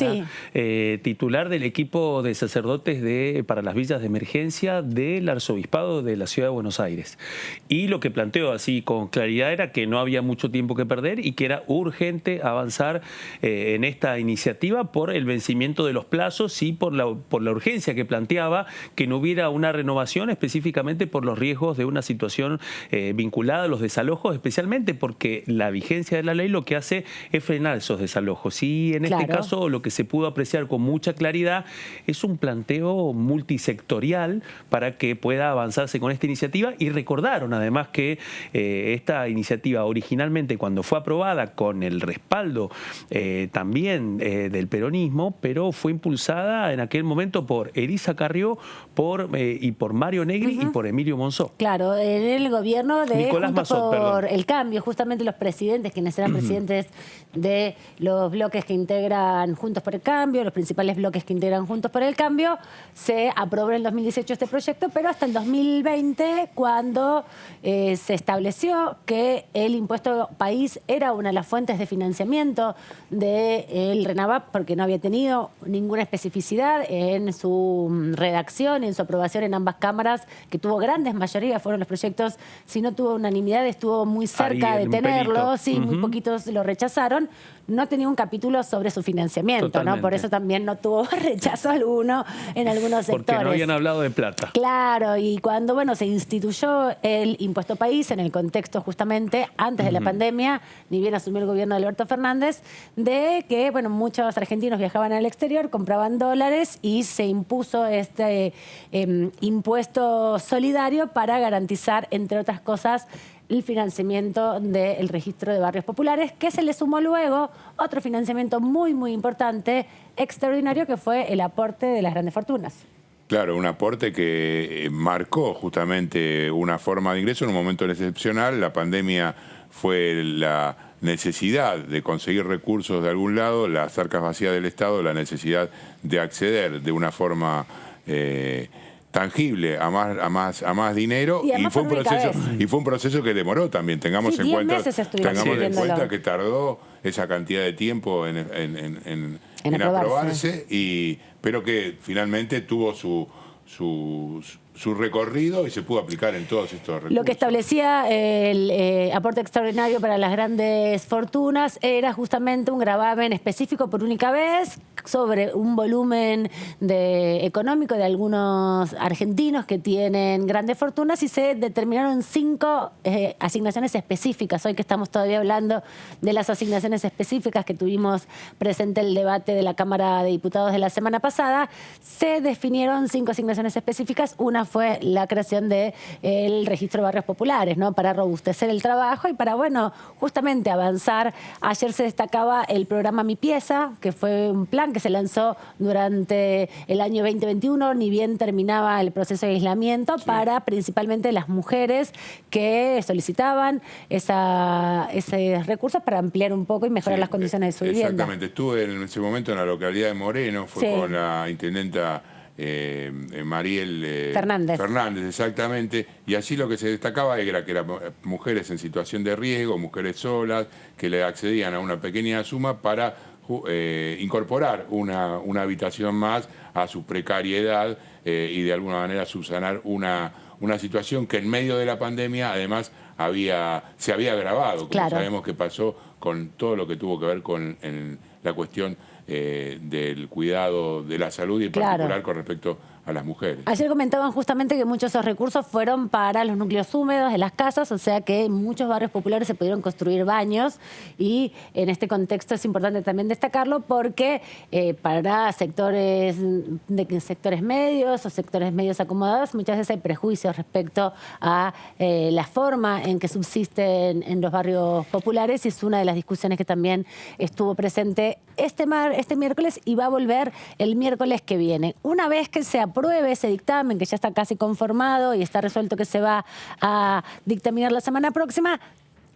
B: titular del equipo de sacerdotes para las villas de emergencia del arzobispado de la Ciudad de Buenos Aires. Y lo que planteó así con claridad era que no había mucho tiempo que perder y que era urgente avanzar en esta iniciativa por el vencimiento de los plazos y por la urgencia que planteaba que no hubiera una renovación, específicamente por los riesgos de una situación vinculada a los desalojos, especialmente porque la vigencia de la ley lo que hace es frenar esos desalojos. Y en este caso lo que se pudo apreciar con mucha claridad es un planteo multisectorial para que pueda avanzarse con esta iniciativa, y recordaron además que esta iniciativa originalmente, cuando fue aprobada con el respaldo también del peronismo, pero fue impulsada en aquel momento por Elisa Carrió y por Mario Negri y por Emilio Monzó.
A: Claro, en el gobierno de
B: Nicolás Mazzot,
A: por el Cambio, justamente los presidentes, quienes eran presidentes de los bloques que integran Juntos por el Cambio, los principales bloques que integran Juntos por el Cambio, se aprobó en el 2018 este proyecto, pero hasta el 2020, cuando se estableció que el impuesto país era una de las fuentes de financiamiento del RENAVAP, porque no había tenido ninguna especificidad en su redacción y en su aprobación en ambas cámaras, que tuvo grandes mayorías, fueron los proyectos, si no tuvo unanimidad, estuvo muy cerca de tenerlo, muy poquitos lo rechazaron. No tenía un capítulo sobre su financiamiento, ¿no? Por eso también no tuvo rechazo alguno en algunos sectores.
B: Porque no habían hablado de plata.
A: Claro, y cuando, bueno, se instituyó el impuesto país en el contexto justamente antes de la pandemia, ni bien asumió el gobierno de Alberto Fernández, de que, bueno, muchos argentinos viajaban al exterior, compraban dólares y se impuso este impuesto solidario para garantizar, entre otras cosas, el financiamiento del registro de barrios populares, que se le sumó luego otro financiamiento muy, muy importante, extraordinario, que fue el aporte de las grandes fortunas.
C: Claro, un aporte que marcó justamente una forma de ingreso en un momento excepcional. La pandemia fue la necesidad de conseguir recursos de algún lado, las arcas vacías del Estado, la necesidad de acceder de una forma tangible a más dinero, y fue un proceso que demoró también. Tengamos en cuenta que tardó esa cantidad de tiempo en aprobarse, pero que finalmente tuvo su recorrido y se pudo aplicar en todos estos recursos.
A: Lo que establecía el aporte extraordinario para las grandes fortunas era justamente un gravamen específico por única vez sobre un volumen económico de algunos argentinos que tienen grandes fortunas, y se determinaron 5 asignaciones específicas. Hoy que estamos todavía hablando de las asignaciones específicas que tuvimos presente el debate de la Cámara de Diputados de la semana pasada, se definieron 5 asignaciones específicas. Una fue la creación del registro de barrios populares, ¿no? Para robustecer el trabajo y para, bueno, justamente avanzar. Ayer se destacaba el programa Mi Pieza, que fue un plan que se lanzó durante el año 2021, ni bien terminaba el proceso de aislamiento, para principalmente las mujeres que solicitaban esos recursos para ampliar un poco y mejorar las condiciones de su vivienda.
C: Exactamente. Estuve en ese momento en la localidad de Moreno, fue con la intendenta Mariel Fernández, exactamente, y allí lo que se destacaba era que eran mujeres en situación de riesgo, mujeres solas, que le accedían a una pequeña suma para incorporar una habitación más a su precariedad y de alguna manera subsanar una situación que en medio de la pandemia además se había agravado, como sabemos que pasó con todo lo que tuvo que ver con la cuestión del cuidado de la salud y en particular con respecto a las mujeres.
A: Ayer comentaban justamente que muchos de esos recursos fueron para los núcleos húmedos de las casas, o sea que en muchos barrios populares se pudieron construir baños, y en este contexto es importante también destacarlo porque para sectores medios o sectores medios acomodados muchas veces hay prejuicios respecto a la forma en que subsisten en los barrios populares, y es una de las discusiones que también estuvo presente este miércoles y va a volver el miércoles que viene. Una vez que se apruebe ese dictamen, que ya está casi conformado y está resuelto que se va a dictaminar la semana próxima,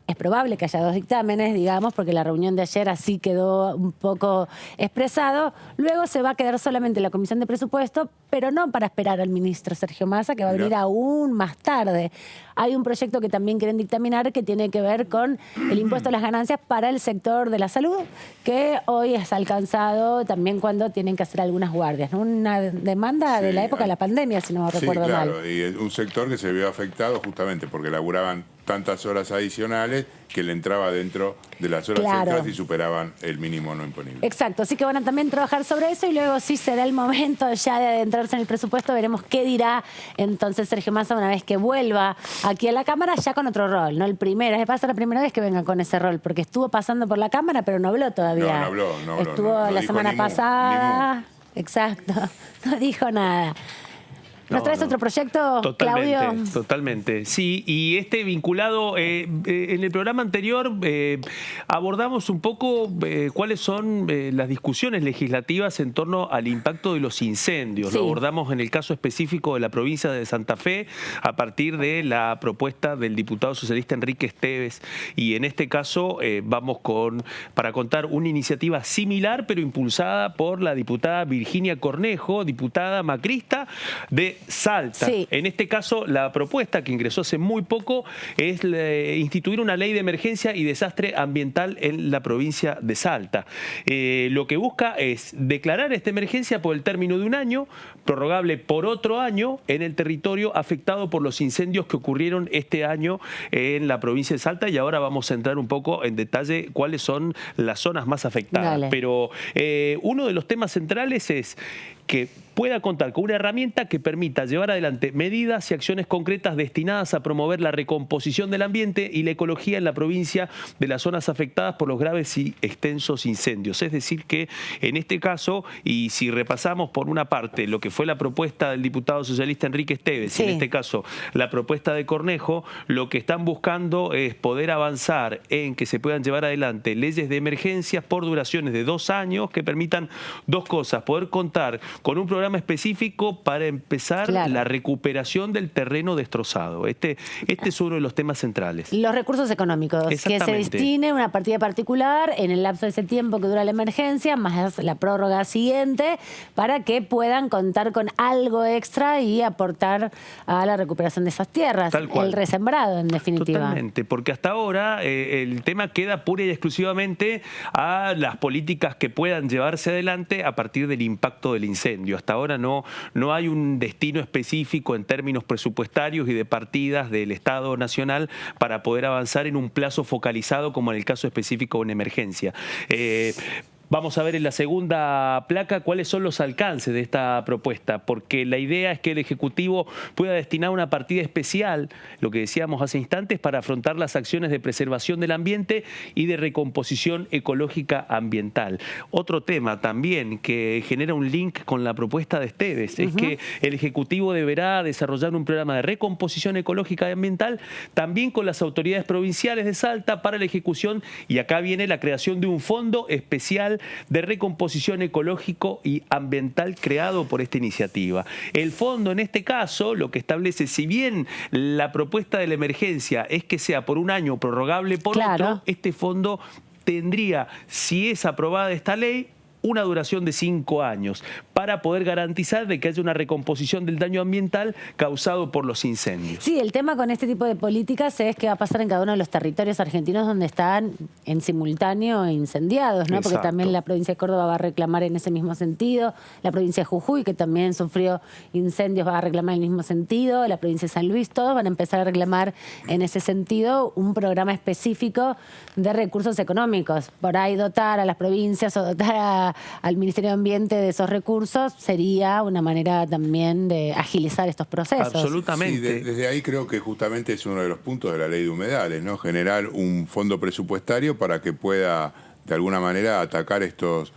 A: es probable que haya 2 dictámenes, digamos, porque la reunión de ayer así quedó un poco expresado. Luego se va a quedar solamente la Comisión de Presupuesto, pero no para esperar al ministro Sergio Massa, que va a venir aún más tarde. Hay un proyecto que también quieren dictaminar que tiene que ver con el impuesto a las ganancias para el sector de la salud, que hoy es alcanzado también cuando tienen que hacer algunas guardias, ¿no? Una demanda de la época de la pandemia, si no recuerdo mal.
C: Y un sector que se vio afectado justamente porque laburaban tantas horas adicionales que le entraba dentro de las horas extras y superaban el mínimo no imponible.
A: Exacto, así que van a también trabajar sobre eso, y luego sí será el momento ya de adentrarse en el presupuesto. Veremos qué dirá entonces Sergio Massa una vez que vuelva aquí a la Cámara, ya con otro rol, ¿no? Va a ser la primera vez que venga con ese rol, porque estuvo pasando por la Cámara, pero no habló todavía.
C: No habló.
A: Estuvo la semana pasada. Exacto, no dijo nada. ¿Nos traes otro proyecto, Claudio?
B: Totalmente, sí. Y vinculado, en el programa anterior abordamos un poco cuáles son las discusiones legislativas en torno al impacto de los incendios. Lo abordamos en el caso específico de la provincia de Santa Fe a partir de la propuesta del diputado socialista Enrique Esteves. Y en este caso vamos para contar una iniciativa similar, pero impulsada por la diputada Virginia Cornejo, diputada macrista de Salta. En este caso, la propuesta que ingresó hace muy poco es instituir una ley de emergencia y desastre ambiental en la provincia de Salta. Lo que busca es declarar esta emergencia por el término de un año, prorrogable por otro año en el territorio afectado por los incendios que ocurrieron este año en la provincia de Salta, y ahora vamos a entrar un poco en detalle cuáles son las zonas más afectadas. Pero uno de los temas centrales es que pueda contar con una herramienta que permita llevar adelante medidas y acciones concretas destinadas a promover la recomposición del ambiente y la ecología en la provincia de las zonas afectadas por los graves y extensos incendios. Es decir que en este caso, y si repasamos por una parte lo que fue la propuesta del diputado socialista Enrique Esteves, y en este caso la propuesta de Cornejo, lo que están buscando es poder avanzar en que se puedan llevar adelante leyes de emergencias por duraciones de 2 años que permitan 2 cosas: poder contar con un programa específico para empezar la recuperación del terreno destrozado. Este es uno de los temas centrales.
A: Los recursos económicos, que se destine una partida particular en el lapso de ese tiempo que dura la emergencia, más la prórroga siguiente, para que puedan contar con algo extra y aportar a la recuperación de esas tierras, el resembrado en definitiva.
B: Totalmente, porque hasta ahora el tema queda pura y exclusivamente a las políticas que puedan llevarse adelante a partir del impacto del incendio. incendio. Hasta ahora no hay un destino específico en términos presupuestarios y de partidas del Estado Nacional para poder avanzar en un plazo focalizado como en el caso específico de una emergencia. Vamos a ver en la segunda placa cuáles son los alcances de esta propuesta, porque la idea es que el Ejecutivo pueda destinar una partida especial, lo que decíamos hace instantes, para afrontar las acciones de preservación del ambiente y de recomposición ecológica ambiental. Otro tema también que genera un link con la propuesta de Esteves es que el Ejecutivo deberá desarrollar un programa de recomposición ecológica y ambiental también con las autoridades provinciales de Salta para la ejecución, y acá viene la creación de un fondo especial de recomposición ecológico y ambiental creado por esta iniciativa. El fondo, en este caso, lo que establece, si bien la propuesta de la emergencia es que sea por un año prorrogable por otro, este fondo tendría, si es aprobada esta ley, una duración de 5 años para poder garantizar de que haya una recomposición del daño ambiental causado por los incendios.
A: Sí, el tema con este tipo de políticas es qué va a pasar en cada uno de los territorios argentinos donde están en simultáneo incendiados, ¿no? Porque también la provincia de Córdoba va a reclamar en ese mismo sentido, la provincia de Jujuy, que también sufrió incendios, va a reclamar en el mismo sentido, la provincia de San Luis, todos van a empezar a reclamar en ese sentido un programa específico de recursos económicos. Por ahí dotar a las provincias o dotar al Ministerio de Ambiente de esos recursos sería una manera también de agilizar estos procesos.
B: Absolutamente.
C: Sí, desde ahí creo que justamente es uno de los puntos de la ley de humedales, ¿no? Generar un fondo presupuestario para que pueda de alguna manera atacar estos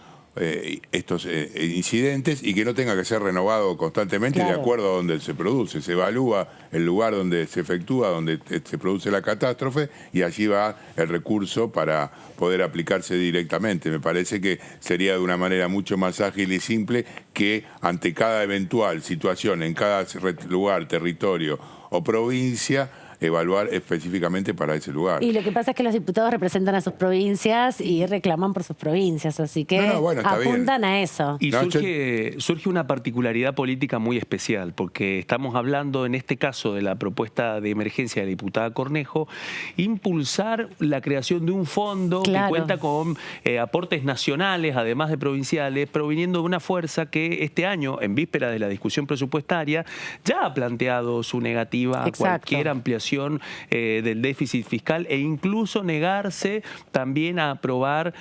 C: incidentes y que no tenga que ser renovado constantemente de acuerdo a donde se produce. Se evalúa el lugar donde se efectúa, donde se produce la catástrofe, y allí va el recurso para poder aplicarse directamente. Me parece que sería de una manera mucho más ágil y simple que ante cada eventual situación en cada lugar, territorio o provincia, evaluar específicamente para ese lugar.
A: Y lo que pasa es que los diputados representan a sus provincias y reclaman por sus provincias, así que apuntan a eso.
B: Y surge una particularidad política muy especial, porque estamos hablando en este caso de la propuesta de emergencia de la diputada Cornejo, impulsar la creación de un fondo que cuenta con aportes nacionales, además de provinciales, proviniendo de una fuerza que este año, en víspera de la discusión presupuestaria, ya ha planteado su negativa a cualquier ampliación del déficit fiscal e incluso negarse también a aprobar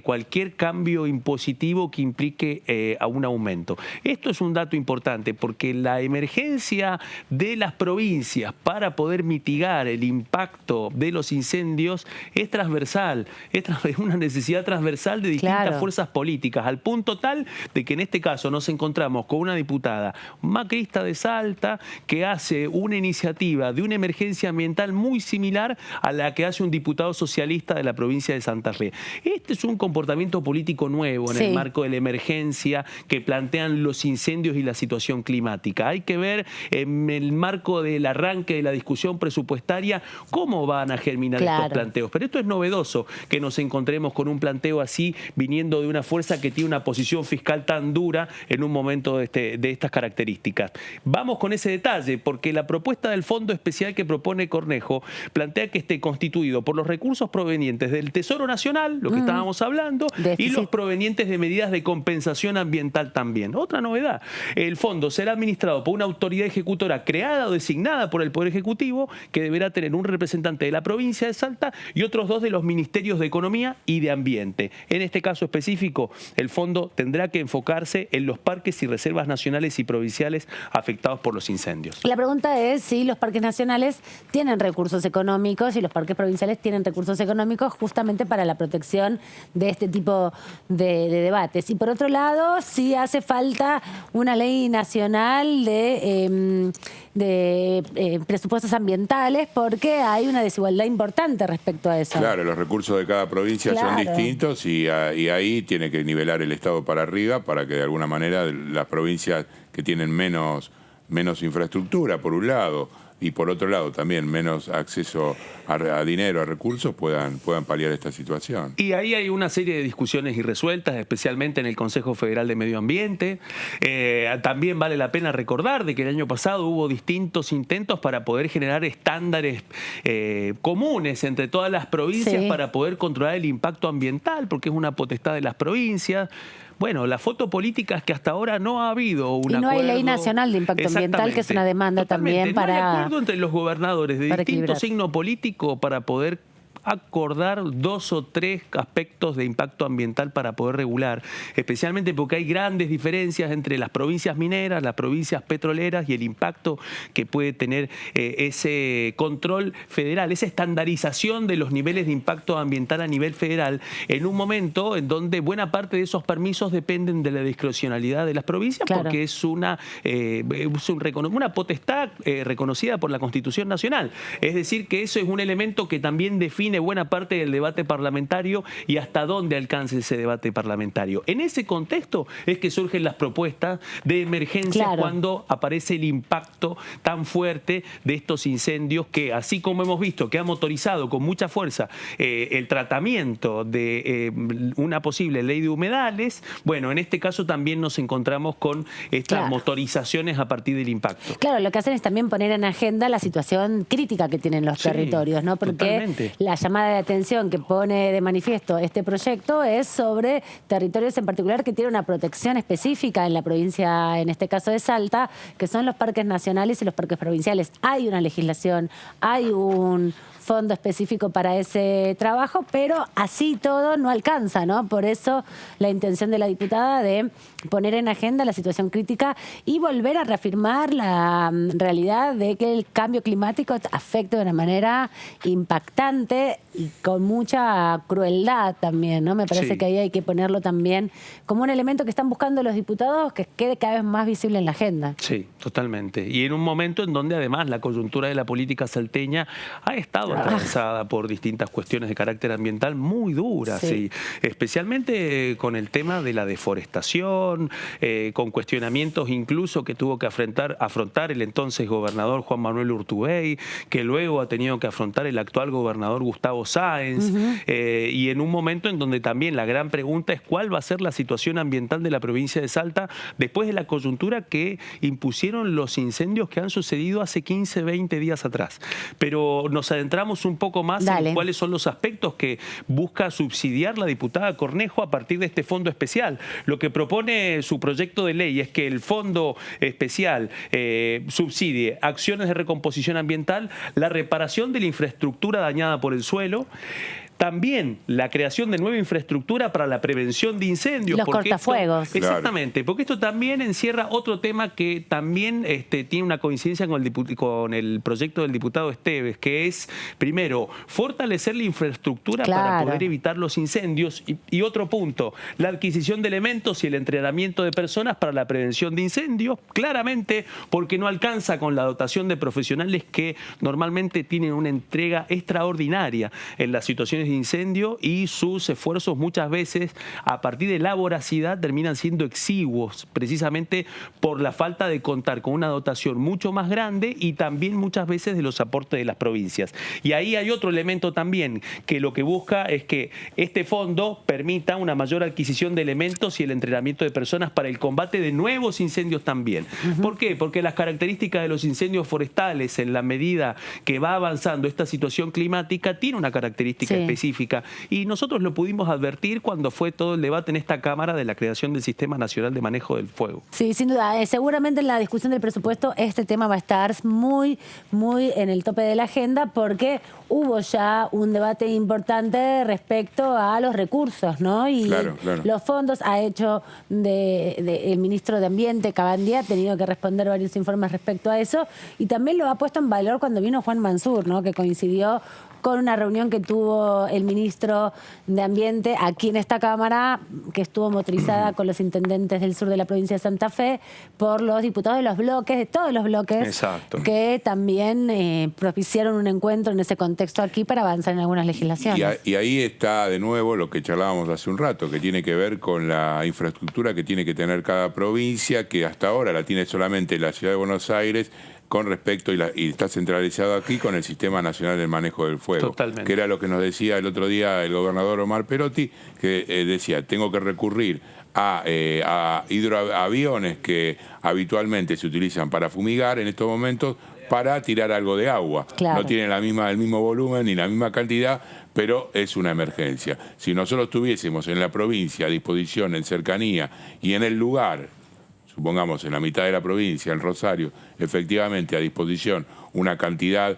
B: cualquier cambio impositivo que implique a un aumento. Esto es un dato importante porque la emergencia de las provincias para poder mitigar el impacto de los incendios es transversal, es una necesidad transversal de distintas fuerzas políticas, al punto tal de que en este caso nos encontramos con una diputada macrista de Salta que hace una iniciativa de una emergencia ambiental muy similar a la que hace un diputado socialista de la provincia de Santa Fe. Este es un comportamiento político nuevo en el marco de la emergencia que plantean los incendios y la situación climática. Hay que ver en el marco del arranque de la discusión presupuestaria cómo van a germinar estos planteos. Pero esto es novedoso, que nos encontremos con un planteo así viniendo de una fuerza que tiene una posición fiscal tan dura en un momento de estas características. Vamos con ese detalle, porque la propuesta del fondo especial que propone Cornejo plantea que esté constituido por los recursos provenientes del Tesoro Nacional, lo que estábamos hablando, y los provenientes de medidas de compensación ambiental también. Otra novedad, el fondo será administrado por una autoridad ejecutora creada o designada por el Poder Ejecutivo, que deberá tener un representante de la provincia de Salta y otros 2 de los ministerios de Economía y de Ambiente. En este caso específico, el fondo tendrá que enfocarse en los parques y reservas nacionales y provinciales afectados por los incendios.
A: La pregunta es si los parques nacionales tienen recursos económicos y los parques provinciales tienen recursos económicos justamente para la protección de este tipo de debates. Y por otro lado, sí hace falta una ley nacional de presupuestos ambientales porque hay una desigualdad importante respecto a eso.
C: Claro, los recursos de cada provincia son distintos y ahí tiene que nivelar el Estado para arriba para que de alguna manera las provincias que tienen menos infraestructura, por un lado, y por otro lado también menos acceso a dinero, a recursos, puedan paliar esta situación.
B: Y ahí hay una serie de discusiones irresueltas, especialmente en el Consejo Federal de Medio Ambiente. También vale la pena recordar de que el año pasado hubo distintos intentos para poder generar estándares comunes entre todas las provincias para poder controlar el impacto ambiental, porque es una potestad de las provincias. Bueno, la foto política es que hasta ahora no ha habido un acuerdo.
A: Y no hay ley nacional de impacto ambiental, que es una demanda también para...
B: No hay acuerdo entre los gobernadores de distinto
A: equilibrar.
B: signo político para poder acordar 2 o 3 aspectos de impacto ambiental para poder regular, especialmente porque hay grandes diferencias entre las provincias mineras, las provincias petroleras y el impacto que puede tener ese control federal, esa estandarización de los niveles de impacto ambiental a nivel federal, en un momento en donde buena parte de esos permisos dependen de la discrecionalidad de las provincias, claro, porque es una potestad reconocida por la Constitución Nacional. Es decir, que eso es un elemento que también define buena parte del debate parlamentario y hasta dónde alcanza ese debate parlamentario. En ese contexto es que surgen las propuestas de emergencia, claro, cuando aparece el impacto tan fuerte de estos incendios que, así como hemos visto que ha motorizado con mucha fuerza el tratamiento de una posible ley de humedales, bueno, en este caso también nos encontramos con estas, claro, motorizaciones a partir del impacto.
A: Claro, lo que hacen es también poner en agenda la situación crítica que tienen los territorios, ¿no? Porque totalmente, la llamada de atención que pone de manifiesto este proyecto es sobre territorios en particular que tienen una protección específica en la provincia, en este caso de Salta, que son los parques nacionales y los parques provinciales. Hay una legislación, hay un fondo específico para ese trabajo, pero así todo no alcanza, ¿no? Por eso la intención de la diputada de poner en agenda la situación crítica y volver a reafirmar la realidad de que el cambio climático afecta de una manera impactante y con mucha crueldad también, ¿no? Me parece, sí, que ahí hay que ponerlo también como un elemento que están buscando los diputados que quede cada vez más visible en la agenda.
B: Sí, totalmente. Y en un momento en donde además la coyuntura de la política salteña ha estado atravesada por distintas cuestiones de carácter ambiental muy duras, sí, especialmente con el tema de la deforestación, con cuestionamientos incluso que tuvo que afrontar el entonces gobernador Juan Manuel Urtubey, que luego ha tenido que afrontar el actual gobernador Gustavo Sáenz, y en un momento en donde también la gran pregunta es cuál va a ser la situación ambiental de la provincia de Salta después de la coyuntura que impusieron los incendios que han sucedido hace 15, 20 días atrás. Pero nos adentramos un poco más en cuáles son los aspectos que busca subsidiar la diputada Cornejo a partir de este fondo especial. Lo que propone su proyecto de ley es que el fondo especial subsidie acciones de recomposición ambiental, la reparación de la infraestructura dañada por el suelo, también la creación de nueva infraestructura para la prevención de incendios.
A: Los cortafuegos.
B: Exactamente, porque esto también encierra otro tema que también tiene una coincidencia con el proyecto del diputado Esteves, que es, primero, fortalecer la infraestructura, claro, para poder evitar los incendios. Y otro punto, la adquisición de elementos y el entrenamiento de personas para la prevención de incendios, claramente porque no alcanza con la dotación de profesionales que normalmente tienen una entrega extraordinaria en las situaciones de incendio, y sus esfuerzos muchas veces a partir de la voracidad terminan siendo exiguos, precisamente por la falta de contar con una dotación mucho más grande y también muchas veces de los aportes de las provincias. Y ahí hay otro elemento también, que lo que busca es que este fondo permita una mayor adquisición de elementos y el entrenamiento de personas para el combate de nuevos incendios también. ¿Por qué? Porque las características de los incendios forestales, en la medida que va avanzando esta situación climática, tiene una característica específica, y nosotros lo pudimos advertir cuando fue todo el debate en esta Cámara de la creación del Sistema Nacional de Manejo del Fuego.
A: Sí, sin duda. Seguramente en la discusión del presupuesto este tema va a estar muy, muy en el tope de la agenda, porque hubo ya un debate importante respecto a los recursos, ¿no? Y claro, los fondos ha hecho el ministro de Ambiente, Cabandier, ha tenido que responder varios informes respecto a eso, y también lo ha puesto en valor cuando vino Juan Mansur, ¿no? Que coincidió con una reunión que tuvo el ministro de Ambiente aquí en esta Cámara, que estuvo motorizada con los intendentes del sur de la provincia de Santa Fe, por los diputados de los bloques, de todos los bloques, exacto, que también propiciaron un encuentro en ese contexto aquí para avanzar en algunas legislaciones.
C: Y ahí está de nuevo lo que charlábamos hace un rato, que tiene que ver con la infraestructura que tiene que tener cada provincia, que hasta ahora la tiene solamente la Ciudad de Buenos Aires, con respecto, y está centralizado aquí con el Sistema Nacional del Manejo del Fuego. Totalmente. Que era lo que nos decía el otro día el gobernador Omar Perotti, que decía, tengo que recurrir a hidroaviones que habitualmente se utilizan para fumigar en estos momentos, para tirar algo de agua.
A: Claro.
C: No tiene el mismo volumen ni la misma cantidad, pero es una emergencia. Si nosotros tuviésemos en la provincia a disposición, en cercanía y en el lugar, supongamos en la mitad de la provincia, en Rosario, efectivamente a disposición una cantidad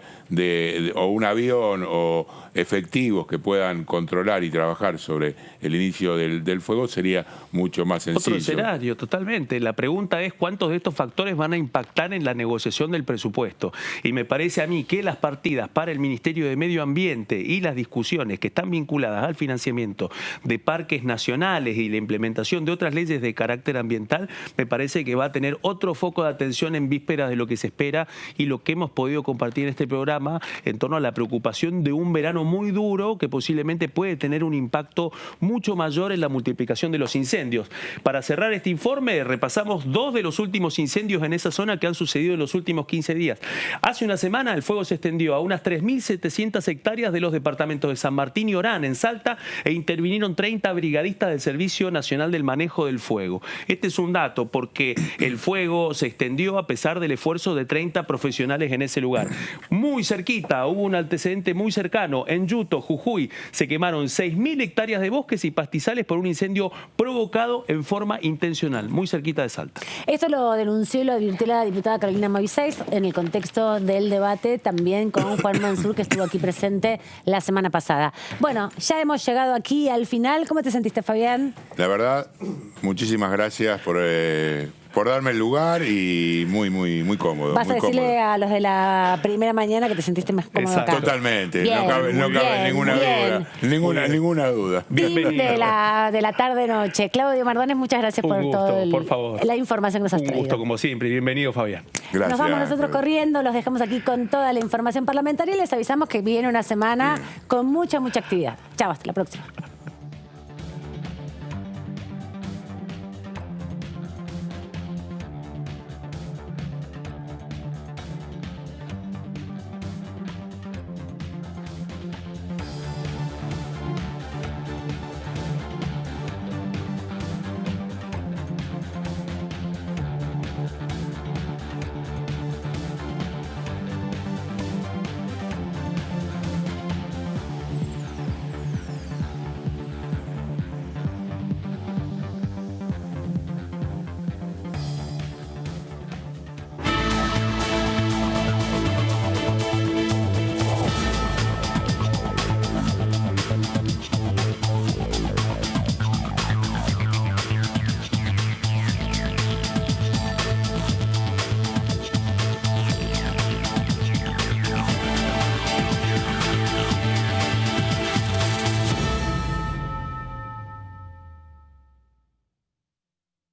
C: o un avión o efectivos que puedan controlar y trabajar sobre el inicio del fuego, sería mucho más sencillo.
B: Otro escenario, totalmente. La pregunta es cuántos de estos factores van a impactar en la negociación del presupuesto. Y me parece a mí que las partidas para el Ministerio de Medio Ambiente y las discusiones que están vinculadas al financiamiento de parques nacionales y la implementación de otras leyes de carácter ambiental, me parece que va a tener otro foco de atención en vísperas de lo que se espera y lo que hemos podido compartir en este programa en torno a la preocupación de un verano muy duro que posiblemente puede tener un impacto mucho mayor en la multiplicación de los incendios. Para cerrar este informe, repasamos 2 de los últimos incendios en esa zona que han sucedido en los últimos 15 días. Hace una semana el fuego se extendió a unas 3.700 hectáreas de los departamentos de San Martín y Orán, en Salta, e intervinieron 30 brigadistas del Servicio Nacional del Manejo del Fuego. Este es un dato porque el fuego se extendió a pesar del esfuerzo de 30 profesionales en ese lugar. Muy cerquita, hubo un antecedente muy cercano. En Yuto, Jujuy, se quemaron 6.000 hectáreas de bosques y pastizales por un incendio provocado en forma intencional, muy cerquita de Salta.
A: Esto lo denunció y lo advirtió la diputada Carolina Moisés en el contexto del debate también con Juan Mansur, que estuvo aquí presente la semana pasada. Bueno, ya hemos llegado aquí al final. ¿Cómo te sentiste, Fabián?
C: La verdad, muchísimas gracias por darme el lugar y muy cómodo.
A: Vas a decirle a los de la primera mañana que te sentiste más cómodo acá.
C: Totalmente,
A: bien,
C: no cabe ninguna duda.
A: Team de la tarde-noche. Claudio Mardones, muchas gracias por toda la información que nos has traído.
B: Un gusto, como siempre. Bienvenido, Fabián.
C: Gracias.
A: Nos vamos nosotros corriendo, los dejamos aquí con toda la información parlamentaria y les avisamos que viene una semana con mucha actividad. Chao, hasta la próxima.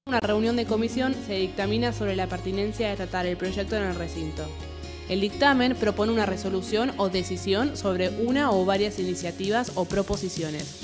D: Una reunión de comisión se dictamina sobre la pertinencia de tratar el proyecto en el recinto. El dictamen propone una resolución o decisión sobre una o varias iniciativas o proposiciones.